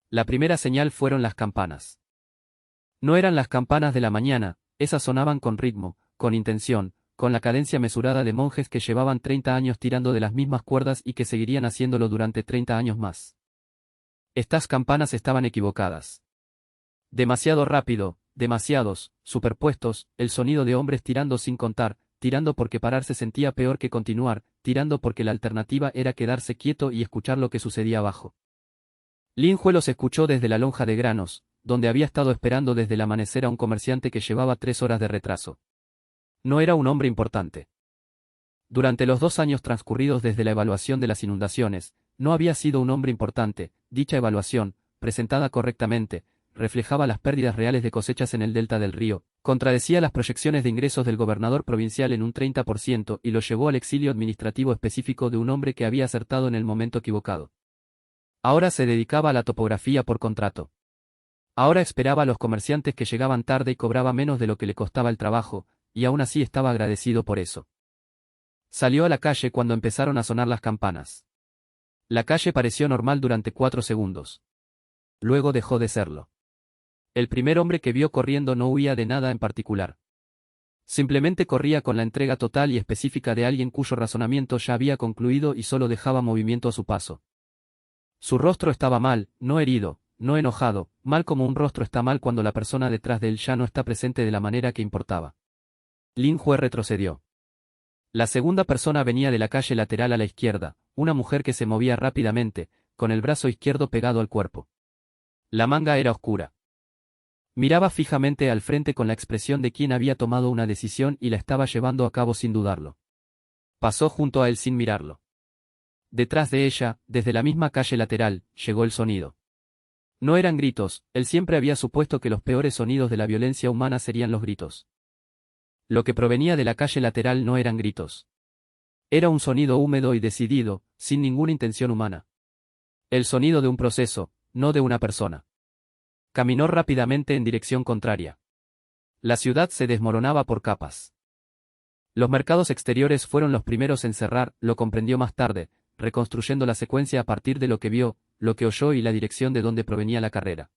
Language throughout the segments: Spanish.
La primera señal fueron las campanas. No eran las campanas de la mañana, esas sonaban con ritmo, con intención, con la cadencia mesurada de monjes que llevaban 30 años tirando de las mismas cuerdas y que seguirían haciéndolo durante 30 años más. Estas campanas estaban equivocadas. Demasiado rápido, demasiados, superpuestos, el sonido de hombres tirando sin contar, tirando porque parar se sentía peor que continuar, tirando porque la alternativa era quedarse quieto y escuchar lo que sucedía abajo. Lin Hue los escuchó desde la lonja de granos, donde había estado esperando desde el amanecer a un comerciante que llevaba 3 horas de retraso. No era un hombre importante. Durante los 2 años transcurridos desde la evaluación de las inundaciones, no había sido un hombre importante. Dicha evaluación, presentada correctamente, reflejaba las pérdidas reales de cosechas en el delta del río, contradecía las proyecciones de ingresos del gobernador provincial en un 30% y lo llevó al exilio administrativo específico de un hombre que había acertado en el momento equivocado. Ahora se dedicaba a la topografía por contrato. Ahora esperaba a los comerciantes que llegaban tarde y cobraba menos de lo que le costaba el trabajo, y aún así estaba agradecido por eso. Salió a la calle cuando empezaron a sonar las campanas. La calle pareció normal durante 4 segundos. Luego dejó de serlo. El primer hombre que vio corriendo no huía de nada en particular. Simplemente corría con la entrega total y específica de alguien cuyo razonamiento ya había concluido y solo dejaba movimiento a su paso. Su rostro estaba mal, no herido, no enojado, mal como un rostro está mal cuando la persona detrás de él ya no está presente de la manera que importaba. Lin Hue retrocedió. La segunda persona venía de la calle lateral a la izquierda, una mujer que se movía rápidamente, con el brazo izquierdo pegado al cuerpo. La manga era oscura. Miraba fijamente al frente con la expresión de quien había tomado una decisión y la estaba llevando a cabo sin dudarlo. Pasó junto a él sin mirarlo. Detrás de ella, desde la misma calle lateral, llegó el sonido. No eran gritos, él siempre había supuesto que los peores sonidos de la violencia humana serían los gritos. Lo que provenía de la calle lateral no eran gritos. Era un sonido húmedo y decidido, sin ninguna intención humana. El sonido de un proceso, no de una persona. Caminó rápidamente en dirección contraria. La ciudad se desmoronaba por capas. Los mercados exteriores fueron los primeros en cerrar, lo comprendió más tarde, reconstruyendo la secuencia a partir de lo que vio, lo que oyó y la dirección de donde provenía la carrera.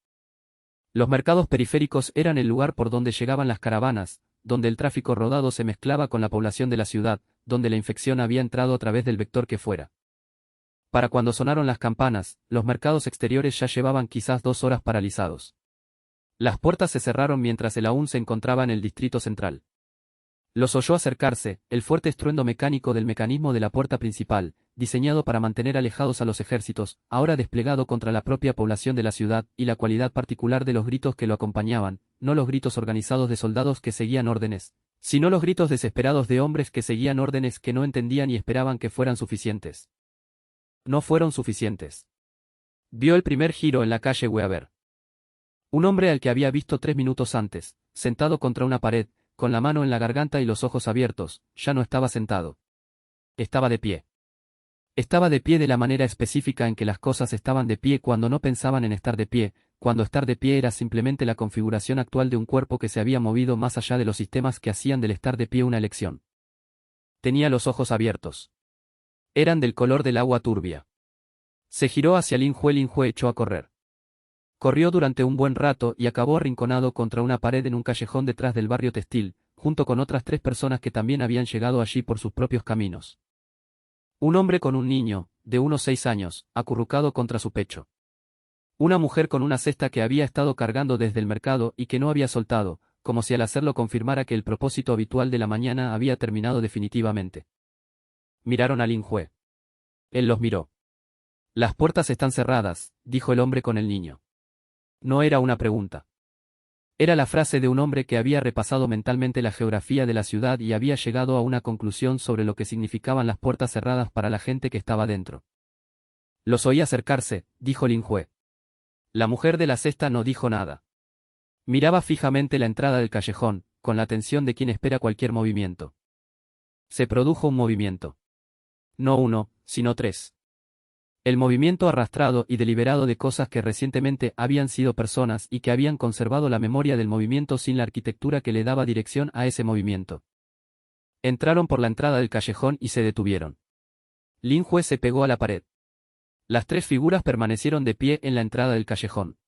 Los mercados periféricos eran el lugar por donde llegaban las caravanas, donde el tráfico rodado se mezclaba con la población de la ciudad, donde la infección había entrado a través del vector que fuera. Para cuando sonaron las campanas, los mercados exteriores ya llevaban quizás 2 horas paralizados. Las puertas se cerraron mientras él aún se encontraba en el distrito central. Los oyó acercarse, el fuerte estruendo mecánico del mecanismo de la puerta principal, diseñado para mantener alejados a los ejércitos, ahora desplegado contra la propia población de la ciudad, y la cualidad particular de los gritos que lo acompañaban, no los gritos organizados de soldados que seguían órdenes, sino los gritos desesperados de hombres que seguían órdenes que no entendían y esperaban que fueran suficientes. No fueron suficientes. Vio el primer giro en la calle Weaver. Un hombre al que había visto 3 minutos antes, sentado contra una pared, con la mano en la garganta y los ojos abiertos, ya no estaba sentado. Estaba de pie. Estaba de pie de la manera específica en que las cosas estaban de pie cuando no pensaban en estar de pie, cuando estar de pie era simplemente la configuración actual de un cuerpo que se había movido más allá de los sistemas que hacían del estar de pie una elección. Tenía los ojos abiertos. Eran del color del agua turbia. Se giró hacia Lin Hue echó a correr. Corrió durante un buen rato y acabó arrinconado contra una pared en un callejón detrás del barrio textil, junto con otras 3 personas que también habían llegado allí por sus propios caminos. Un hombre con un niño, de unos 6 años, acurrucado contra su pecho. Una mujer con una cesta que había estado cargando desde el mercado y que no había soltado, como si al hacerlo confirmara que el propósito habitual de la mañana había terminado definitivamente. Miraron a Lin Hue. Él los miró. Las puertas están cerradas, dijo el hombre con el niño. No era una pregunta. Era la frase de un hombre que había repasado mentalmente la geografía de la ciudad y había llegado a una conclusión sobre lo que significaban las puertas cerradas para la gente que estaba dentro. Los oí acercarse, dijo Lin Hue. La mujer de la cesta no dijo nada. Miraba fijamente la entrada del callejón, con la atención de quien espera cualquier movimiento. Se produjo un movimiento. No uno, sino 3. El movimiento arrastrado y deliberado de cosas que recientemente habían sido personas y que habían conservado la memoria del movimiento sin la arquitectura que le daba dirección a ese movimiento. Entraron por la entrada del callejón y se detuvieron. Lin Hue se pegó a la pared. Las tres figuras permanecieron de pie en la entrada del callejón.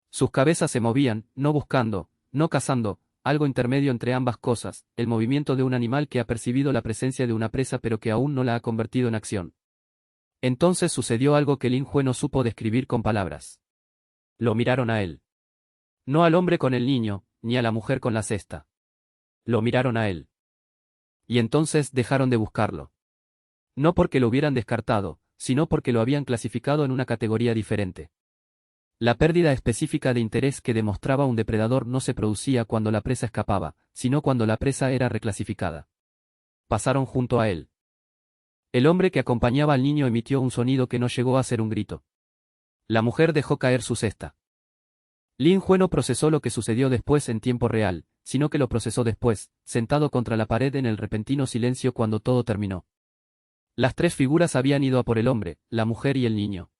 Sus cabezas se movían, no buscando, no cazando, algo intermedio entre ambas cosas, el movimiento de un animal que ha percibido la presencia de una presa pero que aún no la ha convertido en acción. Entonces sucedió algo que Lin Jue no supo describir con palabras. Lo miraron a él. No al hombre con el niño, ni a la mujer con la cesta. Lo miraron a él. Y entonces dejaron de buscarlo. No porque lo hubieran descartado, sino porque lo habían clasificado en una categoría diferente. La pérdida específica de interés que demostraba un depredador no se producía cuando la presa escapaba, sino cuando la presa era reclasificada. Pasaron junto a él. El hombre que acompañaba al niño emitió un sonido que no llegó a ser un grito. La mujer dejó caer su cesta. Lin Jue no procesó lo que sucedió después en tiempo real, sino que lo procesó después, sentado contra la pared en el repentino silencio cuando todo terminó. Las tres figuras habían ido a por el hombre, la mujer y el niño.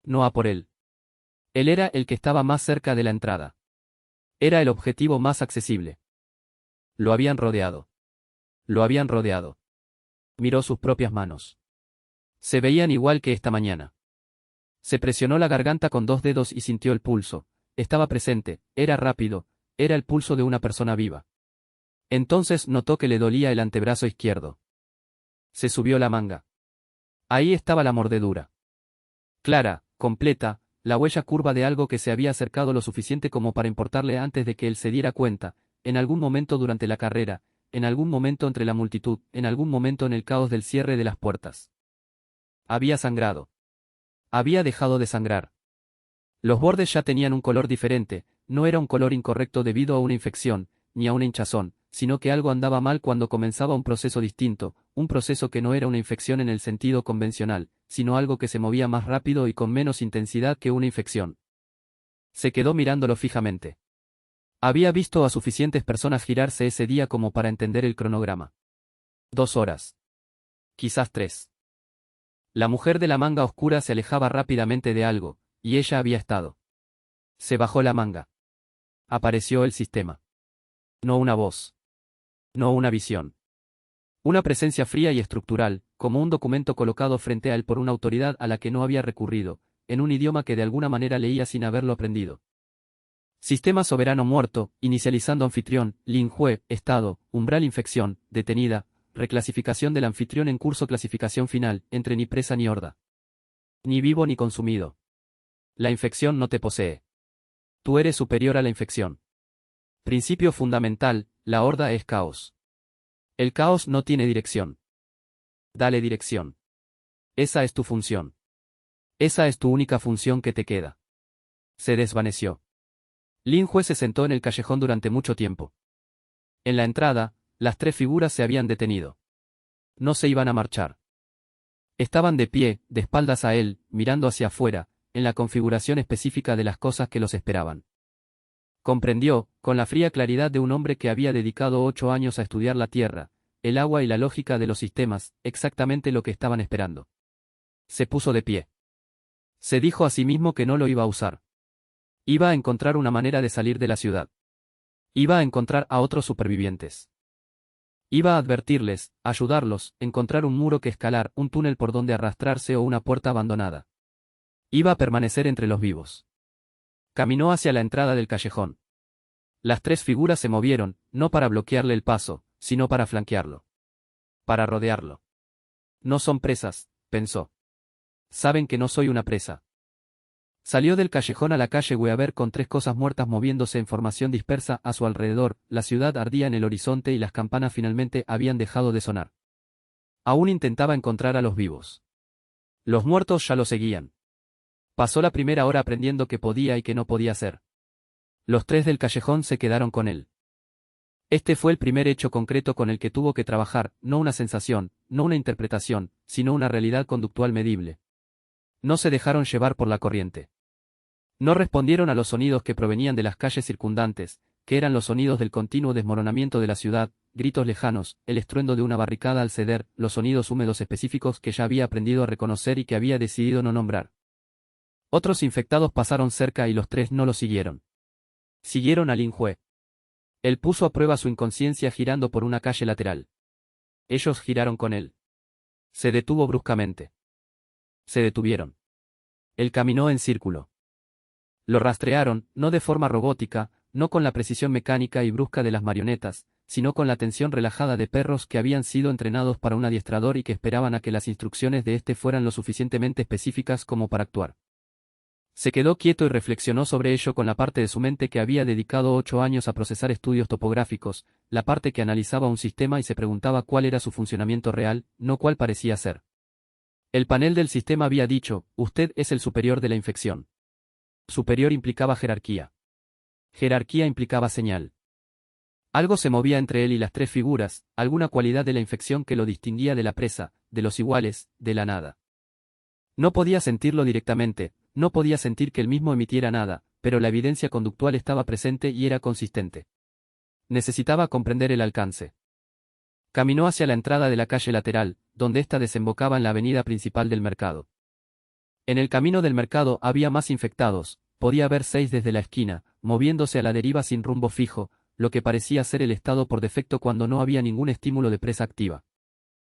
No a por él. Él era el que estaba más cerca de la entrada. Era el objetivo más accesible. Lo habían rodeado. Lo habían rodeado. Miró sus propias manos. Se veían igual que esta mañana. Se presionó la garganta con dos dedos y sintió el pulso. Estaba presente, era rápido, era el pulso de una persona viva. Entonces notó que le dolía el antebrazo izquierdo. Se subió la manga. Ahí estaba la mordedura. Clara, completa, la huella curva de algo que se había acercado lo suficiente como para importarle antes de que él se diera cuenta, en algún momento durante la carrera, en algún momento entre la multitud, en algún momento en el caos del cierre de las puertas. Había sangrado. Había dejado de sangrar. Los bordes ya tenían un color diferente, no era un color incorrecto debido a una infección, ni a una hinchazón, sino que algo andaba mal cuando comenzaba un proceso distinto, un proceso que no era una infección en el sentido convencional, sino algo que se movía más rápido y con menos intensidad que una infección. Se quedó mirándolo fijamente. Había visto a suficientes personas girarse ese día como para entender el cronograma. 2 horas. Quizás 3. La mujer de la manga oscura se alejaba rápidamente de algo, y ella había estado. Se bajó la manga. Apareció el sistema. No una voz. No una visión. Una presencia fría y estructural, como un documento colocado frente a él por una autoridad a la que no había recurrido, en un idioma que de alguna manera leía sin haberlo aprendido. Sistema soberano muerto, inicializando anfitrión, Lin Jue, estado, umbral infección, detenida, reclasificación del anfitrión en curso clasificación final, entre ni presa ni horda. Ni vivo ni consumido. La infección no te posee. Tú eres superior a la infección. Principio fundamental, la horda es caos. El caos no tiene dirección. Dale dirección. Esa es tu función. Esa es tu única función que te queda. Se desvaneció. Lin Jue se sentó en el callejón durante mucho tiempo. En la entrada, las tres figuras se habían detenido. No se iban a marchar. Estaban de pie, de espaldas a él, mirando hacia afuera, en la configuración específica de las cosas que los esperaban. Comprendió, con la fría claridad de un hombre que había dedicado 8 años a estudiar la Tierra, el agua y la lógica de los sistemas, exactamente lo que estaban esperando. Se puso de pie. Se dijo a sí mismo que no lo iba a usar. Iba a encontrar una manera de salir de la ciudad. Iba a encontrar a otros supervivientes. Iba a advertirles, ayudarlos, encontrar un muro que escalar, un túnel por donde arrastrarse o una puerta abandonada. Iba a permanecer entre los vivos. Caminó hacia la entrada del callejón. Las tres figuras se movieron, no para bloquearle el paso, sino para flanquearlo. Para rodearlo. No son presas, pensó. Saben que no soy una presa. Salió del callejón a la calle Weaver con 3 cosas muertas moviéndose en formación dispersa a su alrededor, la ciudad ardía en el horizonte y las campanas finalmente habían dejado de sonar. Aún intentaba encontrar a los vivos. Los muertos ya lo seguían. Pasó la primera hora aprendiendo qué podía y qué no podía hacer. Los 3 del callejón se quedaron con él. Este fue el primer hecho concreto con el que tuvo que trabajar, no una sensación, no una interpretación, sino una realidad conductual medible. No se dejaron llevar por la corriente. No respondieron a los sonidos que provenían de las calles circundantes, que eran los sonidos del continuo desmoronamiento de la ciudad, gritos lejanos, el estruendo de una barricada al ceder, los sonidos húmedos específicos que ya había aprendido a reconocer y que había decidido no nombrar. Otros infectados pasaron cerca y los 3 no lo siguieron. Siguieron a Lin Jue. Él puso a prueba su inconsciencia girando por una calle lateral. Ellos giraron con él. Se detuvo bruscamente. Se detuvieron. Él caminó en círculo. Lo rastrearon, no de forma robótica, no con la precisión mecánica y brusca de las marionetas, sino con la tensión relajada de perros que habían sido entrenados para un adiestrador y que esperaban a que las instrucciones de éste fueran lo suficientemente específicas como para actuar. Se quedó quieto y reflexionó sobre ello con la parte de su mente que había dedicado 8 años a procesar estudios topográficos, la parte que analizaba un sistema y se preguntaba cuál era su funcionamiento real, no cuál parecía ser. El panel del sistema había dicho, usted es el superior de la infección. Superior implicaba jerarquía. Jerarquía implicaba señal. Algo se movía entre él y las tres figuras, alguna cualidad de la infección que lo distinguía de la presa, de los iguales, de la nada. No podía sentirlo directamente, no podía sentir que él mismo emitiera nada, pero la evidencia conductual estaba presente y era consistente. Necesitaba comprender el alcance. Caminó hacia la entrada de la calle lateral, donde ésta desembocaba en la avenida principal del mercado. En el camino del mercado había más infectados, podía ver 6 desde la esquina, moviéndose a la deriva sin rumbo fijo, lo que parecía ser el estado por defecto cuando no había ningún estímulo de presa activa.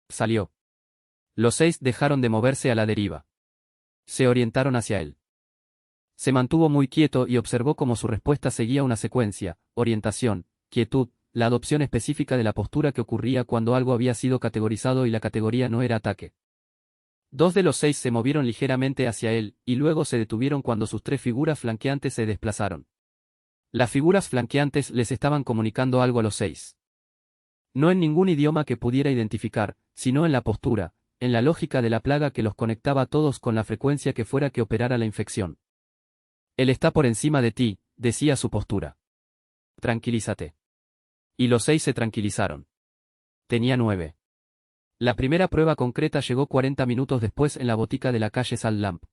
Salió. Los 6 dejaron de moverse a la deriva. Se orientaron hacia él. Se mantuvo muy quieto y observó cómo su respuesta seguía una secuencia, orientación, quietud, la adopción específica de la postura que ocurría cuando algo había sido categorizado y la categoría no era ataque. 2 de los 6 se movieron ligeramente hacia él, y luego se detuvieron cuando sus 3 figuras flanqueantes se desplazaron. Las figuras flanqueantes les estaban comunicando algo a los 6. No en ningún idioma que pudiera identificar, sino en la postura, en la lógica de la plaga que los conectaba a todos con la frecuencia que fuera que operara la infección. Él está por encima de ti, decía su postura. Tranquilízate. Y los 6 se tranquilizaron. Tenía 9. La primera prueba concreta llegó 40 minutos después en la botica de la calle Salt Lamp.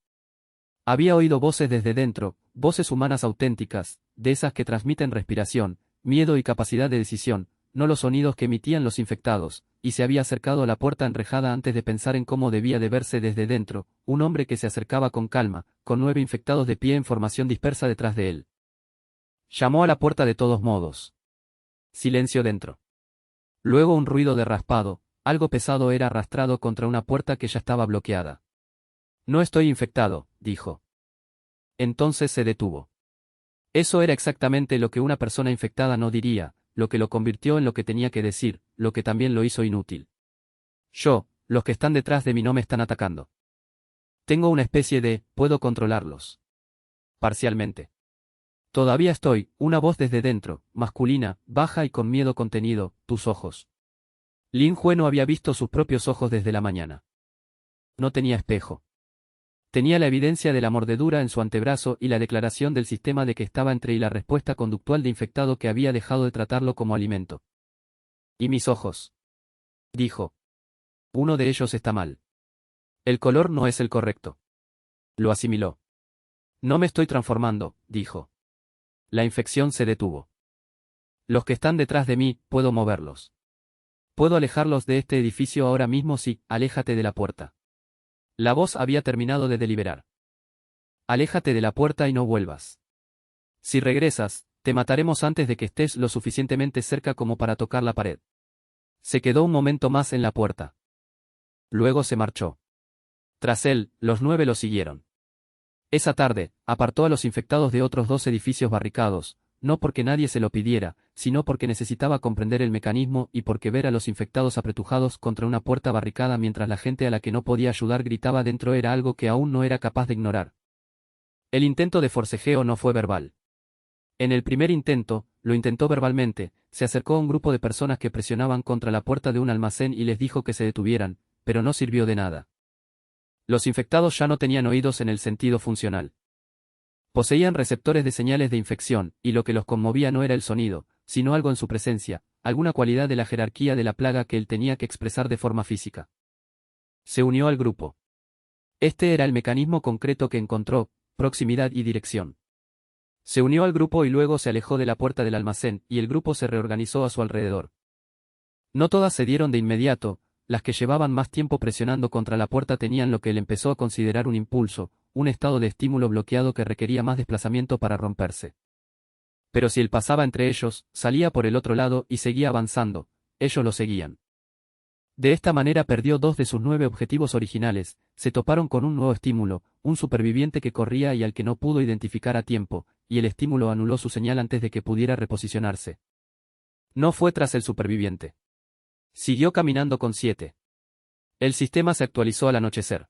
Había oído voces desde dentro, voces humanas auténticas, de esas que transmiten respiración, miedo y capacidad de decisión, no los sonidos que emitían los infectados, y se había acercado a la puerta enrejada antes de pensar en cómo debía de verse desde dentro, un hombre que se acercaba con calma, con 9 infectados de pie en formación dispersa detrás de él. Llamó a la puerta de todos modos. Silencio dentro. Luego un ruido de raspado, algo pesado era arrastrado contra una puerta que ya estaba bloqueada. No estoy infectado, dijo. Entonces se detuvo. Eso era exactamente lo que una persona infectada no diría, lo que lo convirtió en lo que tenía que decir, lo que también lo hizo inútil. Los que están detrás de mí no me están atacando. Tengo una especie de, puedo controlarlos. Parcialmente. Todavía estoy, una voz desde dentro, masculina, baja y con miedo contenido, tus ojos. Lin Hue no había visto sus propios ojos desde la mañana. No tenía espejo. Tenía la evidencia de la mordedura en su antebrazo y la declaración del sistema de que estaba entre y la respuesta conductual de infectado que había dejado de tratarlo como alimento. ¿Y mis ojos? Dijo. Uno de ellos está mal. El color no es el correcto. Lo asimiló. No me estoy transformando, dijo. La infección se detuvo. Los que están detrás de mí, puedo moverlos. Puedo alejarlos de este edificio ahora mismo si, aléjate de la puerta. La voz había terminado de deliberar. Aléjate de la puerta y no vuelvas. Si regresas, te mataremos antes de que estés lo suficientemente cerca como para tocar la pared. Se quedó un momento más en la puerta. Luego se marchó. Tras él, los 9 lo siguieron. Esa tarde, apartó a los infectados de otros 2 edificios barricados, no porque nadie se lo pidiera, sino porque necesitaba comprender el mecanismo y porque ver a los infectados apretujados contra una puerta barricada mientras la gente a la que no podía ayudar gritaba dentro era algo que aún no era capaz de ignorar. El intento de forcejeo no fue verbal. En el primer intento, lo intentó verbalmente, se acercó a un grupo de personas que presionaban contra la puerta de un almacén y les dijo que se detuvieran, pero no sirvió de nada. Los infectados ya no tenían oídos en el sentido funcional. Poseían receptores de señales de infección, y lo que los conmovía no era el sonido, sino algo en su presencia, alguna cualidad de la jerarquía de la plaga que él tenía que expresar de forma física. Se unió al grupo. Este era el mecanismo concreto que encontró, proximidad y dirección. Se unió al grupo y luego se alejó de la puerta del almacén, y el grupo se reorganizó a su alrededor. No todas se dieron de inmediato, las que llevaban más tiempo presionando contra la puerta tenían lo que él empezó a considerar un impulso, un estado de estímulo bloqueado que requería más desplazamiento para romperse. Pero si él pasaba entre ellos, salía por el otro lado y seguía avanzando, ellos lo seguían. De esta manera perdió 2 de sus 9 objetivos originales, se toparon con un nuevo estímulo, un superviviente que corría y al que no pudo identificar a tiempo, y el estímulo anuló su señal antes de que pudiera reposicionarse. No fue tras el superviviente. Siguió caminando con 7. El sistema se actualizó al anochecer.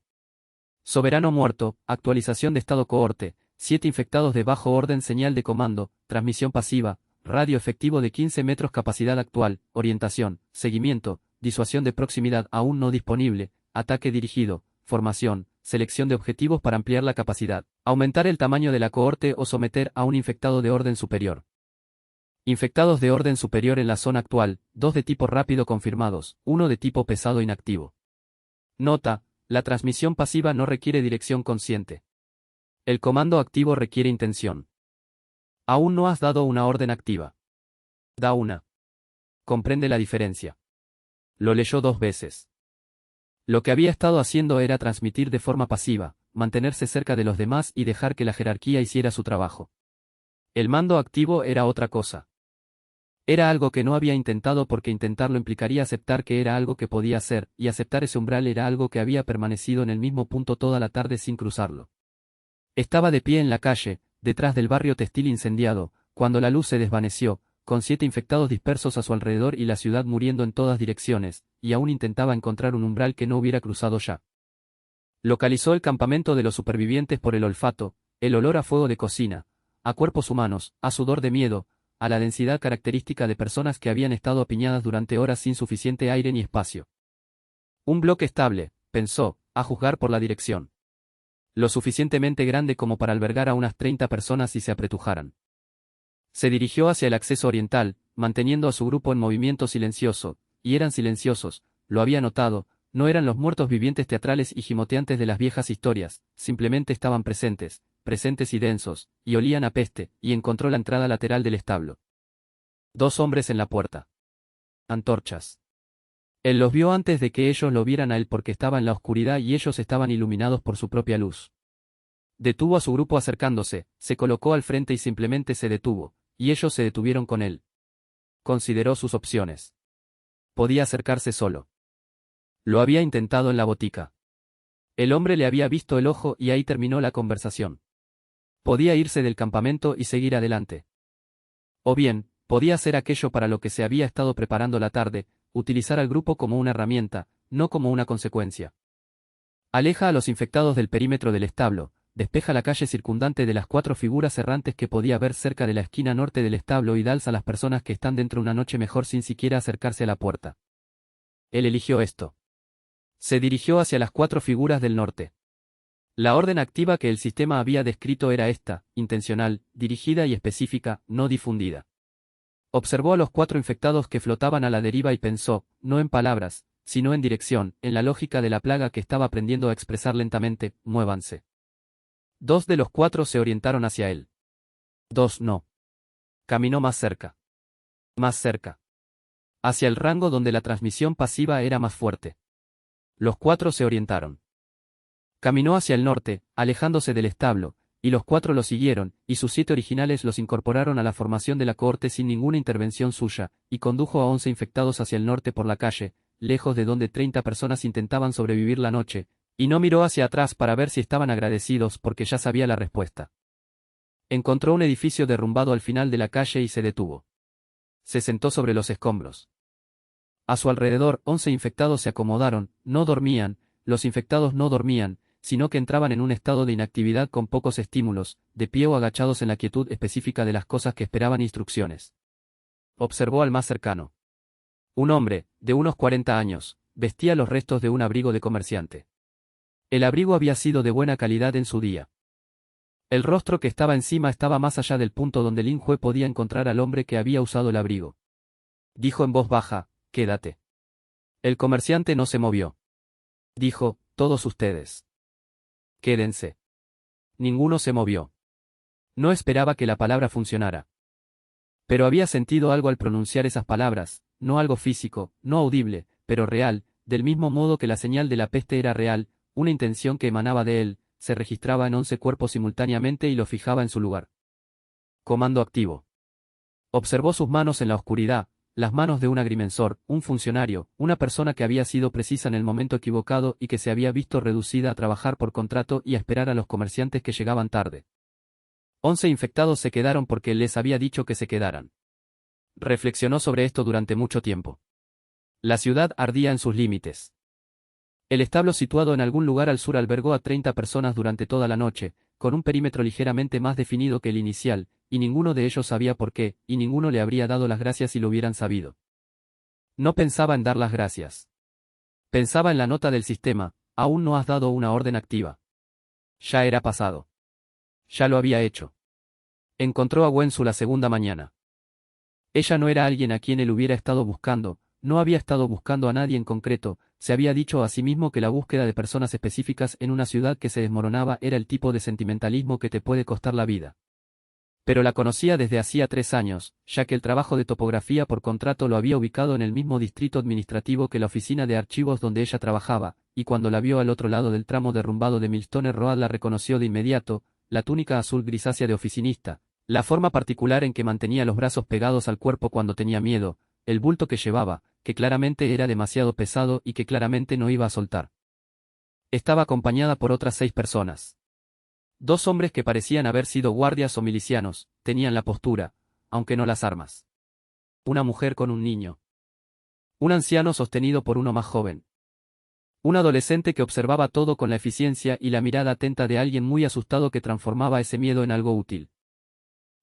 Soberano muerto, actualización de estado cohorte, 7 infectados de bajo orden, señal de comando, transmisión pasiva, radio efectivo de 15 metros, capacidad actual, orientación, seguimiento, disuasión de proximidad aún no disponible, ataque dirigido, formación, selección de objetivos para ampliar la capacidad, aumentar el tamaño de la cohorte o someter a un infectado de orden superior. Infectados de orden superior en la zona actual, 2 de tipo rápido confirmados, 1 de tipo pesado inactivo. Nota: la transmisión pasiva no requiere dirección consciente. El comando activo requiere intención. Aún no has dado una orden activa. Da una. Comprende la diferencia. Lo leyó 2 veces. Lo que había estado haciendo era transmitir de forma pasiva, mantenerse cerca de los demás y dejar que la jerarquía hiciera su trabajo. El mando activo era otra cosa. Era algo que no había intentado porque intentarlo implicaría aceptar que era algo que podía hacer, y aceptar ese umbral era algo que había permanecido en el mismo punto toda la tarde sin cruzarlo. Estaba de pie en la calle, detrás del barrio textil incendiado, cuando la luz se desvaneció, con 7 infectados dispersos a su alrededor y la ciudad muriendo en todas direcciones, y aún intentaba encontrar un umbral que no hubiera cruzado ya. Localizó el campamento de los supervivientes por el olfato, el olor a fuego de cocina, a cuerpos humanos, a sudor de miedo, a la densidad característica de personas que habían estado apiñadas durante horas sin suficiente aire ni espacio. Un bloque estable, pensó, a juzgar por la dirección. Lo suficientemente grande como para albergar a unas 30 personas si se apretujaran. Se dirigió hacia el acceso oriental, manteniendo a su grupo en movimiento silencioso, y eran silenciosos, lo había notado, no eran los muertos vivientes teatrales y gimoteantes de las viejas historias, simplemente estaban presentes y densos, y olían a peste, y encontró la entrada lateral del establo. 2 hombres en la puerta. Antorchas. Él los vio antes de que ellos lo vieran a él porque estaba en la oscuridad y ellos estaban iluminados por su propia luz. Detuvo a su grupo acercándose, se colocó al frente y simplemente se detuvo, y ellos se detuvieron con él. Consideró sus opciones. Podía acercarse solo. Lo había intentado en la botica. El hombre le había visto el ojo y ahí terminó la conversación. Podía irse del campamento y seguir adelante. O bien, podía hacer aquello para lo que se había estado preparando la tarde, utilizar al grupo como una herramienta, no como una consecuencia. Aleja a los infectados del perímetro del establo, despeja la calle circundante de las 4 figuras errantes que podía ver cerca de la esquina norte del establo y dalza a las personas que están dentro una noche mejor sin siquiera acercarse a la puerta. Él eligió esto. Se dirigió hacia las 4 figuras del norte. La orden activa que el sistema había descrito era esta, intencional, dirigida y específica, no difundida. Observó a los 4 infectados que flotaban a la deriva y pensó, no en palabras, sino en dirección, en la lógica de la plaga que estaba aprendiendo a expresar lentamente, muévanse. 2 de los 4 se orientaron hacia él. 2 no. Caminó más cerca. Más cerca. Hacia el rango donde la transmisión pasiva era más fuerte. Los 4 se orientaron. Caminó hacia el norte, alejándose del establo, y los 4 lo siguieron, y sus 7 originales los incorporaron a la formación de la cohorte sin ninguna intervención suya, y condujo a 11 infectados hacia el norte por la calle, lejos de donde 30 personas intentaban sobrevivir la noche, y no miró hacia atrás para ver si estaban agradecidos porque ya sabía la respuesta. Encontró un edificio derrumbado al final de la calle y se detuvo. Se sentó sobre los escombros. A su alrededor, 11 infectados se acomodaron, no dormían, los infectados no dormían, sino que entraban en un estado de inactividad con pocos estímulos, de pie o agachados en la quietud específica de las cosas que esperaban instrucciones. Observó al más cercano. Un hombre, de unos 40 años, vestía los restos de un abrigo de comerciante. El abrigo había sido de buena calidad en su día. El rostro que estaba encima estaba más allá del punto donde Lin Hue podía encontrar al hombre que había usado el abrigo. Dijo en voz baja, quédate. El comerciante no se movió. Dijo, todos ustedes. Quédense. Ninguno se movió. No esperaba que la palabra funcionara. Pero había sentido algo al pronunciar esas palabras, no algo físico, no audible, pero real, del mismo modo que la señal de la peste era real, una intención que emanaba de él, se registraba en 11 cuerpos simultáneamente y lo fijaba en su lugar. Comando activo. Observó sus manos en la oscuridad, las manos de un agrimensor, un funcionario, una persona que había sido precisa en el momento equivocado y que se había visto reducida a trabajar por contrato y a esperar a los comerciantes que llegaban tarde. 11 infectados se quedaron porque él les había dicho que se quedaran. Reflexionó sobre esto durante mucho tiempo. La ciudad ardía en sus límites. El establo situado en algún lugar al sur albergó a 30 personas durante toda la noche, con un perímetro ligeramente más definido que el inicial, y ninguno de ellos sabía por qué, y ninguno le habría dado las gracias si lo hubieran sabido. No pensaba en dar las gracias. Pensaba en la nota del sistema: aún no has dado una orden activa. Ya era pasado. Ya lo había hecho. Encontró a Wensu la segunda mañana. Ella no era alguien a quien él hubiera estado buscando, no había estado buscando a nadie en concreto, se había dicho a sí mismo que la búsqueda de personas específicas en una ciudad que se desmoronaba era el tipo de sentimentalismo que te puede costar la vida. Pero la conocía desde hacía 3 años, ya que el trabajo de topografía por contrato lo había ubicado en el mismo distrito administrativo que la oficina de archivos donde ella trabajaba, y cuando la vio al otro lado del tramo derrumbado de Milstone Road la reconoció de inmediato: la túnica azul grisácea de oficinista, la forma particular en que mantenía los brazos pegados al cuerpo cuando tenía miedo, el bulto que llevaba, que claramente era demasiado pesado y que claramente no iba a soltar. Estaba acompañada por otras 6 personas. 2 hombres que parecían haber sido guardias o milicianos, tenían la postura, aunque no las armas. Una mujer con un niño. Un anciano sostenido por uno más joven. Un adolescente que observaba todo con la eficiencia y la mirada atenta de alguien muy asustado que transformaba ese miedo en algo útil.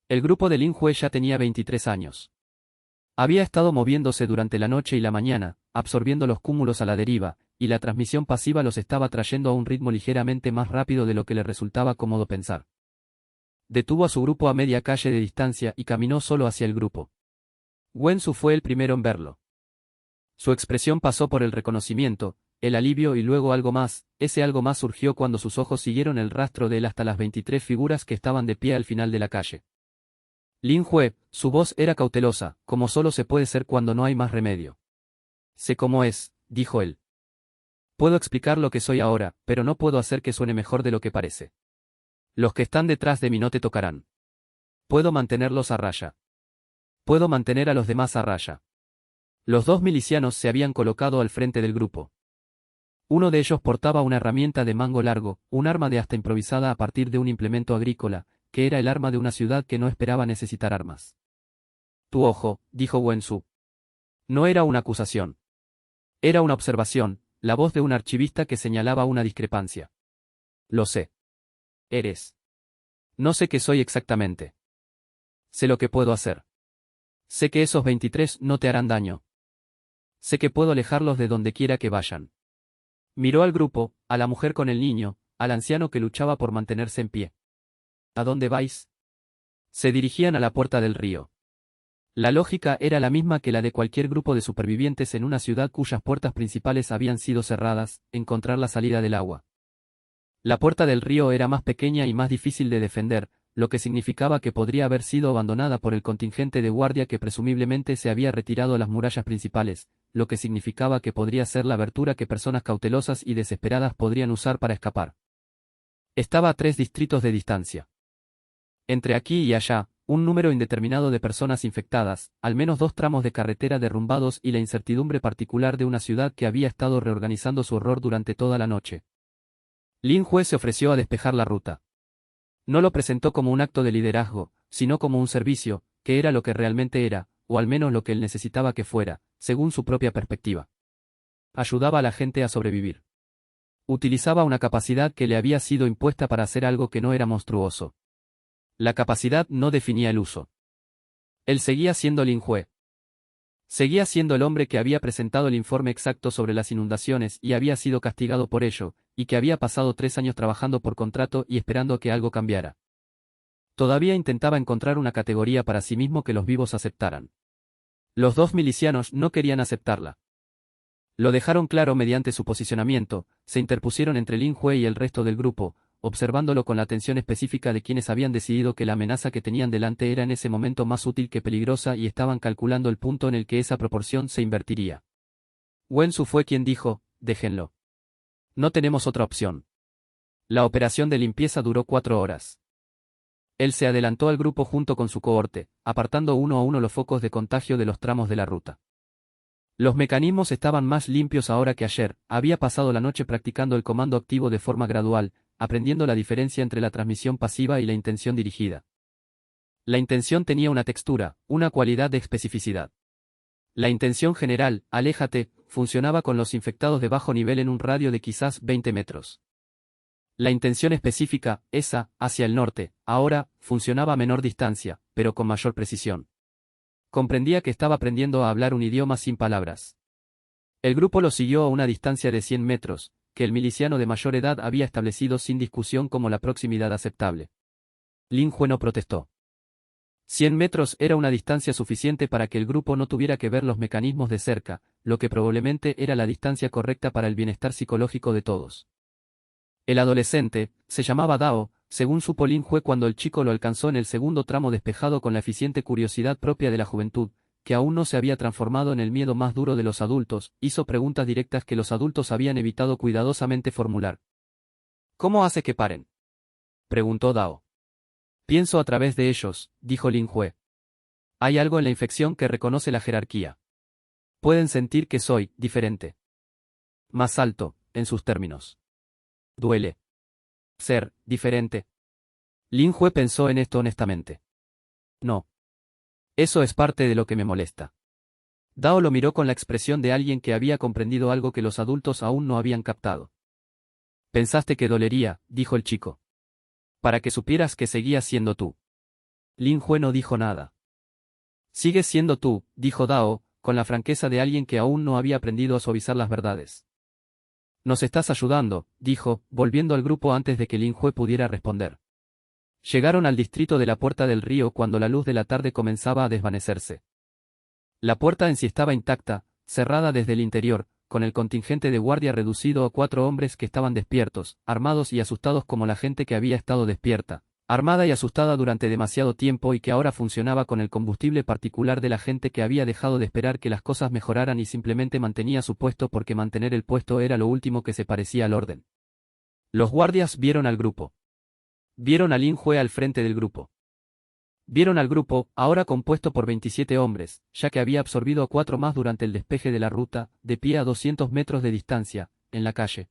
El grupo de Lin Hue ya tenía 23 años. Había estado moviéndose durante la noche y la mañana, absorbiendo los cúmulos a la deriva, y la transmisión pasiva los estaba trayendo a un ritmo ligeramente más rápido de lo que le resultaba cómodo pensar. Detuvo a su grupo a media calle de distancia y caminó solo hacia el grupo. Wensu fue el primero en verlo. Su expresión pasó por el reconocimiento, el alivio y luego algo más. Ese algo más surgió cuando sus ojos siguieron el rastro de él hasta las 23 figuras que estaban de pie al final de la calle. Lin Hue, su voz era cautelosa, como solo se puede ser cuando no hay más remedio. Sé cómo es, dijo él. Puedo explicar lo que soy ahora, pero no puedo hacer que suene mejor de lo que parece. Los que están detrás de mí no te tocarán. Puedo mantenerlos a raya. Puedo mantener a los demás a raya. Los 2 milicianos se habían colocado al frente del grupo. Uno de ellos portaba una herramienta de mango largo, un arma de asta improvisada a partir de un implemento agrícola, que era el arma de una ciudad que no esperaba necesitar armas. Tu ojo, dijo Wensu. No era una acusación. Era una observación, la voz de un archivista que señalaba una discrepancia. Lo sé. Eres. No sé qué soy exactamente. Sé lo que puedo hacer. Sé que esos 23 no te harán daño. Sé que puedo alejarlos de donde quiera que vayan. Miró al grupo, a la mujer con el niño, al anciano que luchaba por mantenerse en pie. ¿A dónde vais? Se dirigían a la puerta del río. La lógica era la misma que la de cualquier grupo de supervivientes en una ciudad cuyas puertas principales habían sido cerradas: encontrar la salida del agua. La puerta del río era más pequeña y más difícil de defender, lo que significaba que podría haber sido abandonada por el contingente de guardia que presumiblemente se había retirado a las murallas principales, lo que significaba que podría ser la abertura que personas cautelosas y desesperadas podrían usar para escapar. Estaba a 3 distritos de distancia. Entre aquí y allá, un número indeterminado de personas infectadas, al menos 2 tramos de carretera derrumbados y la incertidumbre particular de una ciudad que había estado reorganizando su horror durante toda la noche. Lin Hue se ofreció a despejar la ruta. No lo presentó como un acto de liderazgo, sino como un servicio, que era lo que realmente era, o al menos lo que él necesitaba que fuera, según su propia perspectiva. Ayudaba a la gente a sobrevivir. Utilizaba una capacidad que le había sido impuesta para hacer algo que no era monstruoso. La capacidad no definía el uso. Él seguía siendo Lin Hue. Seguía siendo el hombre que había presentado el informe exacto sobre las inundaciones y había sido castigado por ello, y que había pasado 3 años trabajando por contrato y esperando que algo cambiara. Todavía intentaba encontrar una categoría para sí mismo que los vivos aceptaran. Los 2 milicianos no querían aceptarla. Lo dejaron claro mediante su posicionamiento, se interpusieron entre Lin Hue y el resto del grupo, observándolo con la atención específica de quienes habían decidido que la amenaza que tenían delante era en ese momento más útil que peligrosa y estaban calculando el punto en el que esa proporción se invertiría. Wensu fue quien dijo: déjenlo. No tenemos otra opción. La operación de limpieza duró 4 horas. Él se adelantó al grupo junto con su cohorte, apartando uno a uno los focos de contagio de los tramos de la ruta. Los mecanismos estaban más limpios ahora que ayer, había pasado la noche practicando el comando activo de forma gradual, aprendiendo la diferencia entre la transmisión pasiva y la intención dirigida. La intención tenía una textura, una cualidad de especificidad. La intención general, aléjate, funcionaba con los infectados de bajo nivel en un radio de quizás 20 metros. La intención específica, esa, hacia el norte, ahora, funcionaba a menor distancia, pero con mayor precisión. Comprendía que estaba aprendiendo a hablar un idioma sin palabras. El grupo lo siguió a una distancia de 100 metros, que el miliciano de mayor edad había establecido sin discusión como la proximidad aceptable. Lin Hue no protestó. 100 metros era una distancia suficiente para que el grupo no tuviera que ver los mecanismos de cerca, lo que probablemente era la distancia correcta para el bienestar psicológico de todos. El adolescente, se llamaba Dao, según supo Lin Hue cuando el chico lo alcanzó en el segundo tramo despejado con la eficiente curiosidad propia de la juventud, que aún no se había transformado en el miedo más duro de los adultos, hizo preguntas directas que los adultos habían evitado cuidadosamente formular. ¿Cómo hace que paren?, preguntó Dao. Pienso a través de ellos, dijo Lin Hue. Hay algo en la infección que reconoce la jerarquía. Pueden sentir que soy diferente. Más alto, en sus términos. Duele ser diferente. Lin Hue pensó en esto honestamente. No. Eso es parte de lo que me molesta. Dao lo miró con la expresión de alguien que había comprendido algo que los adultos aún no habían captado. Pensaste que dolería, dijo el chico. Para que supieras que seguías siendo tú. Lin Hue no dijo nada. Sigues siendo tú, dijo Dao, con la franqueza de alguien que aún no había aprendido a suavizar las verdades. Nos estás ayudando, dijo, volviendo al grupo antes de que Lin Hue pudiera responder. Llegaron al distrito de la Puerta del Río cuando la luz de la tarde comenzaba a desvanecerse. La puerta en sí estaba intacta, cerrada desde el interior, con el contingente de guardia reducido a 4 hombres que estaban despiertos, armados y asustados como la gente que había estado despierta, armada y asustada durante demasiado tiempo y que ahora funcionaba con el combustible particular de la gente que había dejado de esperar que las cosas mejoraran y simplemente mantenía su puesto porque mantener el puesto era lo último que se parecía al orden. Los guardias vieron al grupo. Vieron a Lin Hue al frente del grupo. Vieron al grupo, ahora compuesto por 27 hombres, ya que había absorbido a 4 más durante el despeje de la ruta, de pie a 200 metros de distancia, en la calle.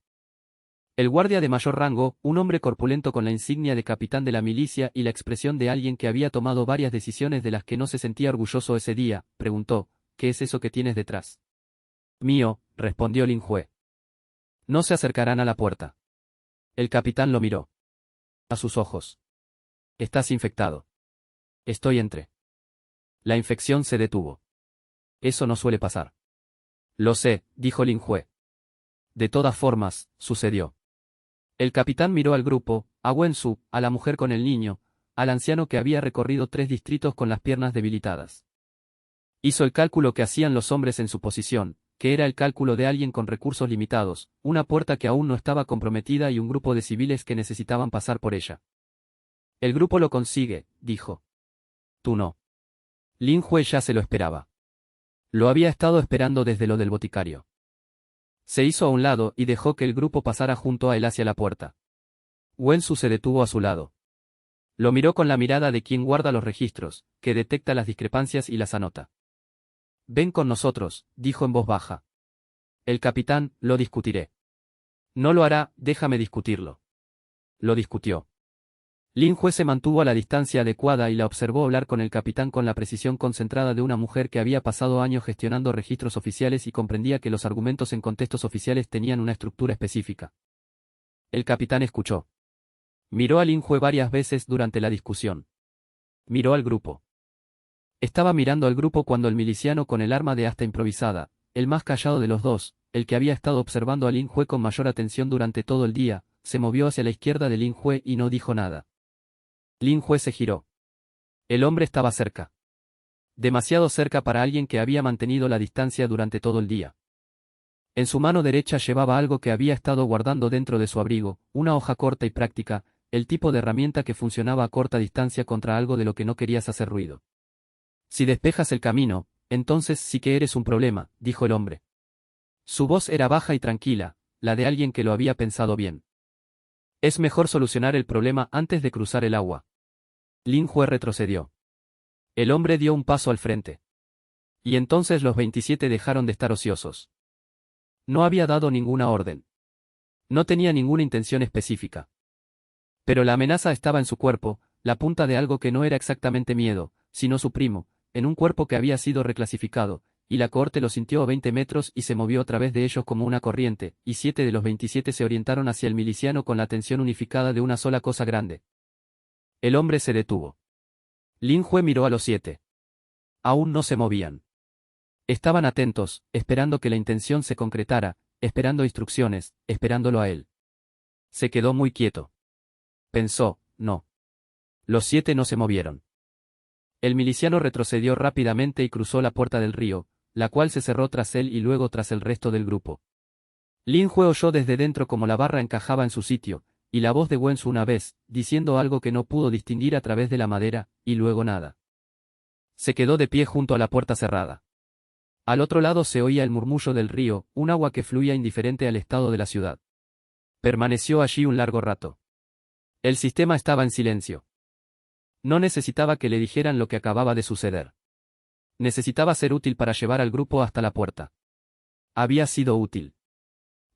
El guardia de mayor rango, un hombre corpulento con la insignia de capitán de la milicia y la expresión de alguien que había tomado varias decisiones de las que no se sentía orgulloso ese día, preguntó, ¿qué es eso que tienes detrás? Mío, respondió Lin Hue. No se acercarán a la puerta. El capitán lo miró. A sus ojos. Estás infectado. Estoy entre. La infección se detuvo. Eso no suele pasar. Lo sé, dijo Lin Hue. De todas formas, sucedió. El capitán miró al grupo, a Wensu, a la mujer con el niño, al anciano que había recorrido 3 distritos con las piernas debilitadas. Hizo el cálculo que hacían los hombres en su posición, que era el cálculo de alguien con recursos limitados, una puerta que aún no estaba comprometida y un grupo de civiles que necesitaban pasar por ella. El grupo lo consigue, dijo. Tú no. Lin Hue ya se lo esperaba. Lo había estado esperando desde lo del boticario. Se hizo a un lado y dejó que el grupo pasara junto a él hacia la puerta. Wensu se detuvo a su lado. Lo miró con la mirada de quien guarda los registros, que detecta las discrepancias y las anota. Ven con nosotros, dijo en voz baja. El capitán, lo discutiré. No lo hará, déjame discutirlo. Lo discutió. Lin Hue se mantuvo a la distancia adecuada y la observó hablar con el capitán con la precisión concentrada de una mujer que había pasado años gestionando registros oficiales y comprendía que los argumentos en contextos oficiales tenían una estructura específica. El capitán escuchó. Miró a Lin Hue varias veces durante la discusión. Miró al grupo. Estaba mirando al grupo cuando el miliciano con el arma de asta improvisada, el más callado de los dos, el que había estado observando a Lin Hue con mayor atención durante todo el día, se movió hacia la izquierda de Lin Hue y no dijo nada. Lin Hue se giró. El hombre estaba cerca. Demasiado cerca para alguien que había mantenido la distancia durante todo el día. En su mano derecha llevaba algo que había estado guardando dentro de su abrigo, una hoja corta y práctica, el tipo de herramienta que funcionaba a corta distancia contra algo de lo que no querías hacer ruido. Si despejas el camino, entonces sí que eres un problema, dijo el hombre. Su voz era baja y tranquila, la de alguien que lo había pensado bien. Es mejor solucionar el problema antes de cruzar el agua. Lin Hue retrocedió. El hombre dio un paso al frente. Y entonces los 27 dejaron de estar ociosos. No había dado ninguna orden. No tenía ninguna intención específica. Pero la amenaza estaba en su cuerpo, la punta de algo que no era exactamente miedo, sino su primo, en un cuerpo que había sido reclasificado, y la cohorte lo sintió a 20 metros y se movió a través de ellos como una corriente, y 7 de los 27 se orientaron hacia el miliciano con la atención unificada de una sola cosa grande. El hombre se detuvo. Lin Hue miró a los 7. Aún no se movían. Estaban atentos, esperando que la intención se concretara, esperando instrucciones, esperándolo a él. Se quedó muy quieto. Pensó, no. Los 7 no se movieron. El miliciano retrocedió rápidamente y cruzó la puerta del río, la cual se cerró tras él y luego tras el resto del grupo. Lin Hue oyó desde dentro cómo la barra encajaba en su sitio, y la voz de Wenzu una vez, diciendo algo que no pudo distinguir a través de la madera, y luego nada. Se quedó de pie junto a la puerta cerrada. Al otro lado se oía el murmullo del río, un agua que fluía indiferente al estado de la ciudad. Permaneció allí un largo rato. El sistema estaba en silencio. No necesitaba que le dijeran lo que acababa de suceder. Necesitaba ser útil para llevar al grupo hasta la puerta. Había sido útil.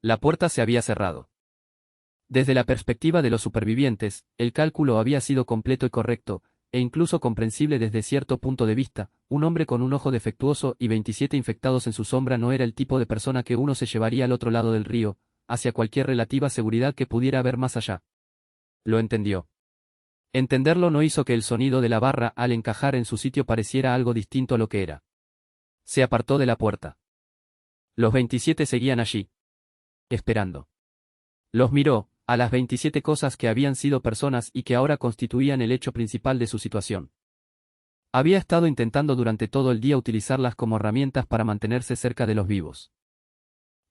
La puerta se había cerrado. Desde la perspectiva de los supervivientes, el cálculo había sido completo y correcto, e incluso comprensible desde cierto punto de vista. Un hombre con un ojo defectuoso y 27 infectados en su sombra no era el tipo de persona que uno se llevaría al otro lado del río, hacia cualquier relativa seguridad que pudiera haber más allá. Lo entendió. Entenderlo no hizo que el sonido de la barra al encajar en su sitio pareciera algo distinto a lo que era. Se apartó de la puerta. Los 27 seguían allí. Esperando. Los miró, a las 27 cosas que habían sido personas y que ahora constituían el hecho principal de su situación. Había estado intentando durante todo el día utilizarlas como herramientas para mantenerse cerca de los vivos.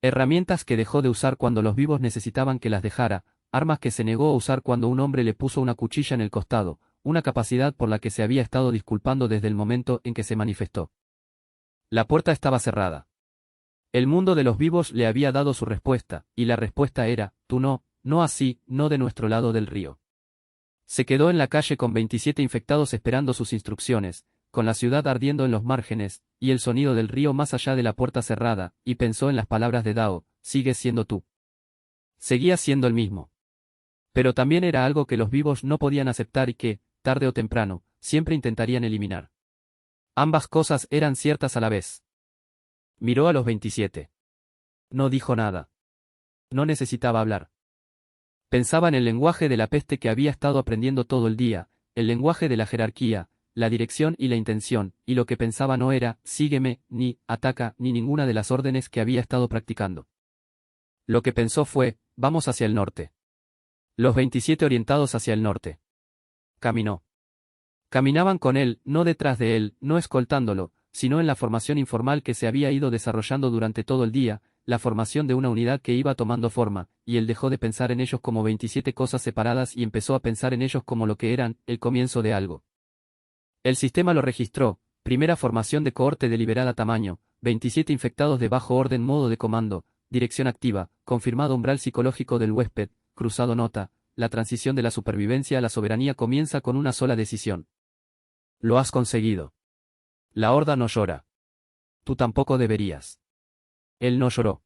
Herramientas que dejó de usar cuando los vivos necesitaban que las dejara, armas que se negó a usar cuando un hombre le puso una cuchilla en el costado, una capacidad por la que se había estado disculpando desde el momento en que se manifestó. La puerta estaba cerrada. El mundo de los vivos le había dado su respuesta, y la respuesta era, tú no, no así, no de nuestro lado del río. Se quedó en la calle con 27 infectados esperando sus instrucciones, con la ciudad ardiendo en los márgenes, y el sonido del río más allá de la puerta cerrada, y pensó en las palabras de Dao, sigues siendo tú. Seguía siendo el mismo. Pero también era algo que los vivos no podían aceptar y que, tarde o temprano, siempre intentarían eliminar. Ambas cosas eran ciertas a la vez. Miró a los 27. No dijo nada. No necesitaba hablar. Pensaba en el lenguaje de la peste que había estado aprendiendo todo el día, el lenguaje de la jerarquía, la dirección y la intención, y lo que pensaba no era, sígueme, ni, ataca, ni ninguna de las órdenes que había estado practicando. Lo que pensó fue, vamos hacia el norte. Los 27 orientados hacia el norte. Caminó. Caminaban con él, no detrás de él, no escoltándolo, sino en la formación informal que se había ido desarrollando durante todo el día, la formación de una unidad que iba tomando forma, y él dejó de pensar en ellos como 27 cosas separadas y empezó a pensar en ellos como lo que eran, el comienzo de algo. El sistema lo registró, primera formación de cohorte deliberada tamaño, 27 infectados de bajo orden modo de comando, dirección activa, confirmado umbral psicológico del huésped, cruzado nota, la transición de la supervivencia a la soberanía comienza con una sola decisión. Lo has conseguido. La horda no llora. Tú tampoco deberías. Él no lloró.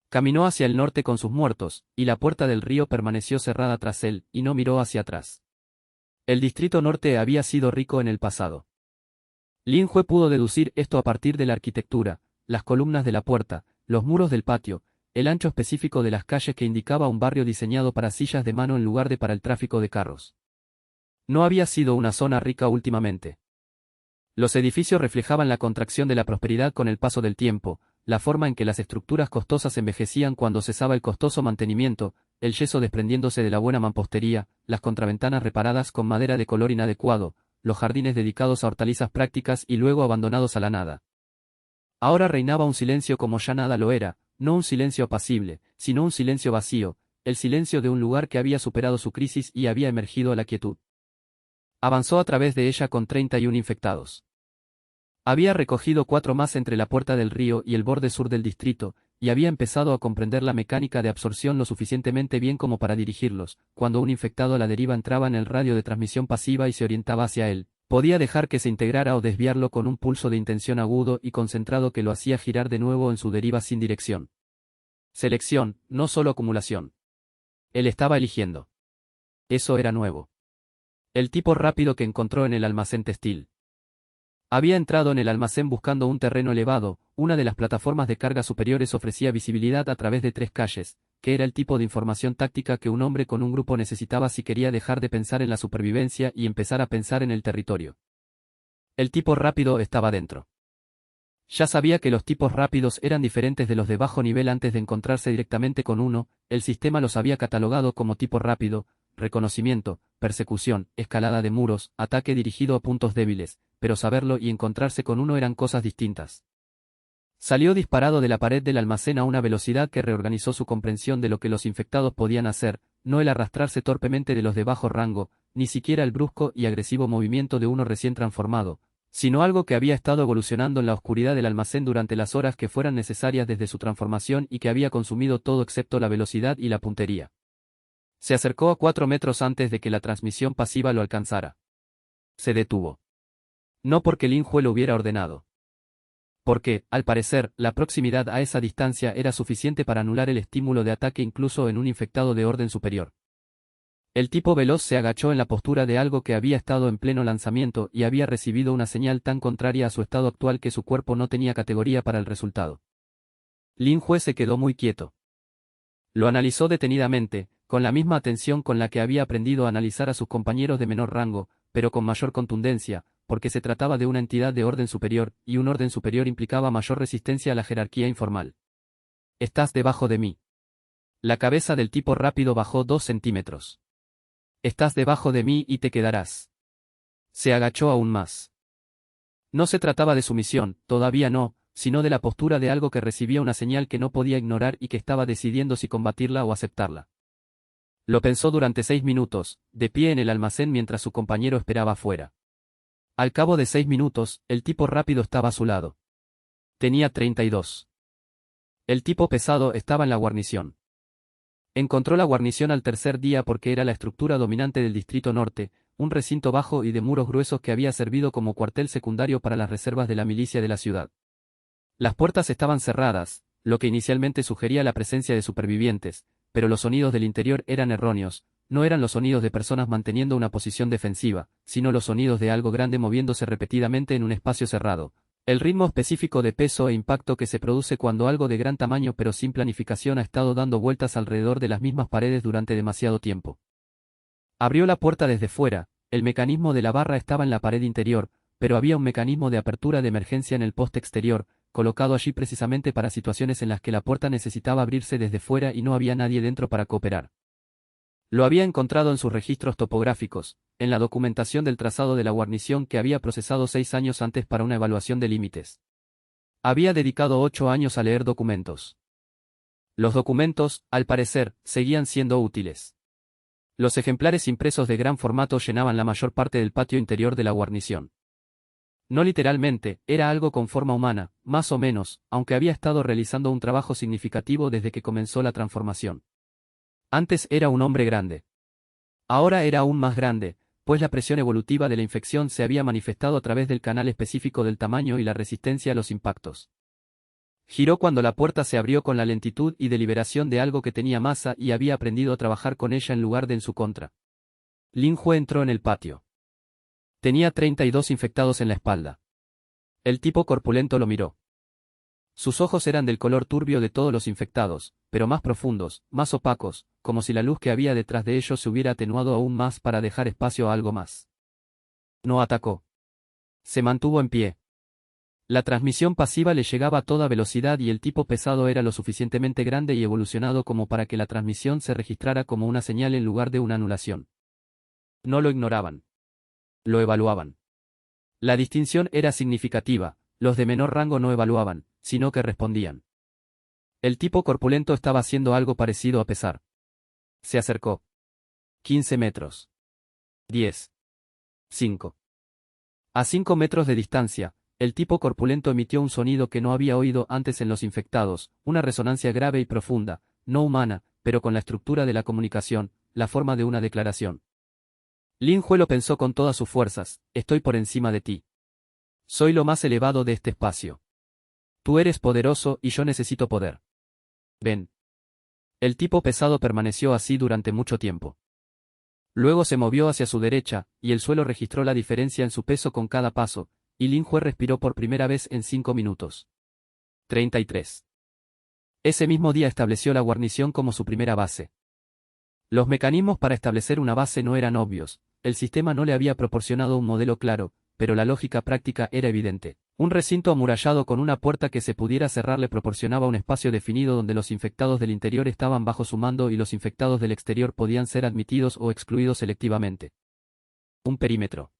Caminó hacia el norte con sus muertos, y la puerta del río permaneció cerrada tras él, y no miró hacia atrás. El distrito norte había sido rico en el pasado. Lin Hue pudo deducir esto a partir de la arquitectura, las columnas de la puerta, los muros del patio, el ancho específico de las calles que indicaba un barrio diseñado para sillas de mano en lugar de para el tráfico de carros. No había sido una zona rica últimamente. Los edificios reflejaban la contracción de la prosperidad con el paso del tiempo, la forma en que las estructuras costosas envejecían cuando cesaba el costoso mantenimiento, el yeso desprendiéndose de la buena mampostería, las contraventanas reparadas con madera de color inadecuado, los jardines dedicados a hortalizas prácticas y luego abandonados a la nada. Ahora reinaba un silencio como ya nada lo era, no un silencio apacible, sino un silencio vacío, el silencio de un lugar que había superado su crisis y había emergido a la quietud. Avanzó a través de ella con 31 infectados. Había recogido 4 más entre la puerta del río y el borde sur del distrito, y había empezado a comprender la mecánica de absorción lo suficientemente bien como para dirigirlos. Cuando un infectado a la deriva entraba en el radio de transmisión pasiva y se orientaba hacia él, podía dejar que se integrara o desviarlo con un pulso de intención agudo y concentrado que lo hacía girar de nuevo en su deriva sin dirección. Selección, no solo acumulación. Él estaba eligiendo. Eso era nuevo. El tipo rápido que encontró en el almacén textil. Había entrado en el almacén buscando un terreno elevado, una de las plataformas de carga superiores ofrecía visibilidad a través de 3 calles, que era el tipo de información táctica que un hombre con un grupo necesitaba si quería dejar de pensar en la supervivencia y empezar a pensar en el territorio. El tipo rápido estaba dentro. Ya sabía que los tipos rápidos eran diferentes de los de bajo nivel antes de encontrarse directamente con uno, el sistema los había catalogado como tipo rápido, reconocimiento, persecución, escalada de muros, ataque dirigido a puntos débiles, pero saberlo y encontrarse con uno eran cosas distintas. Salió disparado de la pared del almacén a una velocidad que reorganizó su comprensión de lo que los infectados podían hacer, no el arrastrarse torpemente de los de bajo rango, ni siquiera el brusco y agresivo movimiento de uno recién transformado, sino algo que había estado evolucionando en la oscuridad del almacén durante las horas que fueran necesarias desde su transformación y que había consumido todo excepto la velocidad y la puntería. Se acercó a 4 metros antes de que la transmisión pasiva lo alcanzara. Se detuvo. No porque Lin Hue lo hubiera ordenado. Porque, al parecer, la proximidad a esa distancia era suficiente para anular el estímulo de ataque incluso en un infectado de orden superior. El tipo veloz se agachó en la postura de algo que había estado en pleno lanzamiento y había recibido una señal tan contraria a su estado actual que su cuerpo no tenía categoría para el resultado. Lin Hue se quedó muy quieto. Lo analizó detenidamente, con la misma atención con la que había aprendido a analizar a sus compañeros de menor rango, pero con mayor contundencia, porque se trataba de una entidad de orden superior, y un orden superior implicaba mayor resistencia a la jerarquía informal. Estás debajo de mí. La cabeza del tipo rápido bajó 2 centímetros. Estás debajo de mí y te quedarás. Se agachó aún más. No se trataba de sumisión, todavía no, sino de la postura de algo que recibía una señal que no podía ignorar y que estaba decidiendo si combatirla o aceptarla. Lo pensó durante 6 minutos, de pie en el almacén mientras su compañero esperaba afuera. Al cabo de 6 minutos, el tipo rápido estaba a su lado. Tenía 32. El tipo pesado estaba en la guarnición. Encontró la guarnición al tercer día porque era la estructura dominante del Distrito Norte, un recinto bajo y de muros gruesos que había servido como cuartel secundario para las reservas de la milicia de la ciudad. Las puertas estaban cerradas, lo que inicialmente sugería la presencia de supervivientes, pero los sonidos del interior eran erróneos, no eran los sonidos de personas manteniendo una posición defensiva, sino los sonidos de algo grande moviéndose repetidamente en un espacio cerrado. El ritmo específico de peso e impacto que se produce cuando algo de gran tamaño pero sin planificación ha estado dando vueltas alrededor de las mismas paredes durante demasiado tiempo. Abrió la puerta desde fuera, el mecanismo de la barra estaba en la pared interior, pero había un mecanismo de apertura de emergencia en el poste exterior, colocado allí precisamente para situaciones en las que la puerta necesitaba abrirse desde fuera y no había nadie dentro para cooperar. Lo había encontrado en sus registros topográficos, en la documentación del trazado de la guarnición que había procesado 6 años antes para una evaluación de límites. Había dedicado 8 años a leer documentos. Los documentos, al parecer, seguían siendo útiles. Los ejemplares impresos de gran formato llenaban la mayor parte del patio interior de la guarnición. No literalmente, era algo con forma humana, más o menos, aunque había estado realizando un trabajo significativo desde que comenzó la transformación. Antes era un hombre grande. Ahora era aún más grande, pues la presión evolutiva de la infección se había manifestado a través del canal específico del tamaño y la resistencia a los impactos. Giró cuando la puerta se abrió con la lentitud y deliberación de algo que tenía masa y había aprendido a trabajar con ella en lugar de en su contra. Lin Hue entró en el patio. Tenía 32 infectados en la espalda. El tipo corpulento lo miró. Sus ojos eran del color turbio de todos los infectados, pero más profundos, más opacos, como si la luz que había detrás de ellos se hubiera atenuado aún más para dejar espacio a algo más. No atacó. Se mantuvo en pie. La transmisión pasiva le llegaba a toda velocidad y el tipo pesado era lo suficientemente grande y evolucionado como para que la transmisión se registrara como una señal en lugar de una anulación. No lo ignoraban. Lo evaluaban. La distinción era significativa, los de menor rango no evaluaban, sino que respondían. El tipo corpulento estaba haciendo algo parecido a pesar. Se acercó. 15 metros. 10. 5. A 5 metros de distancia, El tipo corpulento emitió un sonido que no había oído antes en los infectados, una resonancia grave y profunda, no humana, pero con la estructura de la comunicación, la forma de una declaración. Lin Hue lo pensó con todas sus fuerzas: estoy por encima de ti. Soy lo más elevado de este espacio. Tú eres poderoso y yo necesito poder. Ven. El tipo pesado permaneció así durante mucho tiempo. Luego se movió hacia su derecha, y el suelo registró la diferencia en su peso con cada paso, y Lin Hue respiró por primera vez en 5 minutos. 33. Ese mismo día estableció la guarnición como su primera base. Los mecanismos para establecer una base no eran obvios, el sistema no le había proporcionado un modelo claro, pero la lógica práctica era evidente. Un recinto amurallado con una puerta que se pudiera cerrar le proporcionaba un espacio definido donde los infectados del interior estaban bajo su mando y los infectados del exterior podían ser admitidos o excluidos selectivamente. Un perímetro.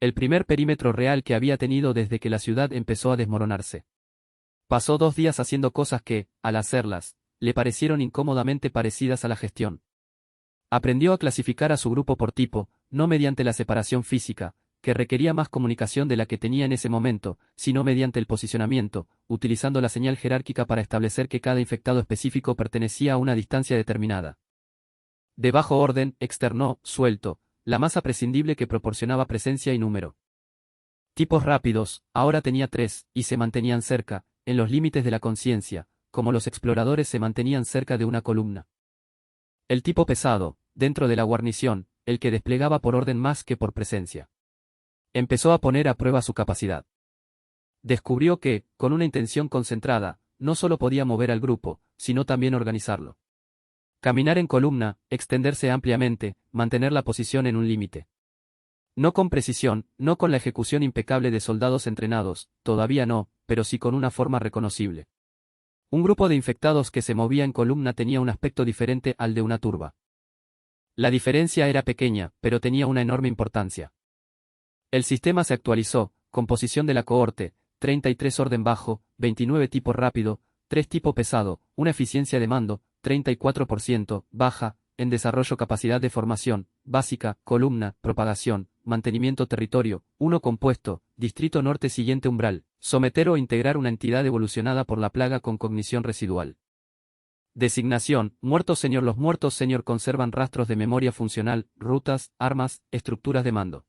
El primer perímetro real que había tenido desde que la ciudad empezó a desmoronarse. Pasó 2 días haciendo cosas que, al hacerlas, le parecieron incómodamente parecidas a la gestión. Aprendió a clasificar a su grupo por tipo, no mediante la separación física, que requería más comunicación de la que tenía en ese momento, sino mediante el posicionamiento, utilizando la señal jerárquica para establecer que cada infectado específico pertenecía a una distancia determinada. De bajo orden, externó, suelto, la masa prescindible que proporcionaba presencia y número. Tipos rápidos, ahora tenía 3, y se mantenían cerca, en los límites de la conciencia, como los exploradores se mantenían cerca de una columna. El tipo pesado, dentro de la guarnición, el que desplegaba por orden más que por presencia. Empezó a poner a prueba su capacidad. Descubrió que, con una intención concentrada, no solo podía mover al grupo, sino también organizarlo. Caminar en columna, extenderse ampliamente, mantener la posición en un límite. No con precisión, no con la ejecución impecable de soldados entrenados, todavía no, pero sí con una forma reconocible. Un grupo de infectados que se movía en columna tenía un aspecto diferente al de una turba. La diferencia era pequeña, pero tenía una enorme importancia. El sistema se actualizó: composición de la cohorte, 33 orden bajo, 29 tipo rápido, 3 tipo pesado, una eficiencia de mando, 34%, baja, en desarrollo capacidad de formación, básica, columna, propagación, mantenimiento territorio, 1 compuesto, distrito norte siguiente umbral, someter o integrar una entidad evolucionada por la plaga con cognición residual. Designación: muertos señor. Los muertos señor conservan rastros de memoria funcional, rutas, armas, estructuras de mando.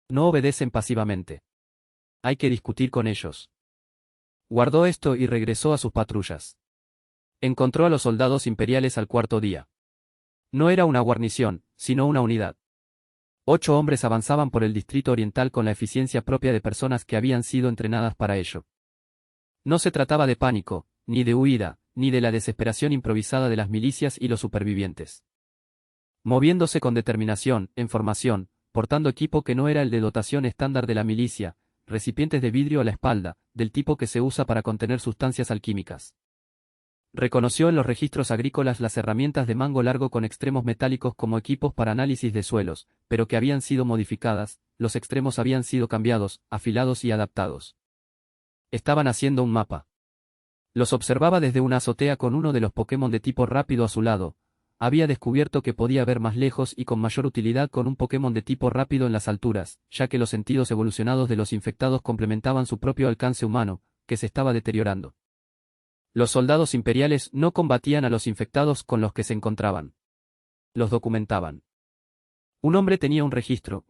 No obedecen pasivamente. Hay que discutir con ellos. Guardó esto y regresó a sus patrullas. Encontró a los soldados imperiales al 4.º día. No era una guarnición, sino una unidad. 8 hombres avanzaban por el distrito oriental con la eficiencia propia de personas que habían sido entrenadas para ello. No se trataba de pánico, ni de huida, ni de la desesperación improvisada de las milicias y los supervivientes. Moviéndose con determinación, en formación, portando equipo que no era el de dotación estándar de la milicia, recipientes de vidrio a la espalda, del tipo que se usa para contener sustancias alquímicas. Reconoció en los registros agrícolas las herramientas de mango largo con extremos metálicos como equipos para análisis de suelos, pero que habían sido modificadas, los extremos habían sido cambiados, afilados y adaptados. Estaban haciendo un mapa. Los observaba desde una azotea con uno de los Pokémon de tipo rápido a su lado. Había descubierto que podía ver más lejos y con mayor utilidad con un Pokémon de tipo rápido en las alturas, ya que los sentidos evolucionados de los infectados complementaban su propio alcance humano, que se estaba deteriorando. Los soldados imperiales no combatían a los infectados con los que se encontraban. Los documentaban. Un hombre tenía un registro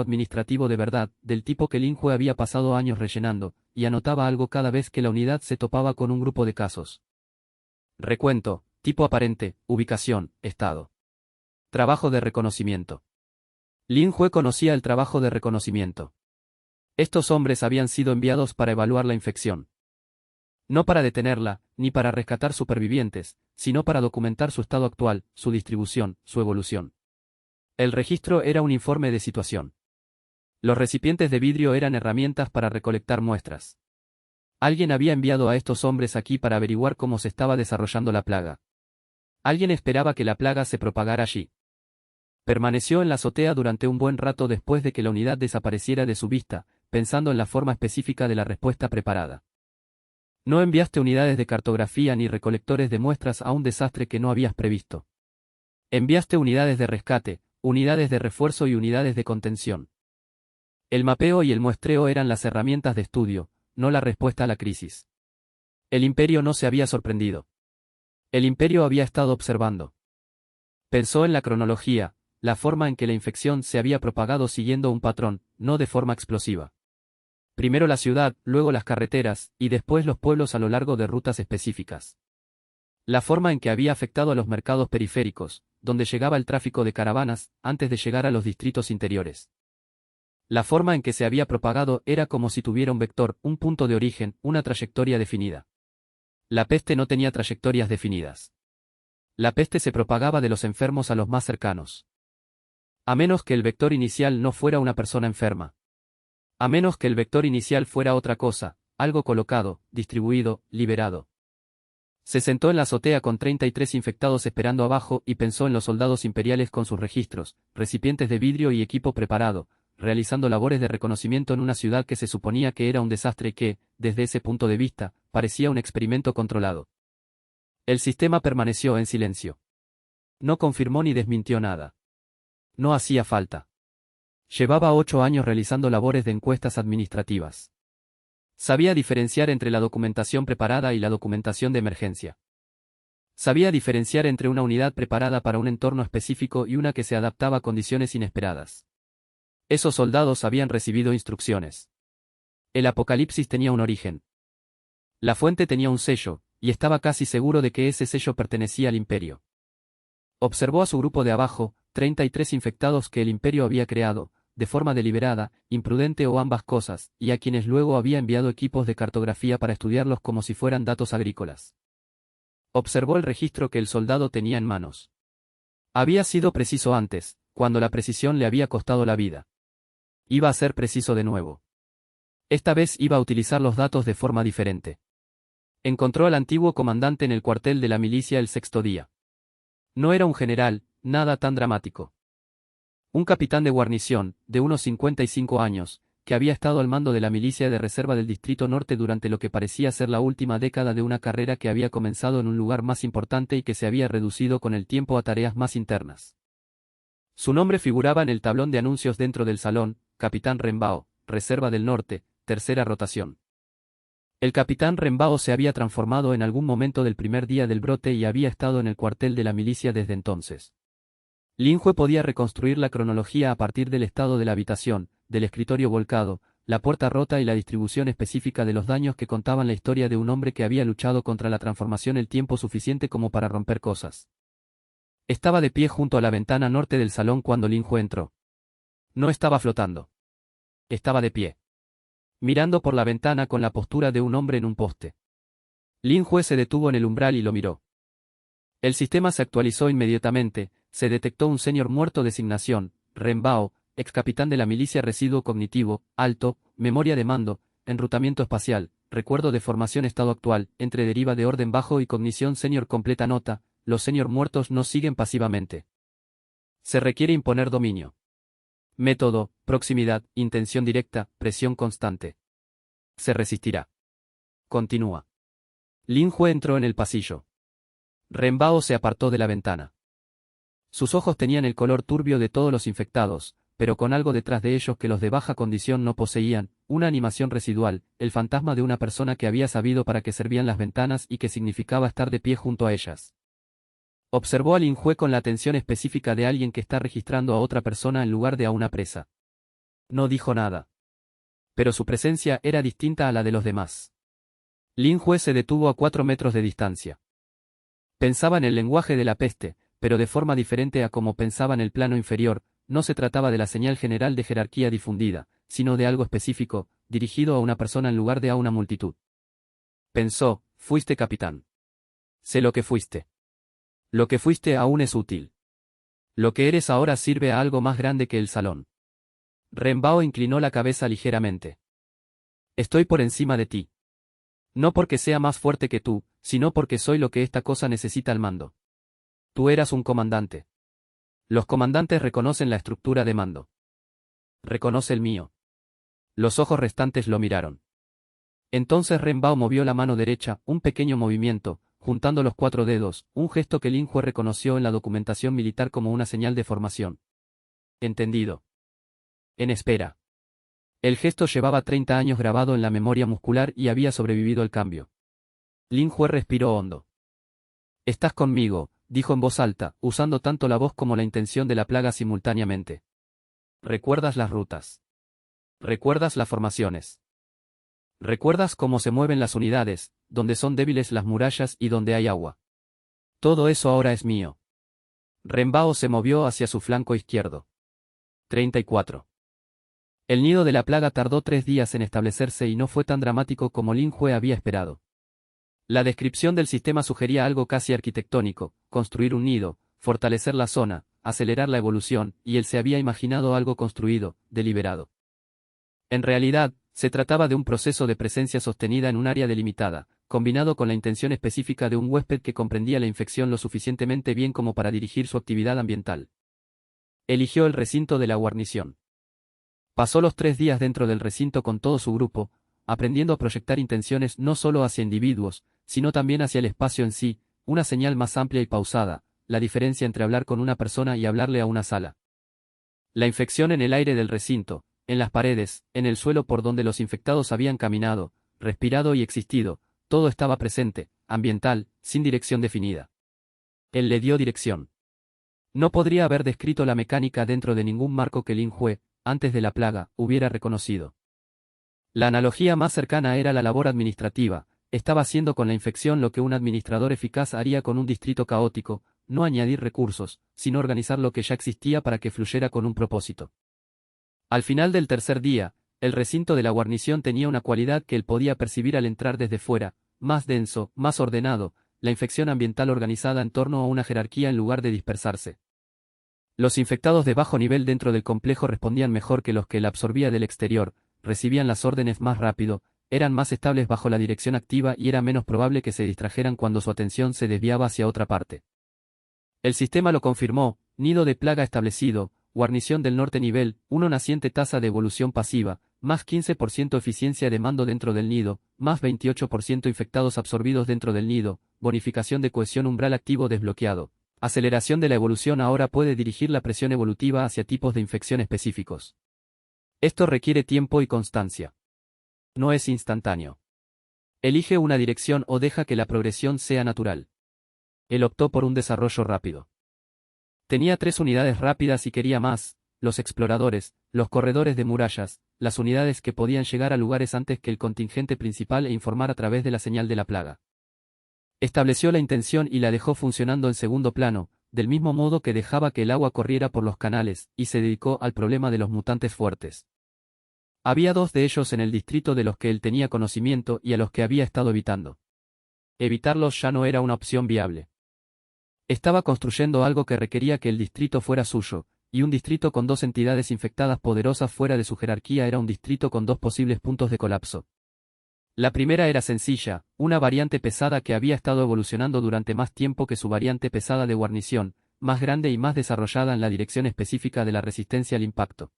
administrativo de verdad, del tipo que Lin Hue había pasado años rellenando, y anotaba algo cada vez que la unidad se topaba con un grupo de casos. Recuento: tipo aparente, ubicación, estado. Trabajo de reconocimiento. Lin Hue conocía el trabajo de reconocimiento. Estos hombres habían sido enviados para evaluar la infección. No para detenerla, ni para rescatar supervivientes, sino para documentar su estado actual, su distribución, su evolución. El registro era un informe de situación. Los recipientes de vidrio eran herramientas para recolectar muestras. Alguien había enviado a estos hombres aquí para averiguar cómo se estaba desarrollando la plaga. Alguien esperaba que la plaga se propagara allí. Permaneció en la azotea durante un buen rato después de que la unidad desapareciera de su vista, pensando en la forma específica de la respuesta preparada. No enviaste unidades de cartografía ni recolectores de muestras a un desastre que no habías previsto. Enviaste unidades de rescate, unidades de refuerzo y unidades de contención. El mapeo y el muestreo eran las herramientas de estudio, no la respuesta a la crisis. El imperio no se había sorprendido. El imperio había estado observando. Pensó en la cronología, la forma en que la infección se había propagado siguiendo un patrón, no de forma explosiva. Primero la ciudad, luego las carreteras, y después los pueblos a lo largo de rutas específicas. La forma en que había afectado a los mercados periféricos, donde llegaba el tráfico de caravanas, antes de llegar a los distritos interiores. La forma en que se había propagado era como si tuviera un vector, un punto de origen, una trayectoria definida. La peste no tenía trayectorias definidas. La peste se propagaba de los enfermos a los más cercanos. A menos que el vector inicial no fuera una persona enferma. A menos que el vector inicial fuera otra cosa, algo colocado, distribuido, liberado. Se sentó en la azotea con 33 infectados esperando abajo y pensó en los soldados imperiales con sus registros, recipientes de vidrio y equipo preparado, realizando labores de reconocimiento en una ciudad que se suponía que era un desastre y que, desde ese punto de vista, parecía un experimento controlado. El sistema permaneció en silencio. No confirmó ni desmintió nada. No hacía falta. Llevaba 8 años realizando labores de encuestas administrativas. Sabía diferenciar entre la documentación preparada y la documentación de emergencia. Sabía diferenciar entre una unidad preparada para un entorno específico y una que se adaptaba a condiciones inesperadas. Esos soldados habían recibido instrucciones. El apocalipsis tenía un origen. La fuente tenía un sello, y estaba casi seguro de que ese sello pertenecía al imperio. Observó a su grupo de abajo, 33 infectados que el imperio había creado, de forma deliberada, imprudente o ambas cosas, y a quienes luego había enviado equipos de cartografía para estudiarlos como si fueran datos agrícolas. Observó el registro que el soldado tenía en manos. Había sido preciso antes, cuando la precisión le había costado la vida. Iba a ser preciso de nuevo. Esta vez iba a utilizar los datos de forma diferente. Encontró al antiguo comandante en el cuartel de la milicia el sexto día. No era un general, nada tan dramático. Un capitán de guarnición, de unos 55 años, que había estado al mando de la milicia de reserva del Distrito Norte durante lo que parecía ser la última década de una carrera que había comenzado en un lugar más importante y que se había reducido con el tiempo a tareas más internas. Su nombre figuraba en el tablón de anuncios dentro del salón, Capitán Rembao, Reserva del Norte, tercera rotación. El capitán Rembao se había transformado en algún momento del primer día del brote y había estado en el cuartel de la milicia desde entonces. Lin Jue podía reconstruir la cronología a partir del estado de la habitación, del escritorio volcado, la puerta rota y la distribución específica de los daños que contaban la historia de un hombre que había luchado contra la transformación el tiempo suficiente como para romper cosas. Estaba de pie junto a la ventana norte del salón cuando Lin Jue entró. No estaba flotando. Estaba de pie. Mirando por la ventana con la postura de un hombre en un poste. Lin Jue se detuvo en el umbral y lo miró. El sistema se actualizó inmediatamente. Se detectó un señor muerto designación, Rembao, ex capitán de la milicia residuo cognitivo, alto, memoria de mando, enrutamiento espacial, recuerdo de formación estado actual, entre deriva de orden bajo y cognición senior completa nota, los senior muertos no siguen pasivamente. Se requiere imponer dominio. Método, proximidad, intención directa, presión constante. Se resistirá. Continúa. Lin Jue entró en el pasillo. Rembao se apartó de la ventana. Sus ojos tenían el color turbio de todos los infectados, pero con algo detrás de ellos que los de baja condición no poseían, una animación residual, el fantasma de una persona que había sabido para qué servían las ventanas y que significaba estar de pie junto a ellas. Observó a Lin Jue con la atención específica de alguien que está registrando a otra persona en lugar de a una presa. No dijo nada. Pero su presencia era distinta a la de los demás. Lin Jue se detuvo a 4 metros de distancia. Pensaba en el lenguaje de la peste, pero de forma diferente a como pensaba en el plano inferior. No se trataba de la señal general de jerarquía difundida, sino de algo específico, dirigido a una persona en lugar de a una multitud. Pensó, fuiste capitán. Sé lo que fuiste. Lo que fuiste aún es útil. Lo que eres ahora sirve a algo más grande que el salón. Rembao inclinó la cabeza ligeramente. Estoy por encima de ti. No porque sea más fuerte que tú, sino porque soy lo que esta cosa necesita al mando. Tú eras un comandante. Los comandantes reconocen la estructura de mando. Reconoce el mío. Los ojos restantes lo miraron. Entonces Rembao movió la mano derecha, un pequeño movimiento, juntando los 4 dedos, un gesto que Lin Jue reconoció en la documentación militar como una señal de formación. Entendido. En espera. El gesto llevaba 30 años grabado en la memoria muscular y había sobrevivido al cambio. Lin Hue respiró hondo. «Estás conmigo», dijo en voz alta, usando tanto la voz como la intención de la plaga simultáneamente. «¿Recuerdas las rutas? ¿Recuerdas las formaciones? ¿Recuerdas cómo se mueven las unidades, donde son débiles las murallas y donde hay agua? Todo eso ahora es mío». Renbao se movió hacia su flanco izquierdo. 34. El nido de la plaga tardó 3 días en establecerse y no fue tan dramático como Lin Hue había esperado. La descripción del sistema sugería algo casi arquitectónico: construir un nido, fortalecer la zona, acelerar la evolución, y él se había imaginado algo construido, deliberado. En realidad, se trataba de un proceso de presencia sostenida en un área delimitada, combinado con la intención específica de un huésped que comprendía la infección lo suficientemente bien como para dirigir su actividad ambiental. Eligió el recinto de la guarnición. Pasó los 3 días dentro del recinto con todo su grupo, aprendiendo a proyectar intenciones no solo hacia individuos, sino también hacia el espacio en sí, una señal más amplia y pausada, la diferencia entre hablar con una persona y hablarle a una sala. La infección en el aire del recinto, en las paredes, en el suelo por donde los infectados habían caminado, respirado y existido, todo estaba presente, ambiental, sin dirección definida. Él le dio dirección. No podría haber descrito la mecánica dentro de ningún marco que Lin Hue, antes de la plaga, hubiera reconocido. La analogía más cercana era la labor administrativa. Estaba haciendo con la infección lo que un administrador eficaz haría con un distrito caótico: no añadir recursos, sino organizar lo que ya existía para que fluyera con un propósito. Al final del tercer día, el recinto de la guarnición tenía una cualidad que él podía percibir al entrar desde fuera: más denso, más ordenado, la infección ambiental organizada en torno a una jerarquía en lugar de dispersarse. Los infectados de bajo nivel dentro del complejo respondían mejor que los que él absorbía del exterior, recibían las órdenes más rápido, eran más estables bajo la dirección activa y era menos probable que se distrajeran cuando su atención se desviaba hacia otra parte. El sistema lo confirmó: nido de plaga establecido, guarnición del norte nivel 1, naciente tasa de evolución pasiva, más 15% eficiencia de mando dentro del nido, más 28% infectados absorbidos dentro del nido, bonificación de cohesión umbral activo desbloqueado. Aceleración de la evolución ahora puede dirigir la presión evolutiva hacia tipos de infección específicos. Esto requiere tiempo y constancia. No es instantáneo. Elige una dirección o deja que la progresión sea natural. Él optó por un desarrollo rápido. Tenía 3 unidades rápidas y quería más: los exploradores, los corredores de murallas, las unidades que podían llegar a lugares antes que el contingente principal e informar a través de la señal de la plaga. Estableció la intención y la dejó funcionando en segundo plano, del mismo modo que dejaba que el agua corriera por los canales, y se dedicó al problema de los mutantes fuertes. Había 2 de ellos en el distrito de los que él tenía conocimiento y a los que había estado evitando. Evitarlos ya no era una opción viable. Estaba construyendo algo que requería que el distrito fuera suyo, y un distrito con 2 entidades infectadas poderosas fuera de su jerarquía era un distrito con 2 posibles puntos de colapso. La primera era sencilla: una variante pesada que había estado evolucionando durante más tiempo que su variante pesada de guarnición, más grande y más desarrollada en la dirección específica de la resistencia al impacto.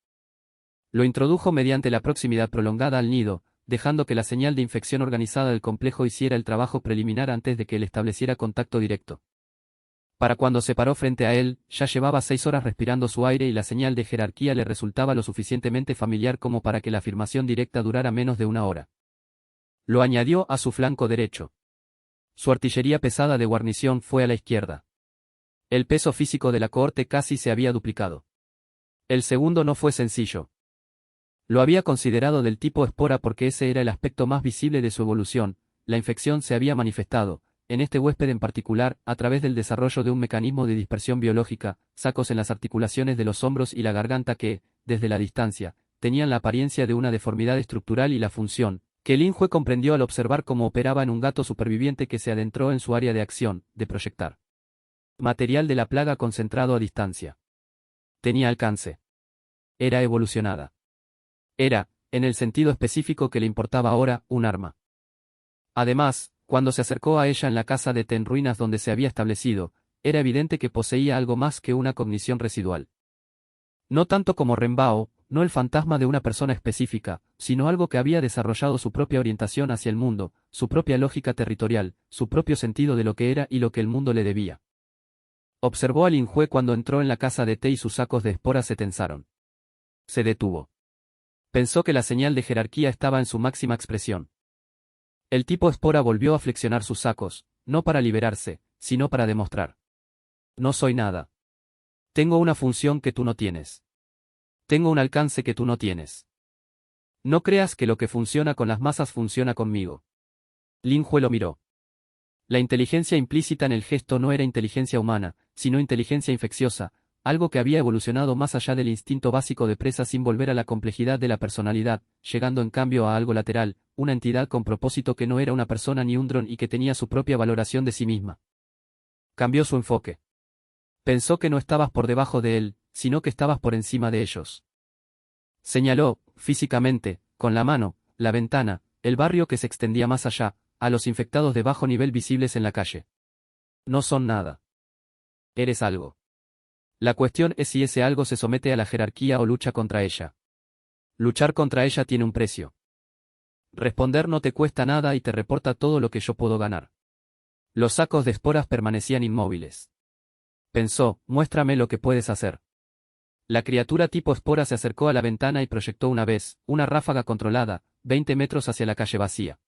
Lo introdujo mediante la proximidad prolongada al nido, dejando que la señal de infección organizada del complejo hiciera el trabajo preliminar antes de que él estableciera contacto directo. Para cuando se paró frente a él, ya llevaba 6 horas respirando su aire y la señal de jerarquía le resultaba lo suficientemente familiar como para que la afirmación directa durara menos de 1 hora. Lo añadió a su flanco derecho. Su artillería pesada de guarnición fue a la izquierda. El peso físico de la cohorte casi se había duplicado. El segundo no fue sencillo. Lo había considerado del tipo espora porque ese era el aspecto más visible de su evolución. La infección se había manifestado, en este huésped en particular, a través del desarrollo de un mecanismo de dispersión biológica: sacos en las articulaciones de los hombros y la garganta que, desde la distancia, tenían la apariencia de una deformidad estructural y la función, que Lin Hue comprendió al observar cómo operaba en un gato superviviente que se adentró en su área de acción, de proyectar material de la plaga concentrado a distancia. Tenía alcance. Era evolucionada. Era, en el sentido específico que le importaba ahora, un arma. Además, cuando se acercó a ella en la casa de Té en ruinas donde se había establecido, era evidente que poseía algo más que una cognición residual. No tanto como Renbao, no el fantasma de una persona específica, sino algo que había desarrollado su propia orientación hacia el mundo, su propia lógica territorial, su propio sentido de lo que era y lo que el mundo le debía. Observó a Lin Hue cuando entró en la casa de Té y sus sacos de esporas se tensaron. Se detuvo. Pensó que la señal de jerarquía estaba en su máxima expresión. El tipo espora volvió a flexionar sus sacos, no para liberarse, sino para demostrar. No soy nada. Tengo una función que tú no tienes. Tengo un alcance que tú no tienes. No creas que lo que funciona con las masas funciona conmigo. Lin Hue lo miró. La inteligencia implícita en el gesto no era inteligencia humana, sino inteligencia infecciosa, algo que había evolucionado más allá del instinto básico de presa sin volver a la complejidad de la personalidad, llegando en cambio a algo lateral, una entidad con propósito que no era una persona ni un dron y que tenía su propia valoración de sí misma. Cambió su enfoque. Pensó que no estabas por debajo de él, sino que estabas por encima de ellos. Señaló, físicamente, con la mano, la ventana, el barrio que se extendía más allá, a los infectados de bajo nivel visibles en la calle. No son nada. Eres algo. La cuestión es si ese algo se somete a la jerarquía o lucha contra ella. Luchar contra ella tiene un precio. Responder no te cuesta nada y te reporta todo lo que yo puedo ganar. Los sacos de esporas permanecían inmóviles. Pensó, muéstrame lo que puedes hacer. La criatura tipo espora se acercó a la ventana y proyectó una vez, una ráfaga controlada, 20 metros hacia la calle vacía.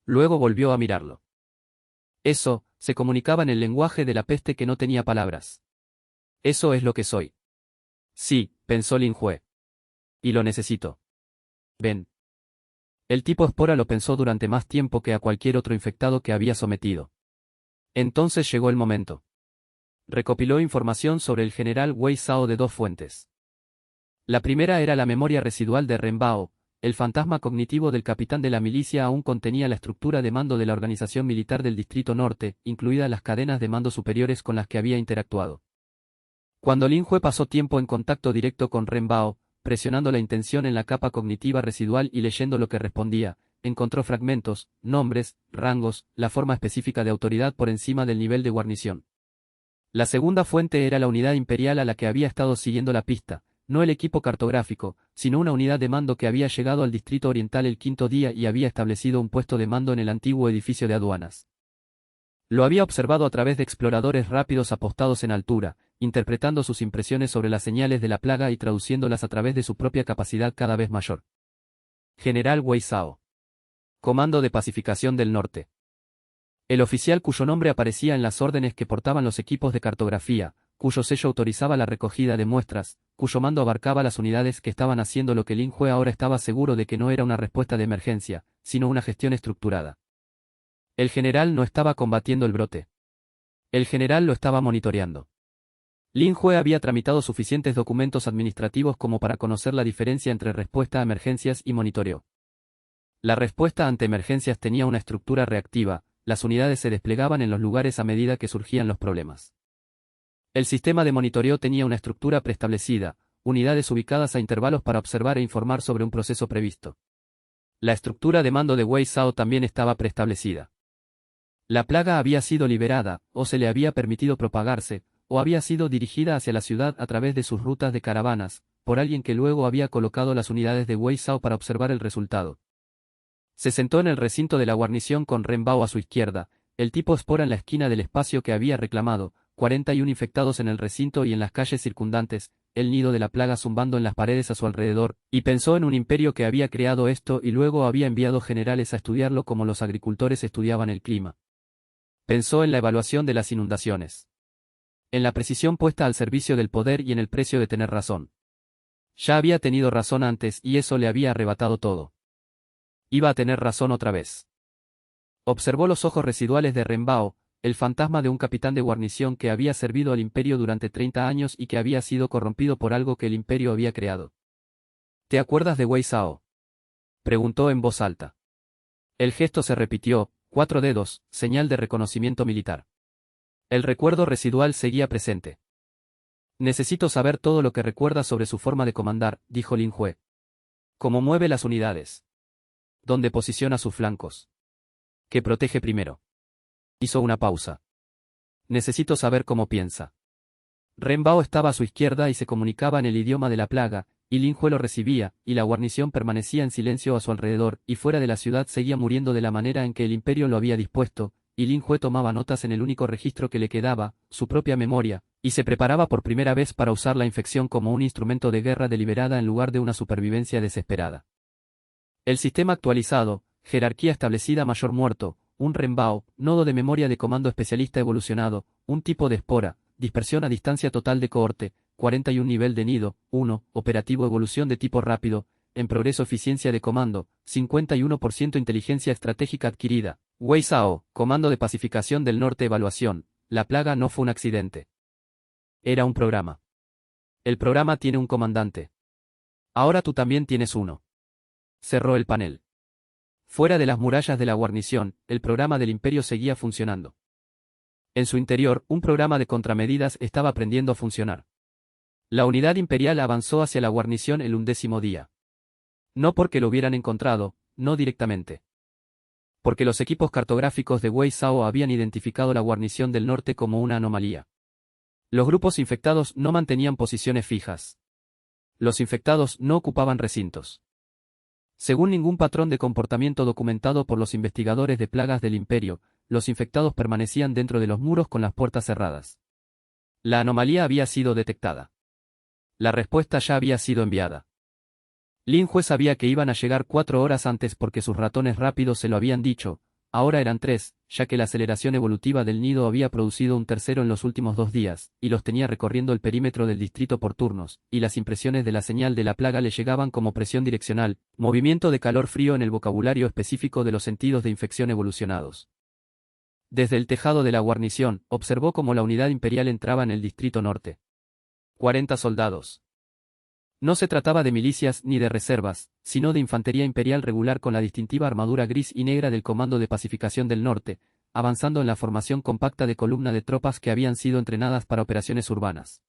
Luego volvió a mirarlo. Eso, se comunicaba en el lenguaje de la peste que no tenía palabras. Eso es lo que soy. Sí, pensó Lin Hue. Y lo necesito. Ven. El tipo espora lo pensó durante más tiempo que a cualquier otro infectado que había sometido. Entonces llegó el momento. Recopiló información sobre el general Wei Zhao de dos fuentes. La primera era la memoria residual de Ren Bao. El fantasma cognitivo del capitán de la milicia aún contenía la estructura de mando de la organización militar del Distrito Norte, incluidas las cadenas de mando superiores con las que había interactuado. Cuando Lin Hue pasó tiempo en contacto directo con Ren Bao, presionando la intención en la capa cognitiva residual y leyendo lo que respondía, encontró fragmentos, nombres, rangos, la forma específica de autoridad por encima del nivel de guarnición. La segunda fuente era la unidad imperial a la que había estado siguiendo la pista, no el equipo cartográfico, sino una unidad de mando que había llegado al Distrito Oriental el quinto día y había establecido un puesto de mando en el antiguo edificio de aduanas. Lo había observado a través de exploradores rápidos apostados en altura, interpretando sus impresiones sobre las señales de la plaga y traduciéndolas a través de su propia capacidad cada vez mayor. General Wei Zhao. Comando de Pacificación del Norte. El oficial cuyo nombre aparecía en las órdenes que portaban los equipos de cartografía, cuyo sello autorizaba la recogida de muestras, cuyo mando abarcaba las unidades que estaban haciendo lo que Lin Hue ahora estaba seguro de que no era una respuesta de emergencia, sino una gestión estructurada. El general no estaba combatiendo el brote. El general lo estaba monitoreando. Lin Hue había tramitado suficientes documentos administrativos como para conocer la diferencia entre respuesta a emergencias y monitoreo. La respuesta ante emergencias tenía una estructura reactiva, las unidades se desplegaban en los lugares a medida que surgían los problemas. El sistema de monitoreo tenía una estructura preestablecida, unidades ubicadas a intervalos para observar e informar sobre un proceso previsto. La estructura de mando de Wei Zhao también estaba preestablecida. La plaga había sido liberada, o se le había permitido propagarse, o había sido dirigida hacia la ciudad a través de sus rutas de caravanas, por alguien que luego había colocado las unidades de Wei Zhao para observar el resultado. Se sentó en el recinto de la guarnición con Ren Bao a su izquierda, el tipo espora en la esquina del espacio que había reclamado, 41 infectados en el recinto y en las calles circundantes, el nido de la plaga zumbando en las paredes a su alrededor, y pensó en un imperio que había creado esto y luego había enviado generales a estudiarlo como los agricultores estudiaban el clima. Pensó en la evaluación de las inundaciones. En la precisión puesta al servicio del poder y en el precio de tener razón. Ya había tenido razón antes y eso le había arrebatado todo. Iba a tener razón otra vez. Observó los ojos residuales de Ren Bao, el fantasma de un capitán de guarnición que había servido al imperio durante 30 años y que había sido corrompido por algo que el imperio había creado. ¿Te acuerdas de Wei Zhao?, preguntó en voz alta. El gesto se repitió, 4 dedos, señal de reconocimiento militar. El recuerdo residual seguía presente. Necesito saber todo lo que recuerda sobre su forma de comandar, dijo Lin Hue. ¿Cómo mueve las unidades? ¿Dónde posiciona sus flancos? ¿Qué protege primero? Hizo una pausa. Necesito saber cómo piensa. Ren Bao estaba a su izquierda y se comunicaba en el idioma de la plaga, y Lin Hue lo recibía, y la guarnición permanecía en silencio a su alrededor, y fuera de la ciudad seguía muriendo de la manera en que el imperio lo había dispuesto, y Lin Hue tomaba notas en el único registro que le quedaba, su propia memoria, Y se preparaba por primera vez para usar la infección como un instrumento de guerra deliberada en lugar de una supervivencia desesperada. El sistema actualizado, jerarquía establecida mayor muerto, un Renbao, nodo de memoria de comando especialista evolucionado, un tipo de espora, dispersión a distancia total de cohorte, 41 nivel de nido, 1, operativo evolución de tipo rápido, en progreso eficiencia de comando, 51% inteligencia estratégica adquirida, Wei Sao, comando de pacificación del norte evaluación, la plaga no fue un accidente. Era un programa. El programa tiene un comandante. Ahora tú también tienes uno. Cerró el panel. Fuera de las murallas de la guarnición, el programa del Imperio seguía funcionando. En su interior, un programa de contramedidas estaba aprendiendo a funcionar. La unidad imperial avanzó hacia la guarnición el 11º día. No porque lo hubieran encontrado, no directamente. Porque los equipos cartográficos de Wei Sao habían identificado la guarnición del norte como una anomalía. Los grupos infectados no mantenían posiciones fijas. Los infectados no ocupaban recintos. Según ningún patrón de comportamiento documentado por los investigadores de plagas del Imperio, los infectados permanecían dentro de los muros con las puertas cerradas. La anomalía había sido detectada. La respuesta ya había sido enviada. Lin Hue sabía que iban a llegar 4 horas antes porque sus ratones rápidos se lo habían dicho, ahora eran 3, ya que la aceleración evolutiva del nido había producido un tercero en los últimos 2 días, y los tenía recorriendo el perímetro del distrito por turnos, y las impresiones de la señal de la plaga le llegaban como presión direccional, movimiento de calor-frío en el vocabulario específico de los sentidos de infección evolucionados. Desde el tejado de la guarnición, observó cómo la unidad imperial entraba en el distrito norte. 40 soldados. No se trataba de milicias ni de reservas, sino de infantería imperial regular con la distintiva armadura gris y negra del Comando de Pacificación del Norte, avanzando en la formación compacta de columna de tropas que habían sido entrenadas para operaciones urbanas.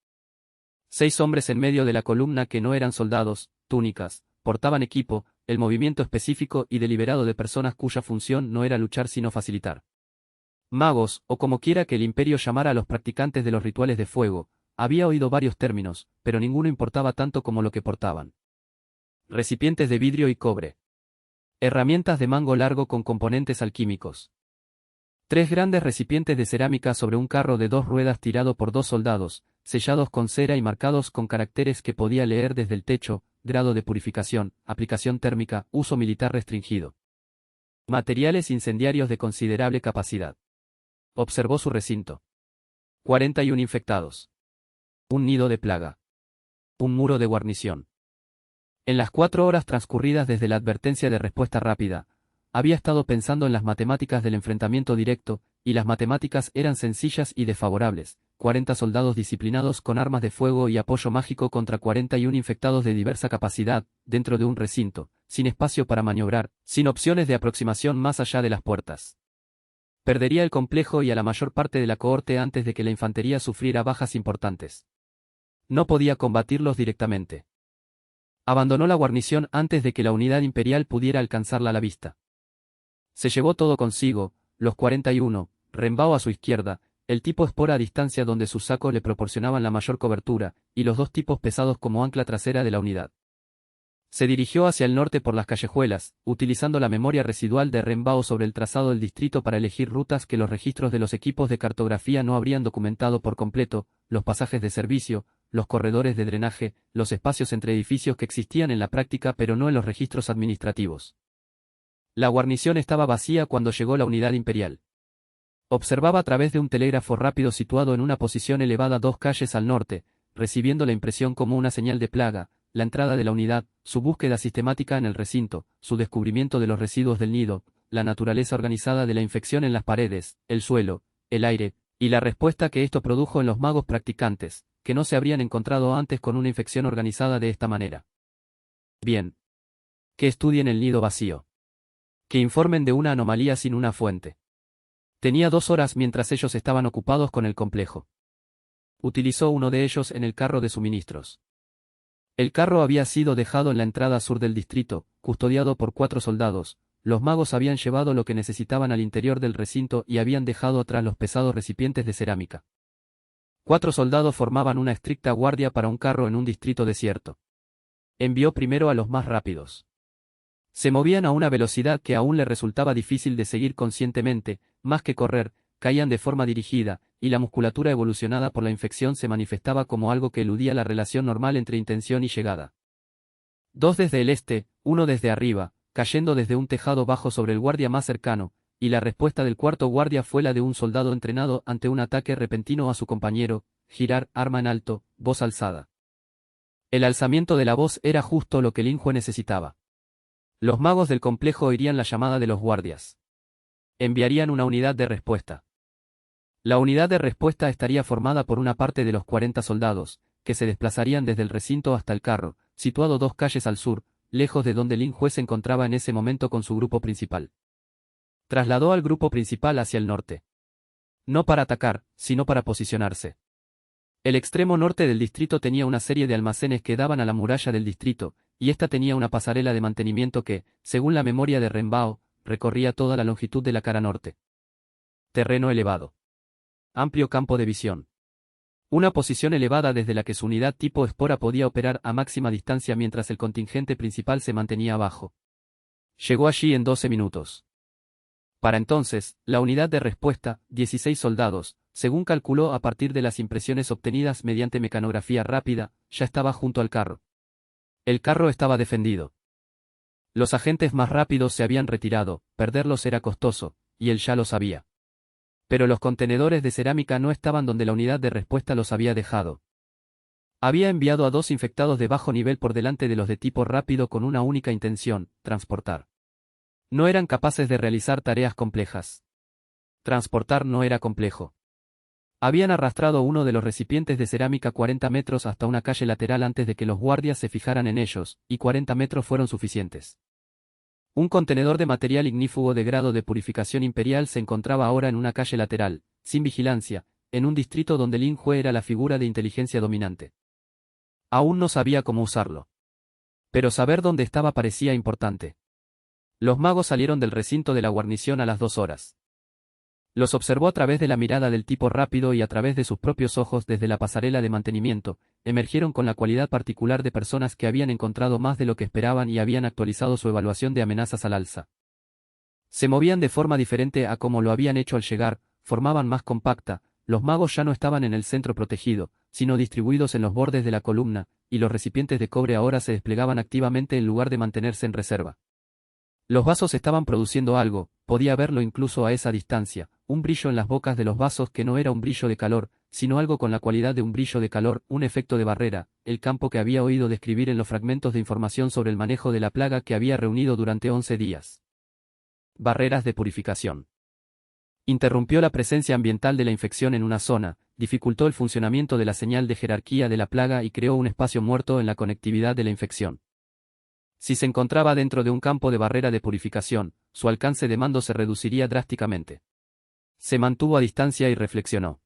6 hombres en medio de la columna que no eran soldados, túnicas, portaban equipo, el movimiento específico y deliberado de personas cuya función no era luchar sino facilitar. Magos, o como quiera que el Imperio llamara a los practicantes de los rituales de fuego. Había oído varios términos, pero ninguno importaba tanto como lo que portaban. Recipientes de vidrio y cobre. Herramientas de mango largo con componentes alquímicos. 3 grandes recipientes de cerámica sobre un carro de 2 ruedas tirado por 2 soldados, sellados con cera y marcados con caracteres que podía leer desde el techo, grado de purificación, aplicación térmica, uso militar restringido. Materiales incendiarios de considerable capacidad. Observó su recinto. 41 infectados. Un nido de plaga. Un muro de guarnición. En las 4 horas transcurridas desde la advertencia de respuesta rápida, había estado pensando en las matemáticas del enfrentamiento directo, y las matemáticas eran sencillas y desfavorables. 40 soldados disciplinados con armas de fuego y apoyo mágico contra 41 infectados de diversa capacidad, dentro de un recinto, sin espacio para maniobrar, sin opciones de aproximación más allá de las puertas. Perdería el complejo y a la mayor parte de la cohorte antes de que la infantería sufriera bajas importantes. No podía combatirlos directamente. Abandonó la guarnición antes de que la unidad imperial pudiera alcanzarla a la vista. Se llevó todo consigo, los 41, Renbao a su izquierda, el tipo espora a distancia donde sus sacos le proporcionaban la mayor cobertura, y los 2 tipos pesados como ancla trasera de la unidad. Se dirigió hacia el norte por las callejuelas, utilizando la memoria residual de Renbao sobre el trazado del distrito para elegir rutas que los registros de los equipos de cartografía no habrían documentado por completo, los pasajes de servicio, los corredores de drenaje, los espacios entre edificios que existían en la práctica pero no en los registros administrativos. La guarnición estaba vacía cuando llegó la unidad imperial. Observaba a través de un telégrafo rápido situado en una posición elevada 2 calles al norte, recibiendo la impresión como una señal de plaga, la entrada de la unidad, su búsqueda sistemática en el recinto, su descubrimiento de los residuos del nido, la naturaleza organizada de la infección en las paredes, el suelo, el aire, y la respuesta que esto produjo en los magos practicantes, que no se habrían encontrado antes con una infección organizada de esta manera. Bien. Que estudien el nido vacío. Que informen de una anomalía sin una fuente. Tenía 2 horas mientras ellos estaban ocupados con el complejo. Utilizó uno de ellos en el carro de suministros. El carro había sido dejado en la entrada sur del distrito, custodiado por 4 soldados. Los magos habían llevado lo que necesitaban al interior del recinto y habían dejado atrás los pesados recipientes de cerámica. 4 soldados formaban una estricta guardia para un carro en un distrito desierto. Envió primero a los más rápidos. Se movían a una velocidad que aún le resultaba difícil de seguir conscientemente, más que correr, caían de forma dirigida, y la musculatura evolucionada por la infección se manifestaba como algo que eludía la relación normal entre intención y llegada. Dos desde el este, uno desde arriba, cayendo desde un tejado bajo sobre el guardia más cercano, y la respuesta del cuarto guardia fue la de un soldado entrenado ante un ataque repentino a su compañero, girar, arma en alto, voz alzada. El alzamiento de la voz era justo lo que Lin Jue necesitaba. Los magos del complejo oirían la llamada de los guardias. Enviarían una unidad de respuesta. La unidad de respuesta estaría formada por una parte de los 40 soldados, que se desplazarían desde el recinto hasta el carro, situado 2 calles al sur, lejos de donde Lin Jue se encontraba en ese momento con su grupo principal. Trasladó al grupo principal hacia el norte. No para atacar, sino para posicionarse. El extremo norte del distrito tenía una serie de almacenes que daban a la muralla del distrito, y esta tenía una pasarela de mantenimiento que, según la memoria de Renbao, recorría toda la longitud de la cara norte. Terreno elevado. Amplio campo de visión. Una posición elevada desde la que su unidad tipo espora podía operar a máxima distancia mientras el contingente principal se mantenía abajo. Llegó allí en 12 minutos. Para entonces, la unidad de respuesta, 16 soldados, según calculó a partir de las impresiones obtenidas mediante mecanografía rápida, ya estaba junto al carro. El carro estaba defendido. Los agentes más rápidos se habían retirado, perderlos era costoso, y él ya lo sabía. Pero los contenedores de cerámica no estaban donde la unidad de respuesta los había dejado. Había enviado a 2 infectados de bajo nivel por delante de los de tipo rápido con una única intención, transportar. No eran capaces de realizar tareas complejas. Transportar no era complejo. Habían arrastrado uno de los recipientes de cerámica 40 metros hasta una calle lateral antes de que los guardias se fijaran en ellos, y 40 metros fueron suficientes. Un contenedor de material ignífugo de grado de purificación imperial se encontraba ahora en una calle lateral, sin vigilancia, en un distrito donde Lin Jue era la figura de inteligencia dominante. Aún no sabía cómo usarlo. Pero saber dónde estaba parecía importante. Los magos salieron del recinto de la guarnición a las 2 horas. Los observó a través de la mirada del tipo rápido y a través de sus propios ojos desde la pasarela de mantenimiento, emergieron con la cualidad particular de personas que habían encontrado más de lo que esperaban y habían actualizado su evaluación de amenazas al alza. Se movían de forma diferente a como lo habían hecho al llegar, formaban más compacta, los magos ya no estaban en el centro protegido, sino distribuidos en los bordes de la columna, y los recipientes de cobre ahora se desplegaban activamente en lugar de mantenerse en reserva. Los vasos estaban produciendo algo, podía verlo incluso a esa distancia, un brillo en las bocas de los vasos que no era un brillo de calor, sino algo con la cualidad de un brillo de calor, un efecto de barrera, el campo que había oído describir en los fragmentos de información sobre el manejo de la plaga que había reunido durante 11 días. Barreras de purificación. Interrumpió la presencia ambiental de la infección en una zona, dificultó el funcionamiento de la señal de jerarquía de la plaga y creó un espacio muerto en la conectividad de la infección. Si se encontraba dentro de un campo de barrera de purificación, su alcance de mando se reduciría drásticamente. Se mantuvo a distancia y reflexionó.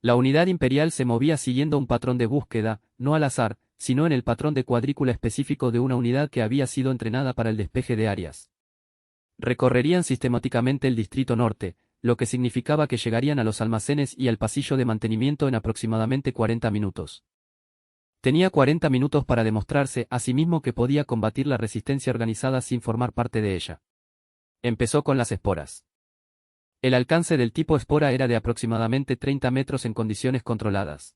La unidad imperial se movía siguiendo un patrón de búsqueda, no al azar, sino en el patrón de cuadrícula específico de una unidad que había sido entrenada para el despeje de áreas. Recorrerían sistemáticamente el distrito norte, lo que significaba que llegarían a los almacenes y al pasillo de mantenimiento en aproximadamente 40 minutos. Tenía 40 minutos para demostrarse a sí mismo que podía combatir la resistencia organizada sin formar parte de ella. Empezó con las esporas. El alcance del tipo espora era de aproximadamente 30 metros en condiciones controladas.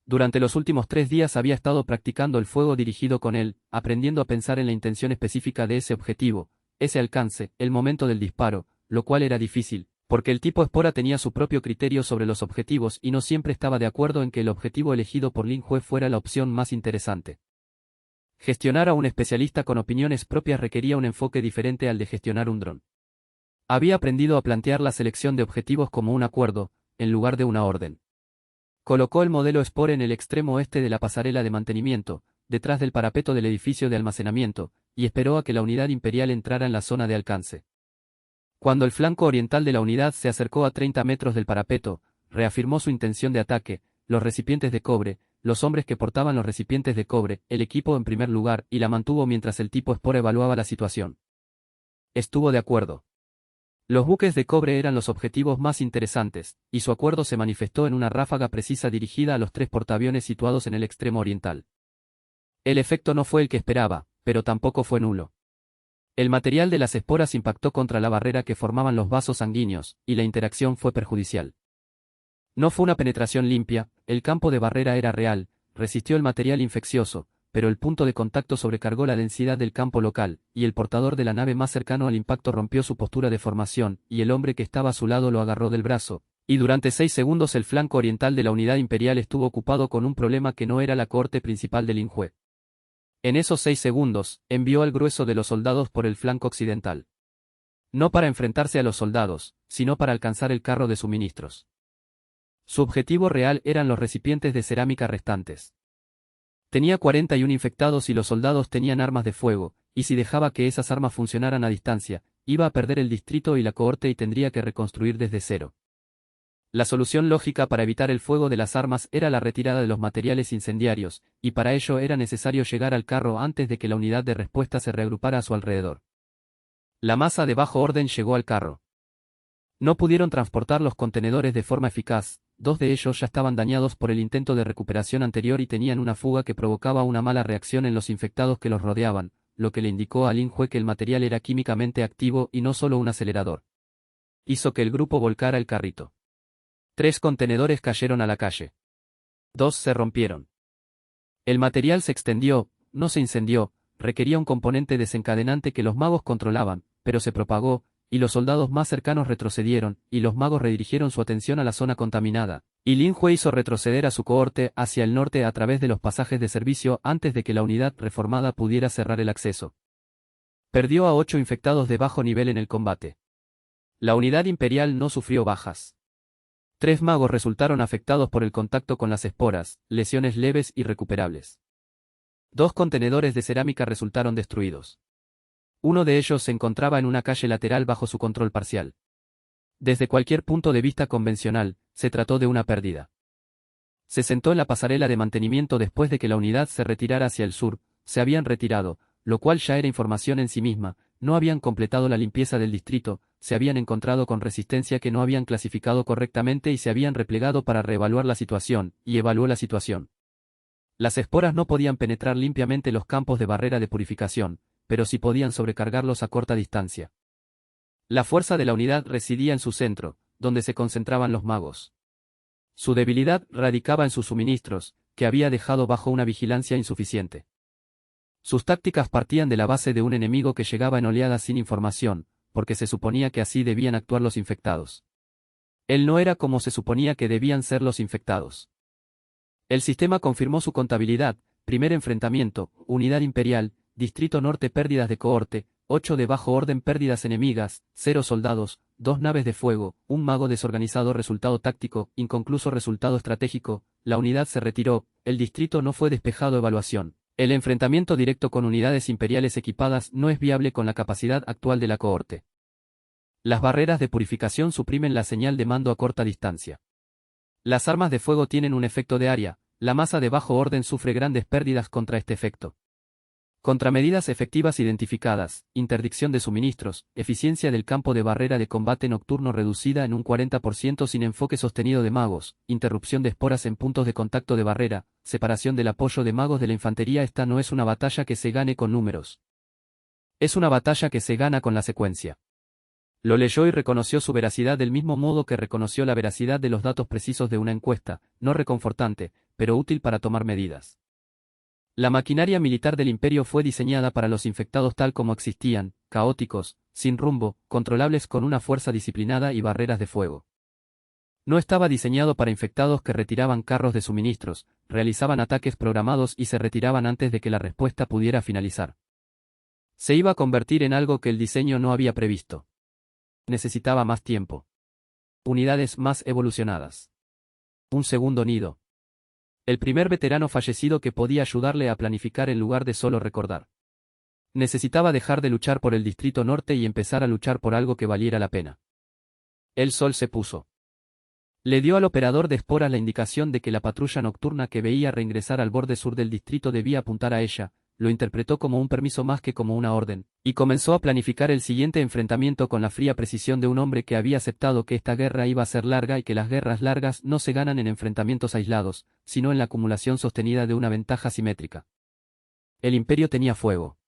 Durante los últimos 3 días había estado practicando el fuego dirigido con él, aprendiendo a pensar en la intención específica de ese objetivo, ese alcance, el momento del disparo, lo cual era difícil, porque el tipo espora tenía su propio criterio sobre los objetivos y no siempre estaba de acuerdo en que el objetivo elegido por Lin Jue fuera la opción más interesante. Gestionar a un especialista con opiniones propias requería un enfoque diferente al de gestionar un dron. Había aprendido a plantear la selección de objetivos como un acuerdo, en lugar de una orden. Colocó el modelo Spore en el extremo oeste de la pasarela de mantenimiento, detrás del parapeto del edificio de almacenamiento, y esperó a que la unidad imperial entrara en la zona de alcance. Cuando el flanco oriental de la unidad se acercó a 30 metros del parapeto, reafirmó su intención de ataque, los recipientes de cobre, los hombres que portaban los recipientes de cobre, el equipo en primer lugar, y la mantuvo mientras el tipo Spore evaluaba la situación. Estuvo de acuerdo. Los buques de cobre eran los objetivos más interesantes, y su acuerdo se manifestó en una ráfaga precisa dirigida a los 3 portaaviones situados en el extremo oriental. El efecto no fue el que esperaba, pero tampoco fue nulo. El material de las esporas impactó contra la barrera que formaban los vasos sanguíneos, y la interacción fue perjudicial. No fue una penetración limpia, el campo de barrera era real, resistió el material infeccioso, pero el punto de contacto sobrecargó la densidad del campo local, y el portador de la nave más cercano al impacto rompió su postura de formación, y el hombre que estaba a su lado lo agarró del brazo, y durante 6 segundos el flanco oriental de la unidad imperial estuvo ocupado con un problema que no era la cohorte principal del Linhue. En esos 6 segundos, envió al grueso de los soldados por el flanco occidental. No para enfrentarse a los soldados, sino para alcanzar el carro de suministros. Su objetivo real eran los recipientes de cerámica restantes. Tenía 41 infectados y los soldados tenían armas de fuego, y si dejaba que esas armas funcionaran a distancia, iba a perder el distrito y la cohorte y tendría que reconstruir desde cero. La solución lógica para evitar el fuego de las armas era la retirada de los materiales incendiarios, y para ello era necesario llegar al carro antes de que la unidad de respuesta se reagrupara a su alrededor. La masa de bajo orden llegó al carro. No pudieron transportar los contenedores de forma eficaz, 2 de ellos ya estaban dañados por el intento de recuperación anterior y tenían una fuga que provocaba una mala reacción en los infectados que los rodeaban, lo que le indicó a Linhue que el material era químicamente activo y no solo un acelerador. Hizo que el grupo volcara el carrito. 3 contenedores cayeron a la calle. 2 se rompieron. El material se extendió, no se incendió, requería un componente desencadenante que los magos controlaban, pero se propagó, y los soldados más cercanos retrocedieron, y los magos redirigieron su atención a la zona contaminada, y Linhue hizo retroceder a su cohorte hacia el norte a través de los pasajes de servicio antes de que la unidad reformada pudiera cerrar el acceso. Perdió a 8 infectados de bajo nivel en el combate. La unidad imperial no sufrió bajas. 3 magos resultaron afectados por el contacto con las esporas, lesiones leves y recuperables. 2 contenedores de cerámica resultaron destruidos. Uno de ellos se encontraba en una calle lateral bajo su control parcial. Desde cualquier punto de vista convencional, se trató de una pérdida. Se sentó en la pasarela de mantenimiento después de que la unidad se retirara hacia el sur, se habían retirado, lo cual ya era información en sí misma, no habían completado la limpieza del distrito, se habían encontrado con resistencia que no habían clasificado correctamente y se habían replegado para reevaluar la situación, y evaluó la situación. Las esporas no podían penetrar limpiamente los campos de barrera de purificación, pero sí podían sobrecargarlos a corta distancia. La fuerza de la unidad residía en su centro, donde se concentraban los magos. Su debilidad radicaba en sus suministros, que había dejado bajo una vigilancia insuficiente. Sus tácticas partían de la base de un enemigo que llegaba en oleadas sin información, porque se suponía que así debían actuar los infectados. Él no era como se suponía que debían ser los infectados. El sistema confirmó su contabilidad: primer enfrentamiento, unidad imperial, distrito norte pérdidas de cohorte, 8 de bajo orden pérdidas enemigas, 0 soldados, 2 naves de fuego, un mago desorganizado resultado táctico, inconcluso resultado estratégico, la unidad se retiró, el distrito no fue despejado evaluación. El enfrentamiento directo con unidades imperiales equipadas no es viable con la capacidad actual de la cohorte. Las barreras de purificación suprimen la señal de mando a corta distancia. Las armas de fuego tienen un efecto de área, la masa de bajo orden sufre grandes pérdidas contra este efecto. Contramedidas efectivas identificadas: interdicción de suministros, eficiencia del campo de barrera de combate nocturno reducida en un 40% sin enfoque sostenido de magos, interrupción de esporas en puntos de contacto de barrera, separación del apoyo de magos de la infantería. Esta no es una batalla que se gane con números. Es una batalla que se gana con la secuencia. Lo leyó y reconoció su veracidad del mismo modo que reconoció la veracidad de los datos precisos de una encuesta, no reconfortante, pero útil para tomar medidas. La maquinaria militar del imperio fue diseñada para los infectados tal como existían, caóticos, sin rumbo, controlables con una fuerza disciplinada y barreras de fuego. No estaba diseñado para infectados que retiraban carros de suministros, realizaban ataques programados y se retiraban antes de que la respuesta pudiera finalizar. Se iba a convertir en algo que el diseño no había previsto. Necesitaba más tiempo. Unidades más evolucionadas. Un segundo nido. El primer veterano fallecido que podía ayudarle a planificar en lugar de solo recordar. Necesitaba dejar de luchar por el Distrito Norte y empezar a luchar por algo que valiera la pena. El sol se puso. Le dio al operador de esporas la indicación de que la patrulla nocturna que veía reingresar al borde sur del distrito debía apuntar a ella, lo interpretó como un permiso más que como una orden, y comenzó a planificar el siguiente enfrentamiento con la fría precisión de un hombre que había aceptado que esta guerra iba a ser larga y que las guerras largas no se ganan en enfrentamientos aislados, sino en la acumulación sostenida de una ventaja simétrica. El imperio tenía fuego.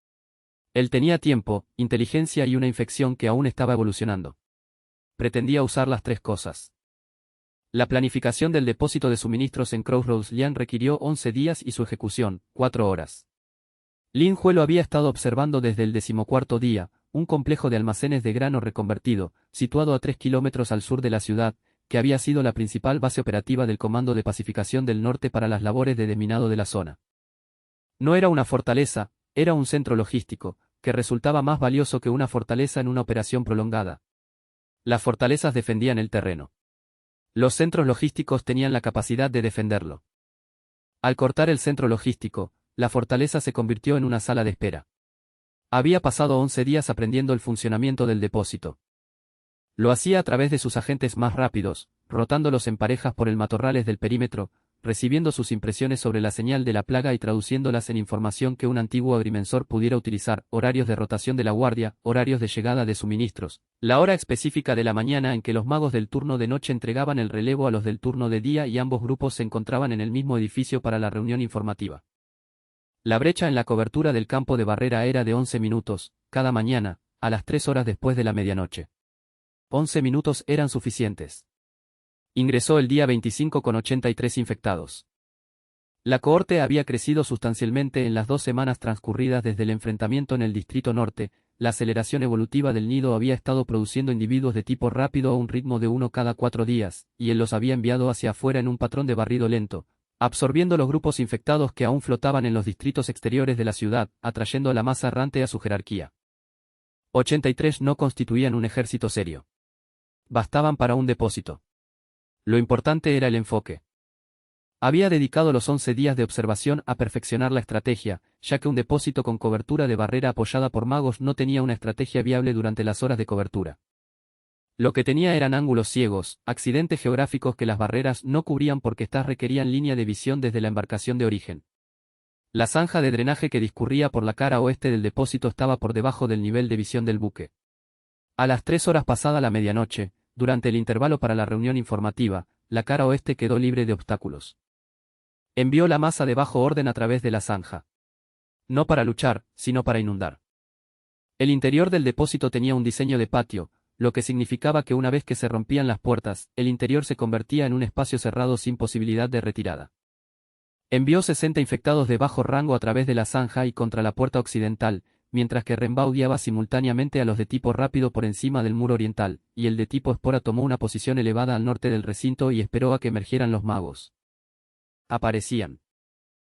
Él tenía tiempo, inteligencia y una infección que aún estaba evolucionando. Pretendía usar las tres cosas. La planificación del depósito de suministros en Crossroads Lian requirió 11 días y su ejecución, 4 horas. Lin Hue lo había estado observando desde el 14º día, un complejo de almacenes de grano reconvertido, situado a 3 kilómetros al sur de la ciudad, que había sido la principal base operativa del Comando de Pacificación del Norte para las labores de desminado de la zona. No era una fortaleza, era un centro logístico, que resultaba más valioso que una fortaleza en una operación prolongada. Las fortalezas defendían el terreno. Los centros logísticos tenían la capacidad de defenderlo. Al cortar el centro logístico, la fortaleza se convirtió en una sala de espera. Había pasado 11 días aprendiendo el funcionamiento del depósito. Lo hacía a través de sus agentes más rápidos, rotándolos en parejas por el matorrales del perímetro, recibiendo sus impresiones sobre la señal de la plaga y traduciéndolas en información que un antiguo agrimensor pudiera utilizar, horarios de rotación de la guardia, horarios de llegada de suministros, la hora específica de la mañana en que los magos del turno de noche entregaban el relevo a los del turno de día y ambos grupos se encontraban en el mismo edificio para la reunión informativa. La brecha en la cobertura del campo de barrera era de 11 minutos, cada mañana, a las 3 horas después de la medianoche. 11 minutos eran suficientes. Ingresó el día 25 con 83 infectados. La cohorte había crecido sustancialmente en las 2 semanas transcurridas desde el enfrentamiento en el Distrito Norte. La aceleración evolutiva del nido había estado produciendo individuos de tipo rápido a un ritmo de 1 cada 4 días, y él los había enviado hacia afuera en un patrón de barrido lento, absorbiendo los grupos infectados que aún flotaban en los distritos exteriores de la ciudad, atrayendo a la masa errante a su jerarquía. 83 no constituían un ejército serio. Bastaban para un depósito. Lo importante era el enfoque. Había dedicado los 11 días de observación a perfeccionar la estrategia, ya que un depósito con cobertura de barrera apoyada por magos no tenía una estrategia viable durante las horas de cobertura. Lo que tenía eran ángulos ciegos, accidentes geográficos que las barreras no cubrían porque éstas requerían línea de visión desde la embarcación de origen. La zanja de drenaje que discurría por la cara oeste del depósito estaba por debajo del nivel de visión del buque. A las 3 horas pasada la medianoche, durante el intervalo para la reunión informativa, la cara oeste quedó libre de obstáculos. Envió la masa de bajo orden a través de la zanja. No para luchar, sino para inundar. El interior del depósito tenía un diseño de patio, lo que significaba que una vez que se rompían las puertas, el interior se convertía en un espacio cerrado sin posibilidad de retirada. Envió 60 infectados de bajo rango a través de la zanja y contra la puerta occidental, mientras que Renbao guiaba simultáneamente a los de tipo rápido por encima del muro oriental, y el de tipo espora tomó una posición elevada al norte del recinto y esperó a que emergieran los magos. Aparecían.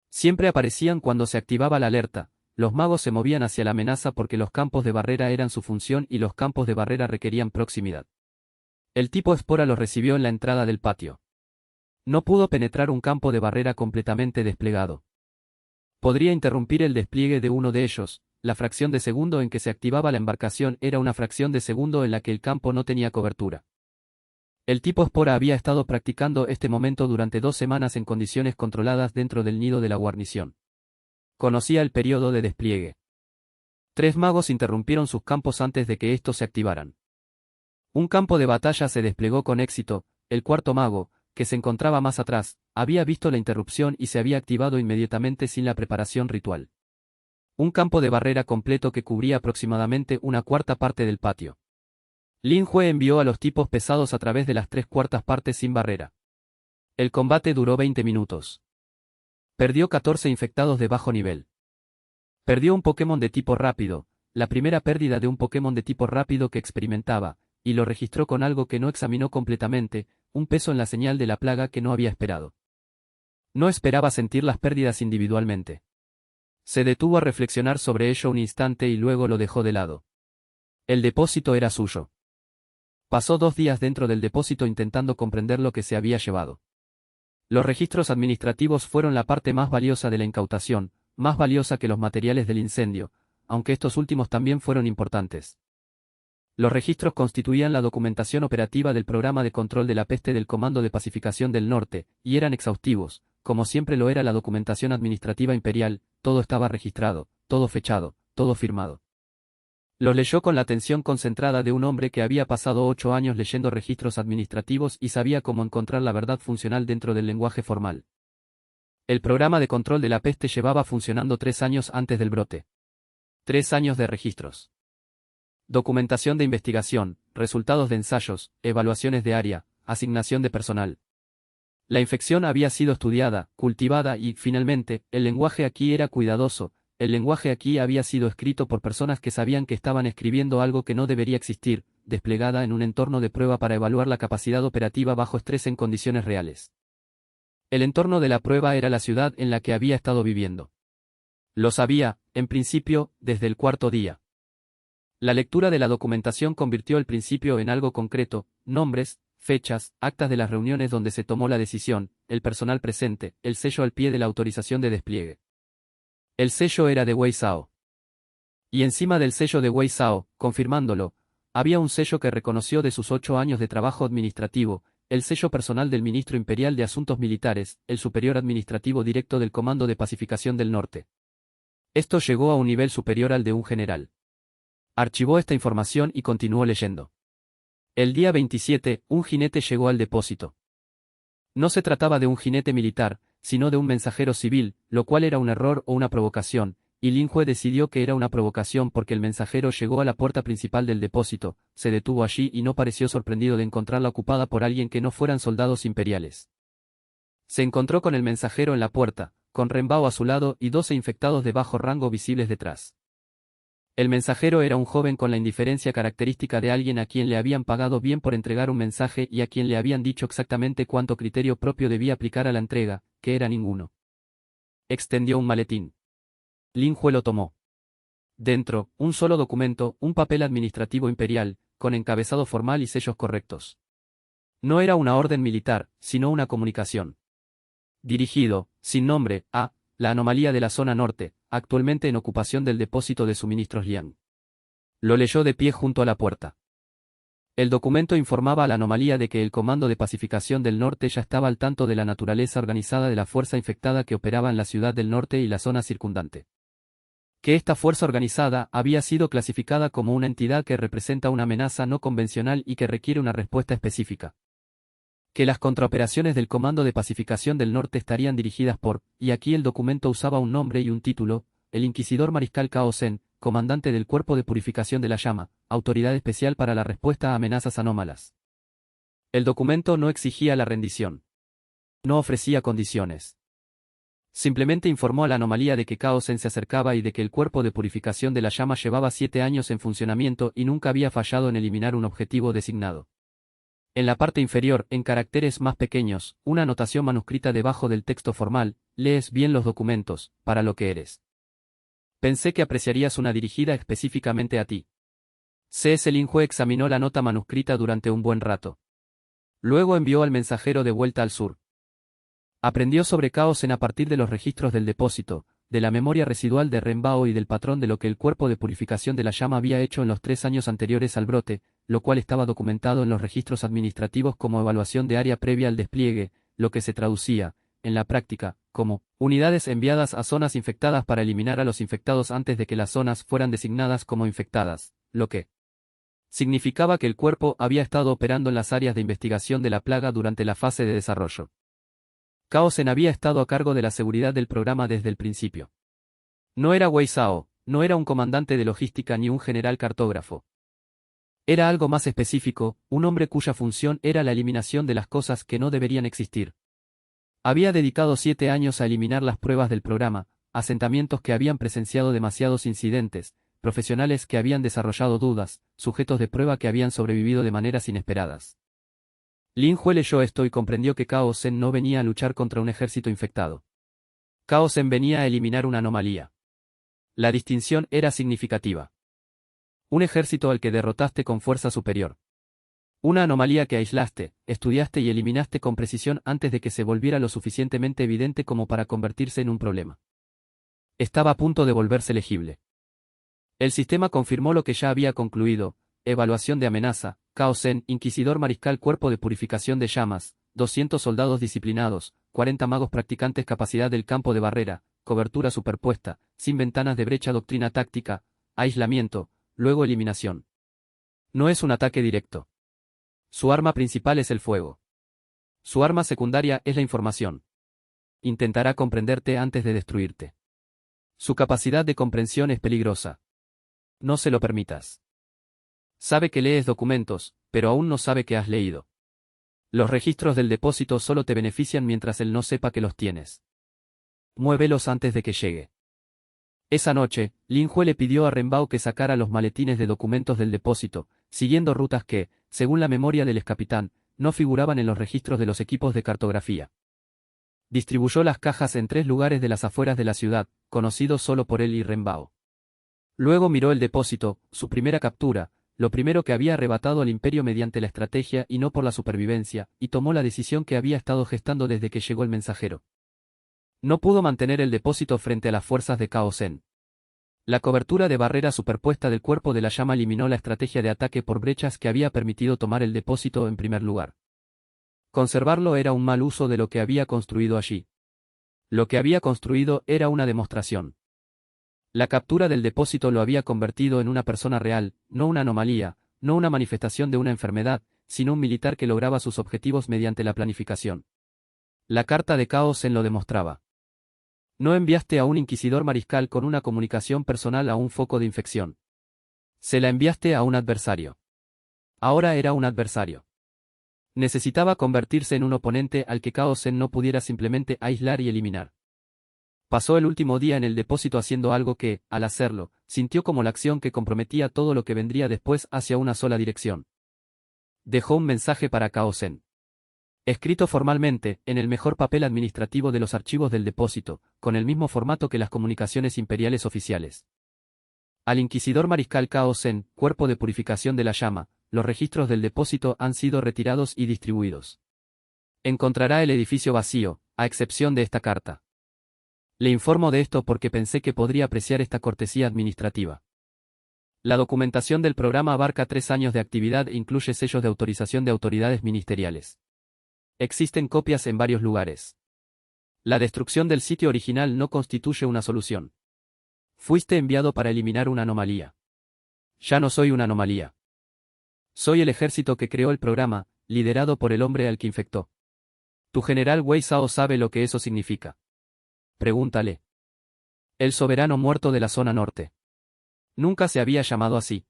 Siempre aparecían cuando se activaba la alerta. Los magos se movían hacia la amenaza porque los campos de barrera eran su función y los campos de barrera requerían proximidad. El tipo espora los recibió en la entrada del patio. No pudo penetrar un campo de barrera completamente desplegado. Podría interrumpir el despliegue de uno de ellos. La fracción de segundo en que se activaba la embarcación era una fracción de segundo en la que el campo no tenía cobertura. El tipo espora había estado practicando este momento durante 2 semanas en condiciones controladas dentro del nido de la guarnición. Conocía el periodo de despliegue. 3 magos interrumpieron sus campos antes de que estos se activaran. Un campo de batalla se desplegó con éxito. El cuarto mago, que se encontraba más atrás, había visto la interrupción y se había activado inmediatamente sin la preparación ritual. Un campo de barrera completo que cubría aproximadamente una cuarta parte del patio. Lin Hue envió a los tipos pesados a través de las 3/4 partes sin barrera. El combate duró 20 minutos. Perdió 14 infectados de bajo nivel. Perdió un Pokémon de tipo rápido, la primera pérdida de un Pokémon de tipo rápido que experimentaba, y lo registró con algo que no examinó completamente, un peso en la señal de la plaga que no había esperado. No esperaba sentir las pérdidas individualmente. Se detuvo a reflexionar sobre ello un instante y luego lo dejó de lado. El depósito era suyo. Pasó 2 días dentro del depósito intentando comprender lo que se había llevado. Los registros administrativos fueron la parte más valiosa de la incautación, más valiosa que los materiales del incendio, aunque estos últimos también fueron importantes. Los registros constituían la documentación operativa del programa de control de la peste del Comando de Pacificación del Norte, y eran exhaustivos, como siempre lo era la documentación administrativa imperial. Todo estaba registrado, todo fechado, todo firmado. Los leyó con la atención concentrada de un hombre que había pasado 8 años leyendo registros administrativos y sabía cómo encontrar la verdad funcional dentro del lenguaje formal. El programa de control de la peste llevaba funcionando 3 años antes del brote. 3 años de registros. Documentación de investigación, resultados de ensayos, evaluaciones de área, asignación de personal. La infección había sido estudiada, cultivada y, finalmente, el lenguaje aquí era cuidadoso. El lenguaje aquí había sido escrito por personas que sabían que estaban escribiendo algo que no debería existir, desplegada en un entorno de prueba para evaluar la capacidad operativa bajo estrés en condiciones reales. El entorno de la prueba era la ciudad en la que había estado viviendo. Lo sabía, en principio, desde el cuarto día. La lectura de la documentación convirtió el principio en algo concreto: nombres, fechas, actas de las reuniones donde se tomó la decisión, el personal presente, el sello al pie de la autorización de despliegue. El sello era de Wei Zhao. Y encima del sello de Wei Zhao, confirmándolo, había un sello que reconoció de sus 8 años de trabajo administrativo, el sello personal del ministro imperial de Asuntos Militares, el superior administrativo directo del Comando de Pacificación del Norte. Esto llegó a un nivel superior al de un general. Archivó esta información y continuó leyendo. El día 27, un jinete llegó al depósito. No se trataba de un jinete militar, sino de un mensajero civil, lo cual era un error o una provocación, y Lin Jue decidió que era una provocación porque el mensajero llegó a la puerta principal del depósito, se detuvo allí y no pareció sorprendido de encontrarla ocupada por alguien que no fueran soldados imperiales. Se encontró con el mensajero en la puerta, con Ren Bao a su lado y 12 infectados de bajo rango visibles detrás. El mensajero era un joven con la indiferencia característica de alguien a quien le habían pagado bien por entregar un mensaje y a quien le habían dicho exactamente cuánto criterio propio debía aplicar a la entrega, que era ninguno. Extendió un maletín. Lin Jue lo tomó. Dentro, un solo documento, un papel administrativo imperial, con encabezado formal y sellos correctos. No era una orden militar, sino una comunicación. Dirigido, sin nombre, a la anomalía de la zona norte, actualmente en ocupación del depósito de suministros Liang. Lo leyó de pie junto a la puerta. El documento informaba a la anomalía de que el Comando de Pacificación del Norte ya estaba al tanto de la naturaleza organizada de la fuerza infectada que operaba en la ciudad del norte y la zona circundante. Que esta fuerza organizada había sido clasificada como una entidad que representa una amenaza no convencional y que requiere una respuesta específica. Que las contraoperaciones del Comando de Pacificación del Norte estarían dirigidas por, y aquí el documento usaba un nombre y un título, el Inquisidor Mariscal Cao Zhen, comandante del Cuerpo de Purificación de la Llama, autoridad especial para la respuesta a amenazas anómalas. El documento no exigía la rendición. No ofrecía condiciones. Simplemente informó a la anomalía de que Cao Zhen se acercaba y de que el Cuerpo de Purificación de la Llama llevaba 7 años en funcionamiento y nunca había fallado en eliminar un objetivo designado. En la parte inferior, en caracteres más pequeños, una anotación manuscrita debajo del texto formal: lees bien los documentos, para lo que eres. Pensé que apreciarías una dirigida específicamente a ti. C.S. Lin Jue examinó la nota manuscrita durante un buen rato. Luego envió al mensajero de vuelta al sur. Aprendió sobre Cao Zhen a partir de los registros del depósito, de la memoria residual de Ren Bao y del patrón de lo que el Cuerpo de Purificación de la Llama había hecho en los 3 años anteriores al brote, lo cual estaba documentado en los registros administrativos como evaluación de área previa al despliegue, lo que se traducía, en la práctica, como unidades enviadas a zonas infectadas para eliminar a los infectados antes de que las zonas fueran designadas como infectadas, lo que significaba que el cuerpo había estado operando en las áreas de investigación de la plaga durante la fase de desarrollo. Cao Zhen había estado a cargo de la seguridad del programa desde el principio. No era Wei Zhao, no era un comandante de logística ni un general cartógrafo. Era algo más específico, un hombre cuya función era la eliminación de las cosas que no deberían existir. Había dedicado 7 años a eliminar las pruebas del programa, asentamientos que habían presenciado demasiados incidentes, profesionales que habían desarrollado dudas, sujetos de prueba que habían sobrevivido de maneras inesperadas. Lin Jue leyó esto y comprendió que Cao Zhen no venía a luchar contra un ejército infectado. Cao Zhen venía a eliminar una anomalía. La distinción era significativa. Un ejército al que derrotaste con fuerza superior. Una anomalía que aislaste, estudiaste y eliminaste con precisión antes de que se volviera lo suficientemente evidente como para convertirse en un problema. Estaba a punto de volverse legible. El sistema confirmó lo que ya había concluido: evaluación de amenaza, Cao Zhen, Inquisidor Mariscal Cuerpo de Purificación de Llamas, 200 soldados disciplinados, 40 magos practicantes, capacidad del campo de barrera, cobertura superpuesta, sin ventanas de brecha, doctrina táctica, aislamiento, luego eliminación. No es un ataque directo. Su arma principal es el fuego. Su arma secundaria es la información. Intentará comprenderte antes de destruirte. Su capacidad de comprensión es peligrosa. No se lo permitas. Sabe que lees documentos, pero aún no sabe que has leído. Los registros del depósito solo te benefician mientras él no sepa que los tienes. Muévelos antes de que llegue. Esa noche, Lin Hue le pidió a Renbao que sacara los maletines de documentos del depósito, siguiendo rutas que, según la memoria del excapitán, no figuraban en los registros de los equipos de cartografía. Distribuyó las cajas en 3 lugares de las afueras de la ciudad, conocidos solo por él y Renbao. Luego miró el depósito, su primera captura, lo primero que había arrebatado al imperio mediante la estrategia y no por la supervivencia, y tomó la decisión que había estado gestando desde que llegó el mensajero. No pudo mantener el depósito frente a las fuerzas de Cao Zhen. La cobertura de barrera superpuesta del cuerpo de la llama eliminó la estrategia de ataque por brechas que había permitido tomar el depósito en primer lugar. Conservarlo era un mal uso de lo que había construido allí. Lo que había construido era una demostración. La captura del depósito lo había convertido en una persona real, no una anomalía, no una manifestación de una enfermedad, sino un militar que lograba sus objetivos mediante la planificación. La carta de Cao Zhen lo demostraba. No enviaste a un inquisidor mariscal con una comunicación personal a un foco de infección. Se la enviaste a un adversario. Ahora era un adversario. Necesitaba convertirse en un oponente al que Cao Zhen no pudiera simplemente aislar y eliminar. Pasó el último día en el depósito haciendo algo que, al hacerlo, sintió como la acción que comprometía todo lo que vendría después hacia una sola dirección. Dejó un mensaje para Cao Zhen. Escrito formalmente, en el mejor papel administrativo de los archivos del depósito, con el mismo formato que las comunicaciones imperiales oficiales. Al inquisidor mariscal Cao Zhen, cuerpo de purificación de la llama, los registros del depósito han sido retirados y distribuidos. Encontrará el edificio vacío, a excepción de esta carta. Le informo de esto porque pensé que podría apreciar esta cortesía administrativa. La documentación del programa abarca 3 años de actividad e incluye sellos de autorización de autoridades ministeriales. Existen copias en varios lugares. La destrucción del sitio original no constituye una solución. Fuiste enviado para eliminar una anomalía. Ya no soy una anomalía. Soy el ejército que creó el programa, liderado por el hombre al que infectó. Tu general Wei Zhao sabe lo que eso significa. Pregúntale. El soberano muerto de la zona norte. Nunca se había llamado así.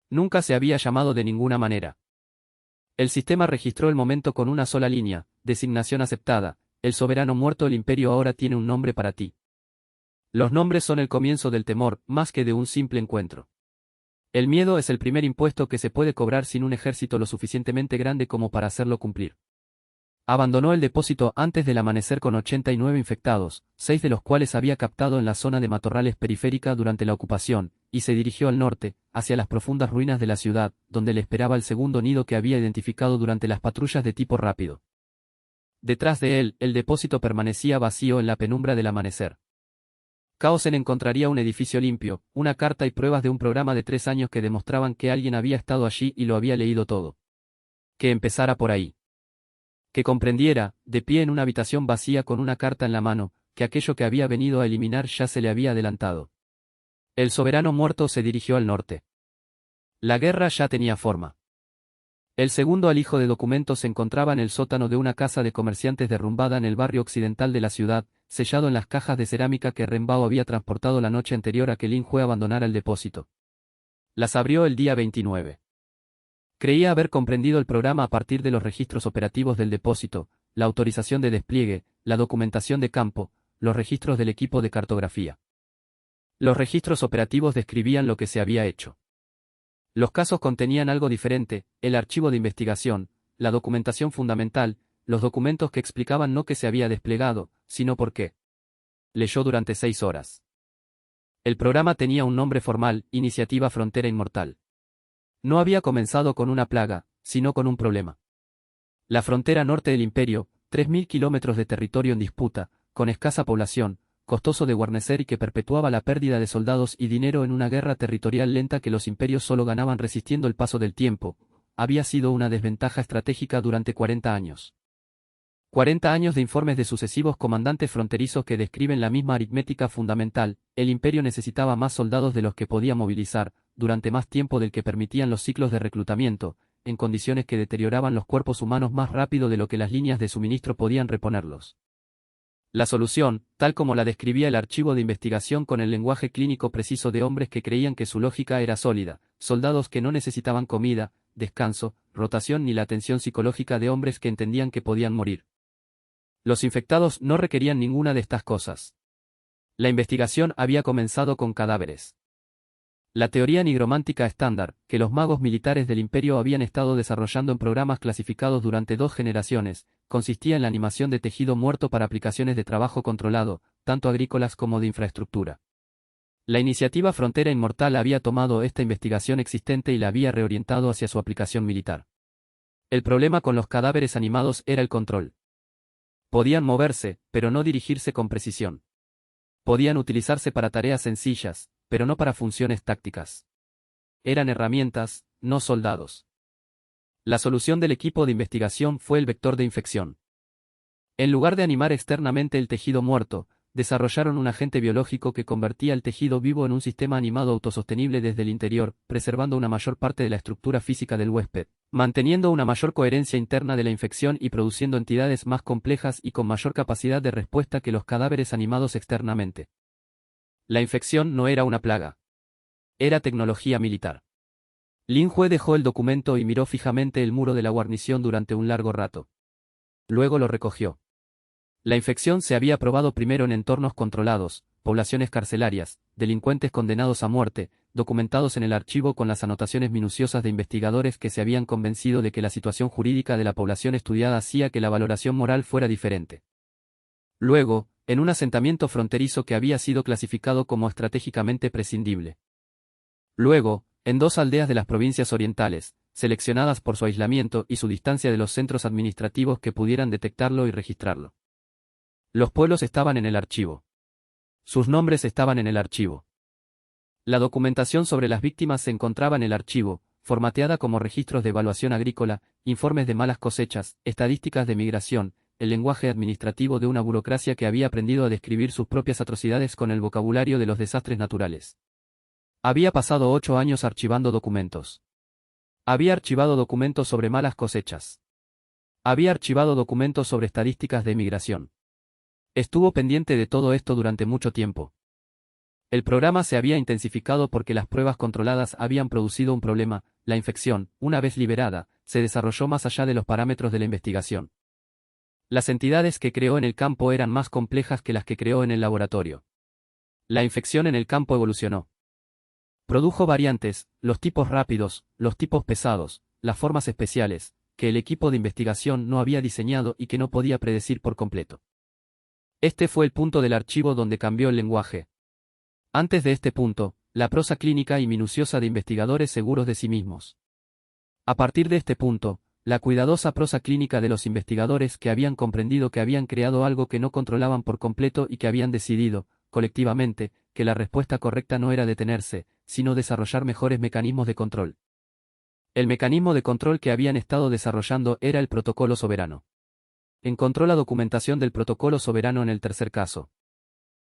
Nunca se había llamado de ninguna manera. El sistema registró el momento con una sola línea, designación aceptada, el soberano muerto. El imperio ahora tiene un nombre para ti. Los nombres son el comienzo del temor, más que de un simple encuentro. El miedo es el primer impuesto que se puede cobrar sin un ejército lo suficientemente grande como para hacerlo cumplir. Abandonó el depósito antes del amanecer con 89 infectados, 6 de los cuales había captado en la zona de matorrales periférica durante la ocupación, y se dirigió al norte, hacia las profundas ruinas de la ciudad, donde le esperaba el segundo nido que había identificado durante las patrullas de tipo rápido. Detrás de él, el depósito permanecía vacío en la penumbra del amanecer. Cao Zhen encontraría un edificio limpio, una carta y pruebas de un programa de 3 años que demostraban que alguien había estado allí y lo había leído todo. Que empezara por ahí. Que comprendiera, de pie en una habitación vacía con una carta en la mano, que aquello que había venido a eliminar ya se le había adelantado. El soberano muerto se dirigió al norte. La guerra ya tenía forma. El segundo alijo de documentos se encontraba en el sótano de una casa de comerciantes derrumbada en el barrio occidental de la ciudad, sellado en las cajas de cerámica que Renbao había transportado la noche anterior a que Lin Hue abandonara el depósito. Las abrió el día 29. Creía haber comprendido el programa a partir de los registros operativos del depósito, la autorización de despliegue, la documentación de campo, los registros del equipo de cartografía. Los registros operativos describían lo que se había hecho. Los casos contenían algo diferente, el archivo de investigación, la documentación fundamental, los documentos que explicaban no qué se había desplegado, sino por qué. Leyó durante 6 horas. El programa tenía un nombre formal, Iniciativa Frontera Inmortal. No había comenzado con una plaga, sino con un problema. La frontera norte del imperio, 3.000 kilómetros de territorio en disputa, con escasa población, costoso de guarnecer y que perpetuaba la pérdida de soldados y dinero en una guerra territorial lenta que los imperios solo ganaban resistiendo el paso del tiempo, había sido una desventaja estratégica durante 40 años. 40 años de informes de sucesivos comandantes fronterizos que describen la misma aritmética fundamental, el imperio necesitaba más soldados de los que podía movilizar, durante más tiempo del que permitían los ciclos de reclutamiento, en condiciones que deterioraban los cuerpos humanos más rápido de lo que las líneas de suministro podían reponerlos. La solución, tal como la describía el archivo de investigación con el lenguaje clínico preciso de hombres que creían que su lógica era sólida, soldados que no necesitaban comida, descanso, rotación ni la atención psicológica de hombres que entendían que podían morir. Los infectados no requerían ninguna de estas cosas. La investigación había comenzado con cadáveres. La teoría nigromántica estándar, que los magos militares del imperio habían estado desarrollando en programas clasificados durante 2 generaciones, consistía en la animación de tejido muerto para aplicaciones de trabajo controlado, tanto agrícolas como de infraestructura. La iniciativa Frontera Inmortal había tomado esta investigación existente y la había reorientado hacia su aplicación militar. El problema con los cadáveres animados era el control. Podían moverse, pero no dirigirse con precisión. Podían utilizarse para tareas sencillas, pero no para funciones tácticas. Eran herramientas, no soldados. La solución del equipo de investigación fue el vector de infección. En lugar de animar externamente el tejido muerto, desarrollaron un agente biológico que convertía el tejido vivo en un sistema animado autosostenible desde el interior, preservando una mayor parte de la estructura física del huésped, manteniendo una mayor coherencia interna de la infección y produciendo entidades más complejas y con mayor capacidad de respuesta que los cadáveres animados externamente. La infección no era una plaga. Era tecnología militar. Lin Hue dejó el documento y miró fijamente el muro de la guarnición durante un largo rato. Luego lo recogió. La infección se había probado primero en entornos controlados, poblaciones carcelarias, delincuentes condenados a muerte, documentados en el archivo con las anotaciones minuciosas de investigadores que se habían convencido de que la situación jurídica de la población estudiada hacía que la valoración moral fuera diferente. Luego, en un asentamiento fronterizo que había sido clasificado como estratégicamente prescindible. Luego, en 2 aldeas de las provincias orientales, seleccionadas por su aislamiento y su distancia de los centros administrativos que pudieran detectarlo y registrarlo. Los pueblos estaban en el archivo. Sus nombres estaban en el archivo. La documentación sobre las víctimas se encontraba en el archivo, formateada como registros de evaluación agrícola, informes de malas cosechas, estadísticas de migración, el lenguaje administrativo de una burocracia que había aprendido a describir sus propias atrocidades con el vocabulario de los desastres naturales. Había pasado 8 años archivando documentos. Había archivado documentos sobre malas cosechas. Había archivado documentos sobre estadísticas de migración. Estuvo pendiente de todo esto durante mucho tiempo. El programa se había intensificado porque las pruebas controladas habían producido un problema. La infección, una vez liberada, se desarrolló más allá de los parámetros de la investigación. Las entidades que creó en el campo eran más complejas que las que creó en el laboratorio. La infección en el campo evolucionó. Produjo variantes, los tipos rápidos, los tipos pesados, las formas especiales, que el equipo de investigación no había diseñado y que no podía predecir por completo. Este fue el punto del archivo donde cambió el lenguaje. Antes de este punto, la prosa clínica y minuciosa de investigadores seguros de sí mismos. A partir de este punto, la cuidadosa prosa clínica de los investigadores que habían comprendido que habían creado algo que no controlaban por completo y que habían decidido, colectivamente, que la respuesta correcta no era detenerse, sino desarrollar mejores mecanismos de control. El mecanismo de control que habían estado desarrollando era el protocolo soberano. Encontró la documentación del protocolo soberano en el tercer caso.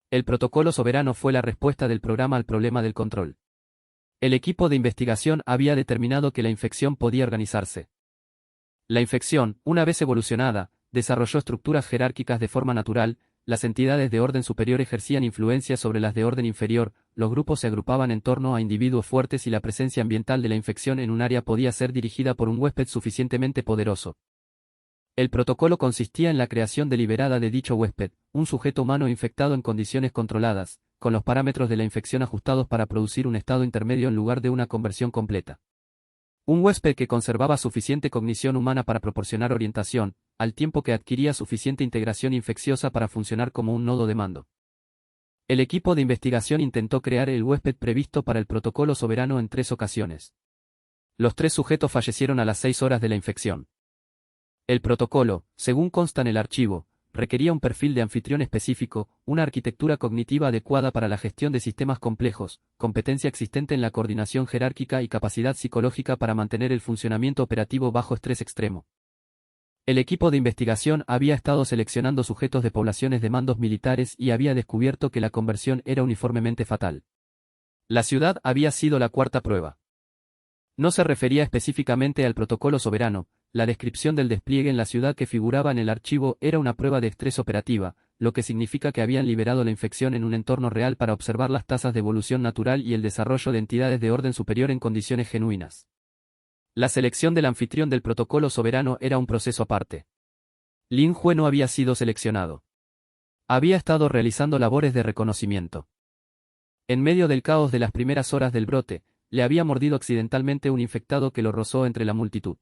El protocolo soberano fue la respuesta del programa al problema del control. El equipo de investigación había determinado que la infección podía organizarse. La infección, una vez evolucionada, desarrolló estructuras jerárquicas de forma natural, las entidades de orden superior ejercían influencia sobre las de orden inferior, los grupos se agrupaban en torno a individuos fuertes y la presencia ambiental de la infección en un área podía ser dirigida por un huésped suficientemente poderoso. El protocolo consistía en la creación deliberada de dicho huésped, un sujeto humano infectado en condiciones controladas, con los parámetros de la infección ajustados para producir un estado intermedio en lugar de una conversión completa. Un huésped que conservaba suficiente cognición humana para proporcionar orientación, al tiempo que adquiría suficiente integración infecciosa para funcionar como un nodo de mando. El equipo de investigación intentó crear el huésped previsto para el protocolo soberano en 3 ocasiones. Los 3 sujetos fallecieron a las 6 horas de la infección. El protocolo, según consta en el archivo, requería un perfil de anfitrión específico, una arquitectura cognitiva adecuada para la gestión de sistemas complejos, competencia existente en la coordinación jerárquica y capacidad psicológica para mantener el funcionamiento operativo bajo estrés extremo. El equipo de investigación había estado seleccionando sujetos de poblaciones de mandos militares y había descubierto que la conversión era uniformemente fatal. La ciudad había sido la 4ª prueba. No se refería específicamente al protocolo soberano, la descripción del despliegue en la ciudad que figuraba en el archivo era una prueba de estrés operativa, lo que significa que habían liberado la infección en un entorno real para observar las tasas de evolución natural y el desarrollo de entidades de orden superior en condiciones genuinas. La selección del anfitrión del protocolo soberano era un proceso aparte. Lin Hue no había sido seleccionado. Había estado realizando labores de reconocimiento. En medio del caos de las primeras horas del brote, le había mordido accidentalmente un infectado que lo rozó entre la multitud.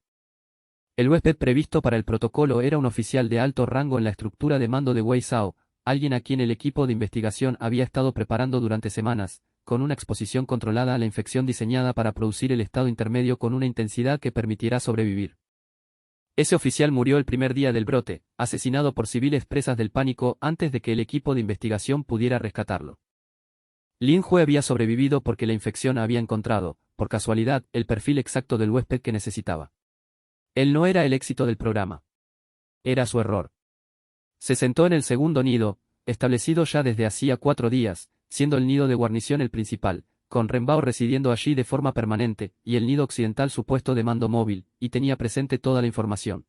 El huésped previsto para el protocolo era un oficial de alto rango en la estructura de mando de Wei Zhao, alguien a quien el equipo de investigación había estado preparando durante semanas, con una exposición controlada a la infección diseñada para producir el estado intermedio con una intensidad que permitirá sobrevivir. Ese oficial murió el primer día del brote, asesinado por civiles presas del pánico antes de que el equipo de investigación pudiera rescatarlo. Lin Hue había sobrevivido porque la infección había encontrado, por casualidad, el perfil exacto del huésped que necesitaba. Él no era el éxito del programa. Era su error. Se sentó en el segundo nido, establecido ya desde hacía 4 días, siendo el nido de guarnición el principal, con Renbao residiendo allí de forma permanente, y el nido occidental su puesto de mando móvil, y tenía presente toda la información.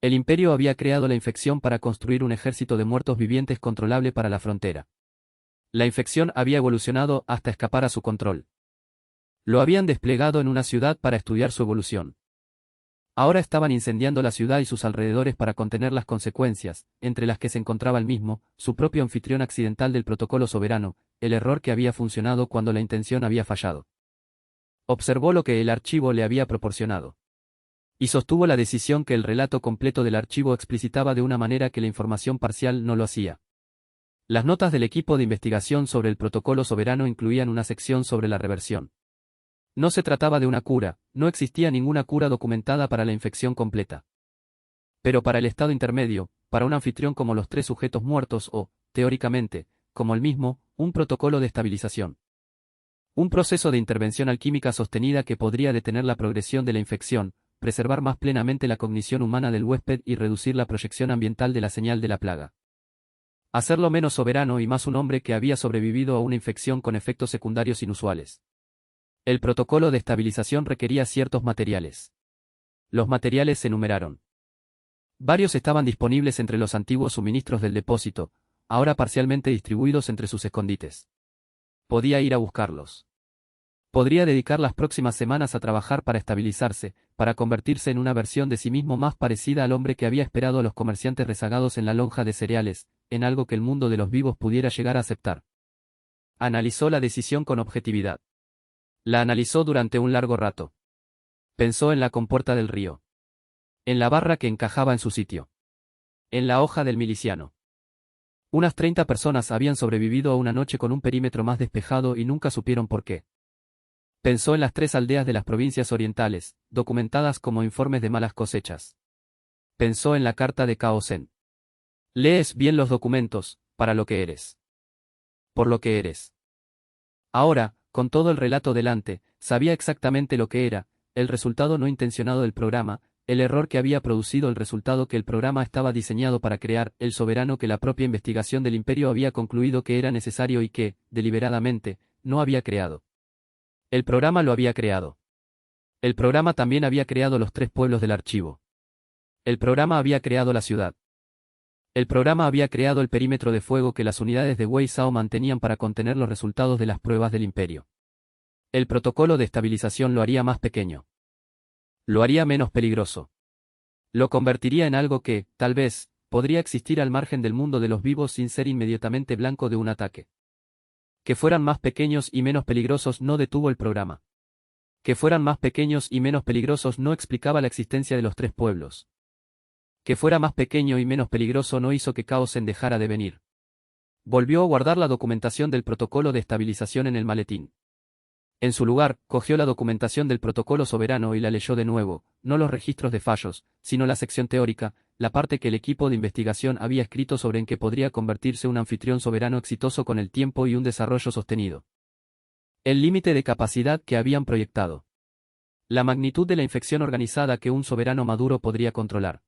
El Imperio había creado la infección para construir un ejército de muertos vivientes controlable para la frontera. La infección había evolucionado hasta escapar a su control. Lo habían desplegado en una ciudad para estudiar su evolución. Ahora estaban incendiando la ciudad y sus alrededores para contener las consecuencias, entre las que se encontraba el mismo, su propio anfitrión accidental del protocolo soberano, el error que había funcionado cuando la intención había fallado. Observó lo que el archivo le había proporcionado. Y sostuvo la decisión que el relato completo del archivo explicitaba de una manera que la información parcial no lo hacía. Las notas del equipo de investigación sobre el protocolo soberano incluían una sección sobre la reversión. No se trataba de una cura, no existía ninguna cura documentada para la infección completa. Pero para el estado intermedio, para un anfitrión como los 3 sujetos muertos o, teóricamente, como el mismo, un protocolo de estabilización. Un proceso de intervención alquímica sostenida que podría detener la progresión de la infección, preservar más plenamente la cognición humana del huésped y reducir la proyección ambiental de la señal de la plaga. Hacerlo menos soberano y más un hombre que había sobrevivido a una infección con efectos secundarios inusuales. El protocolo de estabilización requería ciertos materiales. Los materiales se numeraron. Varios estaban disponibles entre los antiguos suministros del depósito, ahora parcialmente distribuidos entre sus escondites. Podía ir a buscarlos. Podría dedicar las próximas semanas a trabajar para estabilizarse, para convertirse en una versión de sí mismo más parecida al hombre que había esperado a los comerciantes rezagados en la lonja de cereales, en algo que el mundo de los vivos pudiera llegar a aceptar. Analizó la decisión con objetividad. La analizó durante un largo rato. Pensó en la compuerta del río. En la barra que encajaba en su sitio. En la hoja del miliciano. Unas 30 personas habían sobrevivido a una noche con un perímetro más despejado y nunca supieron por qué. Pensó en las 3 aldeas de las provincias orientales, documentadas como informes de malas cosechas. Pensó en la carta de Cao Zhen. Lees bien los documentos, para lo que eres. Por lo que eres. Ahora, con todo el relato delante, sabía exactamente lo que era, el resultado no intencionado del programa, el error que había producido el resultado que el programa estaba diseñado para crear, el soberano que la propia investigación del Imperio había concluido que era necesario y que, deliberadamente, no había creado. El programa lo había creado. El programa también había creado los 3 pueblos del archivo. El programa había creado la ciudad. El programa había creado el perímetro de fuego que las unidades de Wei Zhao mantenían para contener los resultados de las pruebas del Imperio. El protocolo de estabilización lo haría más pequeño. Lo haría menos peligroso. Lo convertiría en algo que, tal vez, podría existir al margen del mundo de los vivos sin ser inmediatamente blanco de un ataque. Que fueran más pequeños y menos peligrosos no detuvo el programa. Que fueran más pequeños y menos peligrosos no explicaba la existencia de los 3 pueblos. Que fuera más pequeño y menos peligroso no hizo que Cao Zhen dejara de venir. Volvió a guardar la documentación del protocolo de estabilización en el maletín. En su lugar, cogió la documentación del protocolo soberano y la leyó de nuevo, no los registros de fallos, sino la sección teórica, la parte que el equipo de investigación había escrito sobre en que podría convertirse un anfitrión soberano exitoso con el tiempo y un desarrollo sostenido. El límite de capacidad que habían proyectado. La magnitud de la infección organizada que un soberano maduro podría controlar.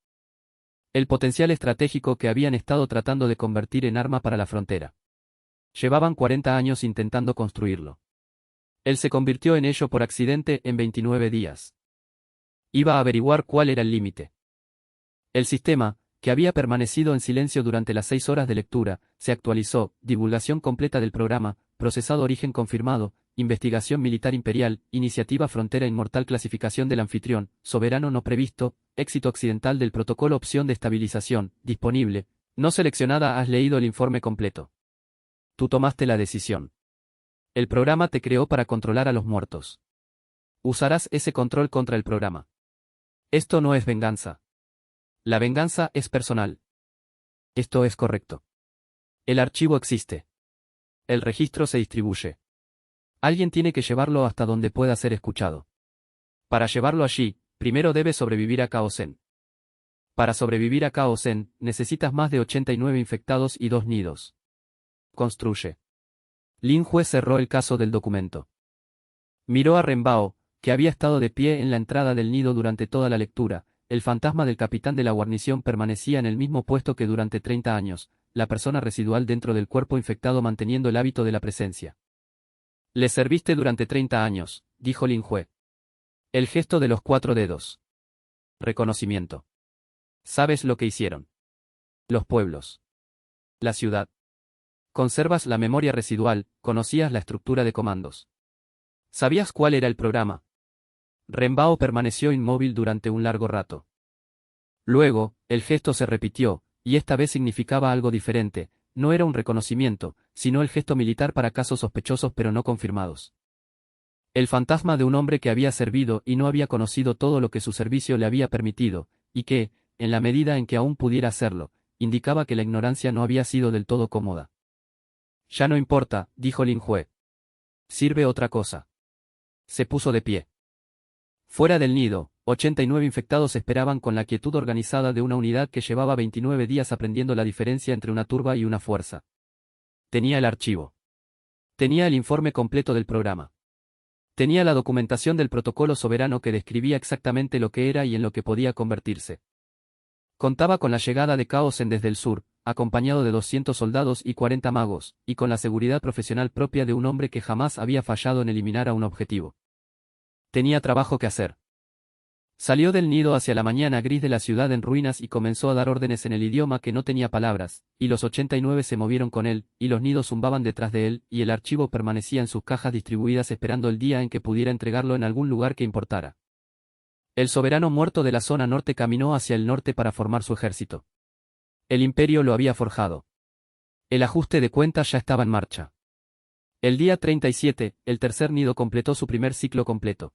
El potencial estratégico que habían estado tratando de convertir en arma para la frontera. Llevaban 40 años intentando construirlo. Él se convirtió en ello por accidente en 29 días. Iba a averiguar cuál era el límite. El sistema, que había permanecido en silencio durante las 6 horas de lectura, se actualizó, divulgación completa del programa, procesado origen confirmado, investigación militar imperial, iniciativa frontera inmortal clasificación del anfitrión, soberano no previsto, éxito occidental del protocolo opción de estabilización, disponible, no seleccionada. Has leído el informe completo. Tú tomaste la decisión. El programa te creó para controlar a los muertos. Usarás ese control contra el programa. Esto no es venganza. La venganza es personal. Esto es correcto. El archivo existe. El registro se distribuye. Alguien tiene que llevarlo hasta donde pueda ser escuchado. Para llevarlo allí, primero debe sobrevivir a Kaosen. Para sobrevivir a Kaosen, necesitas más de 89 infectados y 2 nidos. Construye. Lin Jue cerró el caso del documento. Miró a Renbao, que había estado de pie en la entrada del nido durante toda la lectura. El fantasma del capitán de la guarnición permanecía en el mismo puesto que durante 30 años, la persona residual dentro del cuerpo infectado manteniendo el hábito de la presencia. Le serviste durante 30 años, dijo Lin Jue. El gesto de los 4 dedos. Reconocimiento. ¿Sabes lo que hicieron? Los pueblos. La ciudad. Conservas la memoria residual, conocías la estructura de comandos. ¿Sabías cuál era el programa? Renbao permaneció inmóvil durante un largo rato. Luego, el gesto se repitió, y esta vez significaba algo diferente, no era un reconocimiento, sino el gesto militar para casos sospechosos pero no confirmados. El fantasma de un hombre que había servido y no había conocido todo lo que su servicio le había permitido, y que, en la medida en que aún pudiera hacerlo, indicaba que la ignorancia no había sido del todo cómoda. Ya no importa, dijo Lin Jue. Sirve otra cosa. Se puso de pie. Fuera del nido, 89 infectados esperaban con la quietud organizada de una unidad que llevaba 29 días aprendiendo la diferencia entre una turba y una fuerza. Tenía el archivo. Tenía el informe completo del programa. Tenía la documentación del protocolo soberano que describía exactamente lo que era y en lo que podía convertirse. Contaba con la llegada de Kaosen desde el sur, acompañado de 200 soldados y 40 magos, y con la seguridad profesional propia de un hombre que jamás había fallado en eliminar a un objetivo. Tenía trabajo que hacer. Salió del nido hacia la mañana gris de la ciudad en ruinas y comenzó a dar órdenes en el idioma que no tenía palabras, y los 89 se movieron con él, y los nidos zumbaban detrás de él, y el archivo permanecía en sus cajas distribuidas esperando el día en que pudiera entregarlo en algún lugar que importara. El soberano muerto de la zona norte caminó hacia el norte para formar su ejército. El imperio lo había forjado. El ajuste de cuentas ya estaba en marcha. El día 37, el tercer nido completó su primer ciclo completo.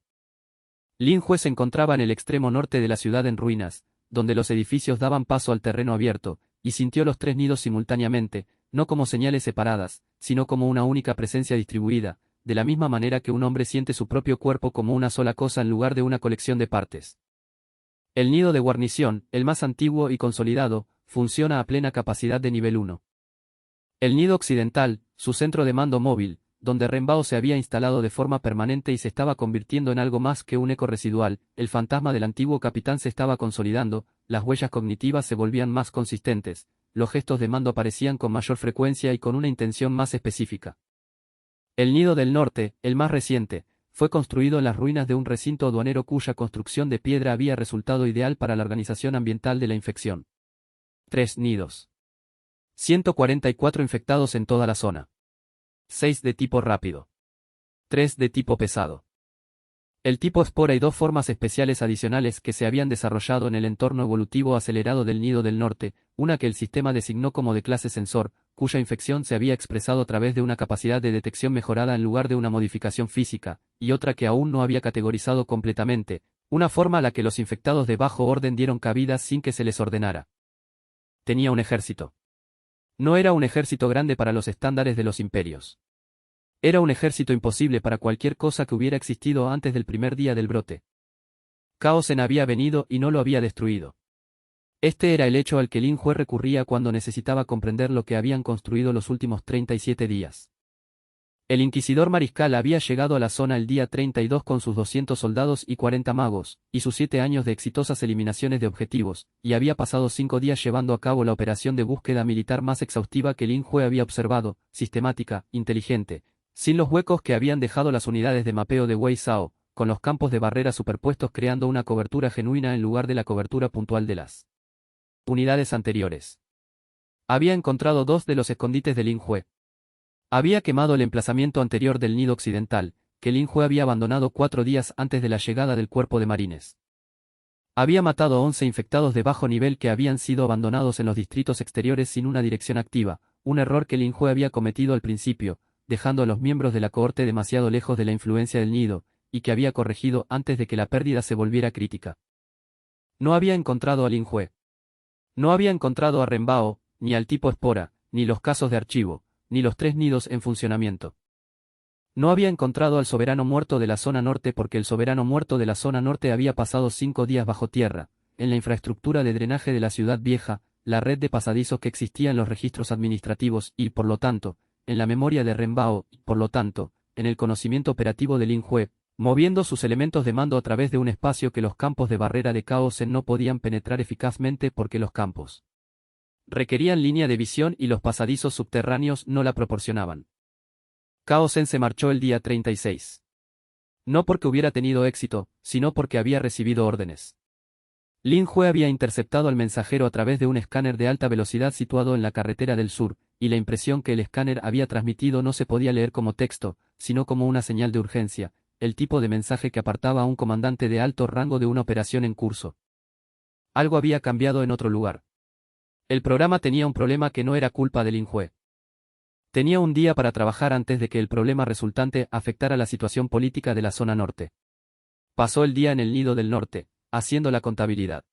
Lin Jue se encontraba en el extremo norte de la ciudad en ruinas, donde los edificios daban paso al terreno abierto, y sintió los 3 nidos simultáneamente, no como señales separadas, sino como una única presencia distribuida, de la misma manera que un hombre siente su propio cuerpo como una sola cosa en lugar de una colección de partes. El nido de guarnición, el más antiguo y consolidado, funciona a plena capacidad de nivel 1. El nido occidental, su centro de mando móvil, donde Renbao se había instalado de forma permanente y se estaba convirtiendo en algo más que un eco residual, el fantasma del antiguo capitán se estaba consolidando, las huellas cognitivas se volvían más consistentes, los gestos de mando aparecían con mayor frecuencia y con una intención más específica. El nido del norte, el más reciente, fue construido en las ruinas de un recinto aduanero cuya construcción de piedra había resultado ideal para la organización ambiental de la infección. 3 nidos. 144 infectados en toda la zona. 6 de tipo rápido. 3 de tipo pesado. El tipo espora y 2 formas especiales adicionales que se habían desarrollado en el entorno evolutivo acelerado del nido del norte, una que el sistema designó como de clase sensor, cuya infección se había expresado a través de una capacidad de detección mejorada en lugar de una modificación física, y otra que aún no había categorizado completamente, una forma a la que los infectados de bajo orden dieron cabida sin que se les ordenara. Tenía un ejército. No era un ejército grande para los estándares de los imperios. Era un ejército imposible para cualquier cosa que hubiera existido antes del primer día del brote. Kaosen había venido y no lo había destruido. Este era el hecho al que Lin Jue recurría cuando necesitaba comprender lo que habían construido los últimos 37 días. El inquisidor mariscal había llegado a la zona el día 32 con sus 200 soldados y 40 magos, y sus 7 años de exitosas eliminaciones de objetivos, y había pasado 5 días llevando a cabo la operación de búsqueda militar más exhaustiva que Lin Jue había observado, sistemática, inteligente, sin los huecos que habían dejado las unidades de mapeo de Wei Zhao, con los campos de barrera superpuestos creando una cobertura genuina en lugar de la cobertura puntual de las Unidades anteriores. Había encontrado 2 de los escondites de Lin Jue. Había quemado el emplazamiento anterior del nido occidental, que Lin Jue había abandonado 4 días antes de la llegada del cuerpo de marines. Había matado a 11 infectados de bajo nivel que habían sido abandonados en los distritos exteriores sin una dirección activa, un error que Lin Jue había cometido al principio, dejando a los miembros de la cohorte demasiado lejos de la influencia del nido, y que había corregido antes de que la pérdida se volviera crítica. No había encontrado a Lin Jue. No había encontrado a Ren Bao, ni al tipo espora, ni los casos de archivo, ni los 3 nidos en funcionamiento. No había encontrado al soberano muerto de la zona norte porque el soberano muerto de la zona norte había pasado 5 días bajo tierra, en la infraestructura de drenaje de la ciudad vieja, la red de pasadizos que existía en los registros administrativos y, por lo tanto, en la memoria de Ren Bao y, por lo tanto, en el conocimiento operativo de Lin Jue, moviendo sus elementos de mando a través de un espacio que los campos de barrera de Kaosen no podían penetrar eficazmente porque los campos requerían línea de visión y los pasadizos subterráneos no la proporcionaban. Kaosen se marchó el día 36. No porque hubiera tenido éxito, sino porque había recibido órdenes. Lin Jue había interceptado al mensajero a través de un escáner de alta velocidad situado en la carretera del sur, y la impresión que el escáner había transmitido no se podía leer como texto, sino como una señal de urgencia, el tipo de mensaje que apartaba a un comandante de alto rango de una operación en curso. Algo había cambiado en otro lugar. El programa tenía un problema que no era culpa de Lin Jue. Tenía un día para trabajar antes de que el problema resultante afectara la situación política de la zona norte. Pasó el día en el nido del norte, haciendo la contabilidad.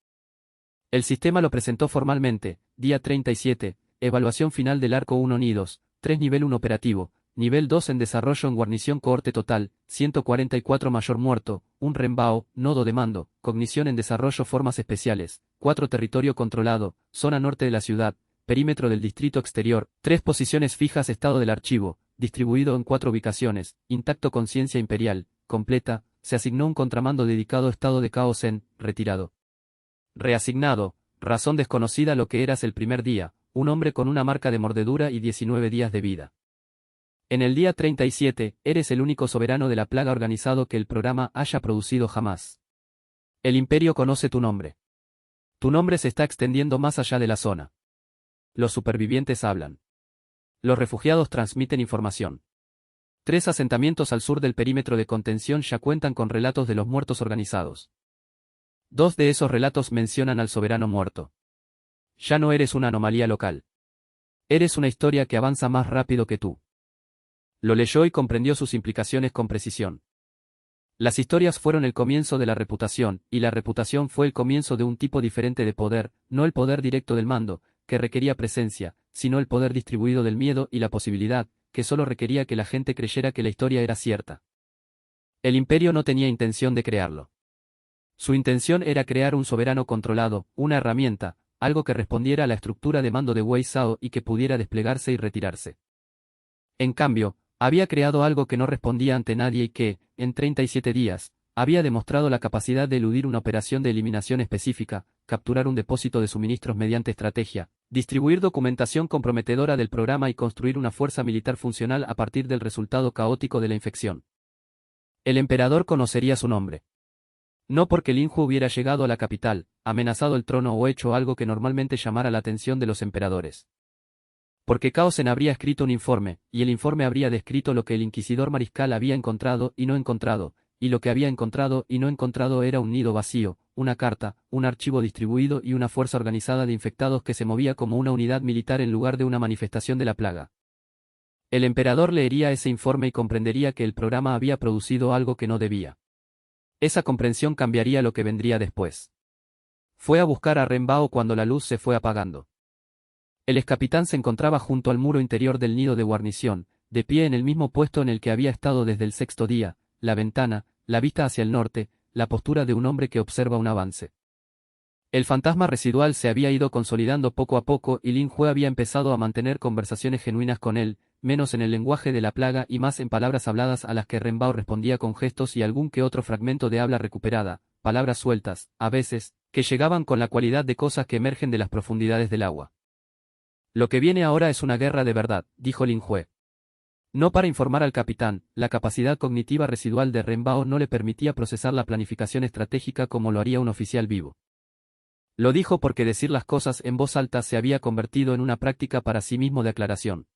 El sistema lo presentó formalmente, día 37, evaluación final del arco 1 nidos, 3 nivel 1 operativo, nivel 2 en desarrollo en guarnición cohorte total, 144 mayor muerto, un Ren Bao, nodo de mando, cognición en desarrollo formas especiales, 4 territorio controlado, zona norte de la ciudad, perímetro del distrito exterior, 3 posiciones fijas estado del archivo, distribuido en 4 ubicaciones, intacto conciencia imperial, completa, se asignó un contramando dedicado estado de Kaosen, retirado. Reasignado, razón desconocida lo que eras el primer día, un hombre con una marca de mordedura y 19 días de vida. En el día 37, eres el único soberano de la plaga organizado que el programa haya producido jamás. El imperio conoce tu nombre. Tu nombre se está extendiendo más allá de la zona. Los supervivientes hablan. Los refugiados transmiten información. 3 asentamientos al sur del perímetro de contención ya cuentan con relatos de los muertos organizados. 2 de esos relatos mencionan al soberano muerto. Ya no eres una anomalía local. Eres una historia que avanza más rápido que tú. Lo leyó y comprendió sus implicaciones con precisión. Las historias fueron el comienzo de la reputación, y la reputación fue el comienzo de un tipo diferente de poder, no el poder directo del mando, que requería presencia, sino el poder distribuido del miedo y la posibilidad, que solo requería que la gente creyera que la historia era cierta. El imperio no tenía intención de crearlo. Su intención era crear un soberano controlado, una herramienta, algo que respondiera a la estructura de mando de Wei Zhao y que pudiera desplegarse y retirarse. En cambio, había creado algo que no respondía ante nadie y que, en 37 días, había demostrado la capacidad de eludir una operación de eliminación específica, capturar un depósito de suministros mediante estrategia, distribuir documentación comprometedora del programa y construir una fuerza militar funcional a partir del resultado caótico de la infección. El emperador conocería su nombre. No porque Lin Jue hubiera llegado a la capital, amenazado el trono o hecho algo que normalmente llamara la atención de los emperadores. Porque Kaosen habría escrito un informe, y el informe habría descrito lo que el inquisidor mariscal había encontrado y no encontrado, y lo que había encontrado y no encontrado era un nido vacío, una carta, un archivo distribuido y una fuerza organizada de infectados que se movía como una unidad militar en lugar de una manifestación de la plaga. El emperador leería ese informe y comprendería que el programa había producido algo que no debía. Esa comprensión cambiaría lo que vendría después. Fue a buscar a Ren Bao cuando la luz se fue apagando. El excapitán se encontraba junto al muro interior del nido de guarnición, de pie en el mismo puesto en el que había estado desde el 6º día, la ventana, la vista hacia el norte, la postura de un hombre que observa un avance. El fantasma residual se había ido consolidando poco a poco y Lin Jue había empezado a mantener conversaciones genuinas con él, menos en el lenguaje de la plaga y más en palabras habladas a las que Ren Bao respondía con gestos y algún que otro fragmento de habla recuperada, palabras sueltas, a veces, que llegaban con la cualidad de cosas que emergen de las profundidades del agua. Lo que viene ahora es una guerra de verdad, dijo Lin Jue. No para informar al capitán, la capacidad cognitiva residual de Ren Bao no le permitía procesar la planificación estratégica como lo haría un oficial vivo. Lo dijo porque decir las cosas en voz alta se había convertido en una práctica para sí mismo de aclaración.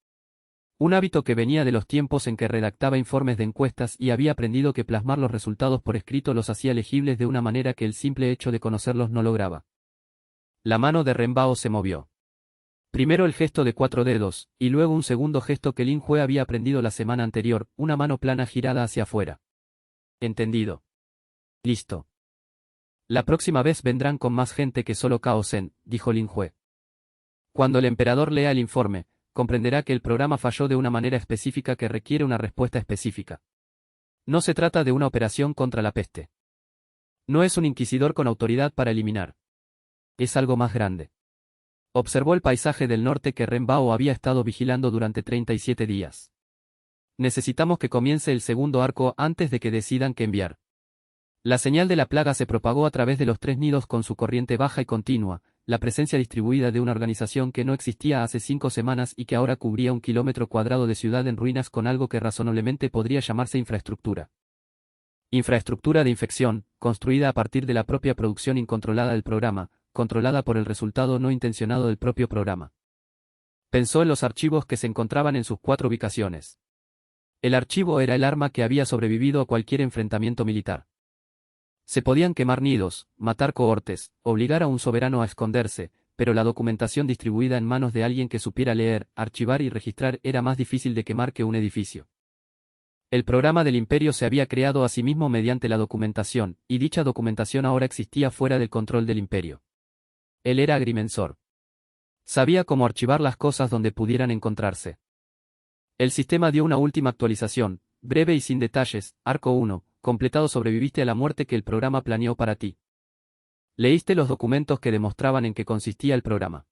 Un hábito que venía de los tiempos en que redactaba informes de encuestas y había aprendido que plasmar los resultados por escrito los hacía legibles de una manera que el simple hecho de conocerlos no lograba. La mano de Ren Bao se movió. Primero el gesto de 4 dedos, y luego un segundo gesto que Lin Jue había aprendido la semana anterior, una mano plana girada hacia afuera. Entendido. Listo. La próxima vez vendrán con más gente que solo Cao Zhen, dijo Lin Jue. Cuando el emperador lea el informe, comprenderá que el programa falló de una manera específica que requiere una respuesta específica. No se trata de una operación contra la peste. No es un inquisidor con autoridad para eliminar. Es algo más grande. Observó el paisaje del norte que Ren Bao había estado vigilando durante 37 días. Necesitamos que comience el segundo arco antes de que decidan qué enviar. La señal de la plaga se propagó a través de los 3 nidos con su corriente baja y continua, la presencia distribuida de una organización que no existía hace 5 semanas y que ahora cubría 1 kilómetro cuadrado de ciudad en ruinas con algo que razonablemente podría llamarse infraestructura. Infraestructura de infección, construida a partir de la propia producción incontrolada del programa, controlada por el resultado no intencionado del propio programa. Pensó en los archivos que se encontraban en sus 4 ubicaciones. El archivo era el arma que había sobrevivido a cualquier enfrentamiento militar. Se podían quemar nidos, matar cohortes, obligar a un soberano a esconderse, pero la documentación distribuida en manos de alguien que supiera leer, archivar y registrar era más difícil de quemar que un edificio. El programa del imperio se había creado a sí mismo mediante la documentación, y dicha documentación ahora existía fuera del control del imperio. Él era agrimensor. Sabía cómo archivar las cosas donde pudieran encontrarse. El sistema dio una última actualización, breve y sin detalles, Arco 1, completado. Sobreviviste a la muerte que el programa planeó para ti. Leíste los documentos que demostraban en qué consistía el programa.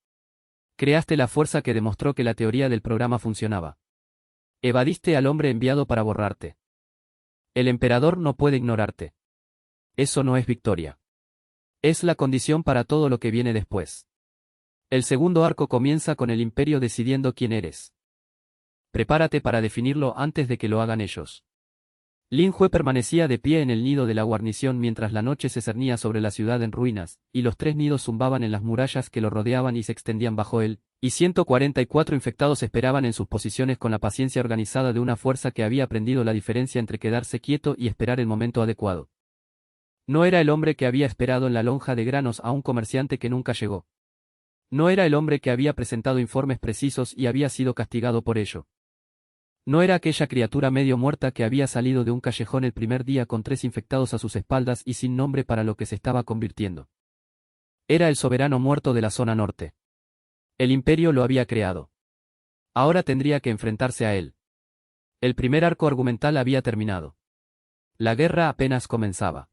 Creaste la fuerza que demostró que la teoría del programa funcionaba. Evadiste al hombre enviado para borrarte. El emperador no puede ignorarte. Eso no es victoria. Es la condición para todo lo que viene después. El segundo arco comienza con el imperio decidiendo quién eres. Prepárate para definirlo antes de que lo hagan ellos. Lin Jue permanecía de pie en el nido de la guarnición mientras la noche se cernía sobre la ciudad en ruinas, y los 3 nidos zumbaban en las murallas que lo rodeaban y se extendían bajo él, y 144 infectados esperaban en sus posiciones con la paciencia organizada de una fuerza que había aprendido la diferencia entre quedarse quieto y esperar el momento adecuado. No era el hombre que había esperado en la lonja de granos a un comerciante que nunca llegó. No era el hombre que había presentado informes precisos y había sido castigado por ello. No era aquella criatura medio muerta que había salido de un callejón el primer día con 3 infectados a sus espaldas y sin nombre para lo que se estaba convirtiendo. Era el soberano muerto de la zona norte. El imperio lo había creado. Ahora tendría que enfrentarse a él. El primer arco argumental había terminado. La guerra apenas comenzaba.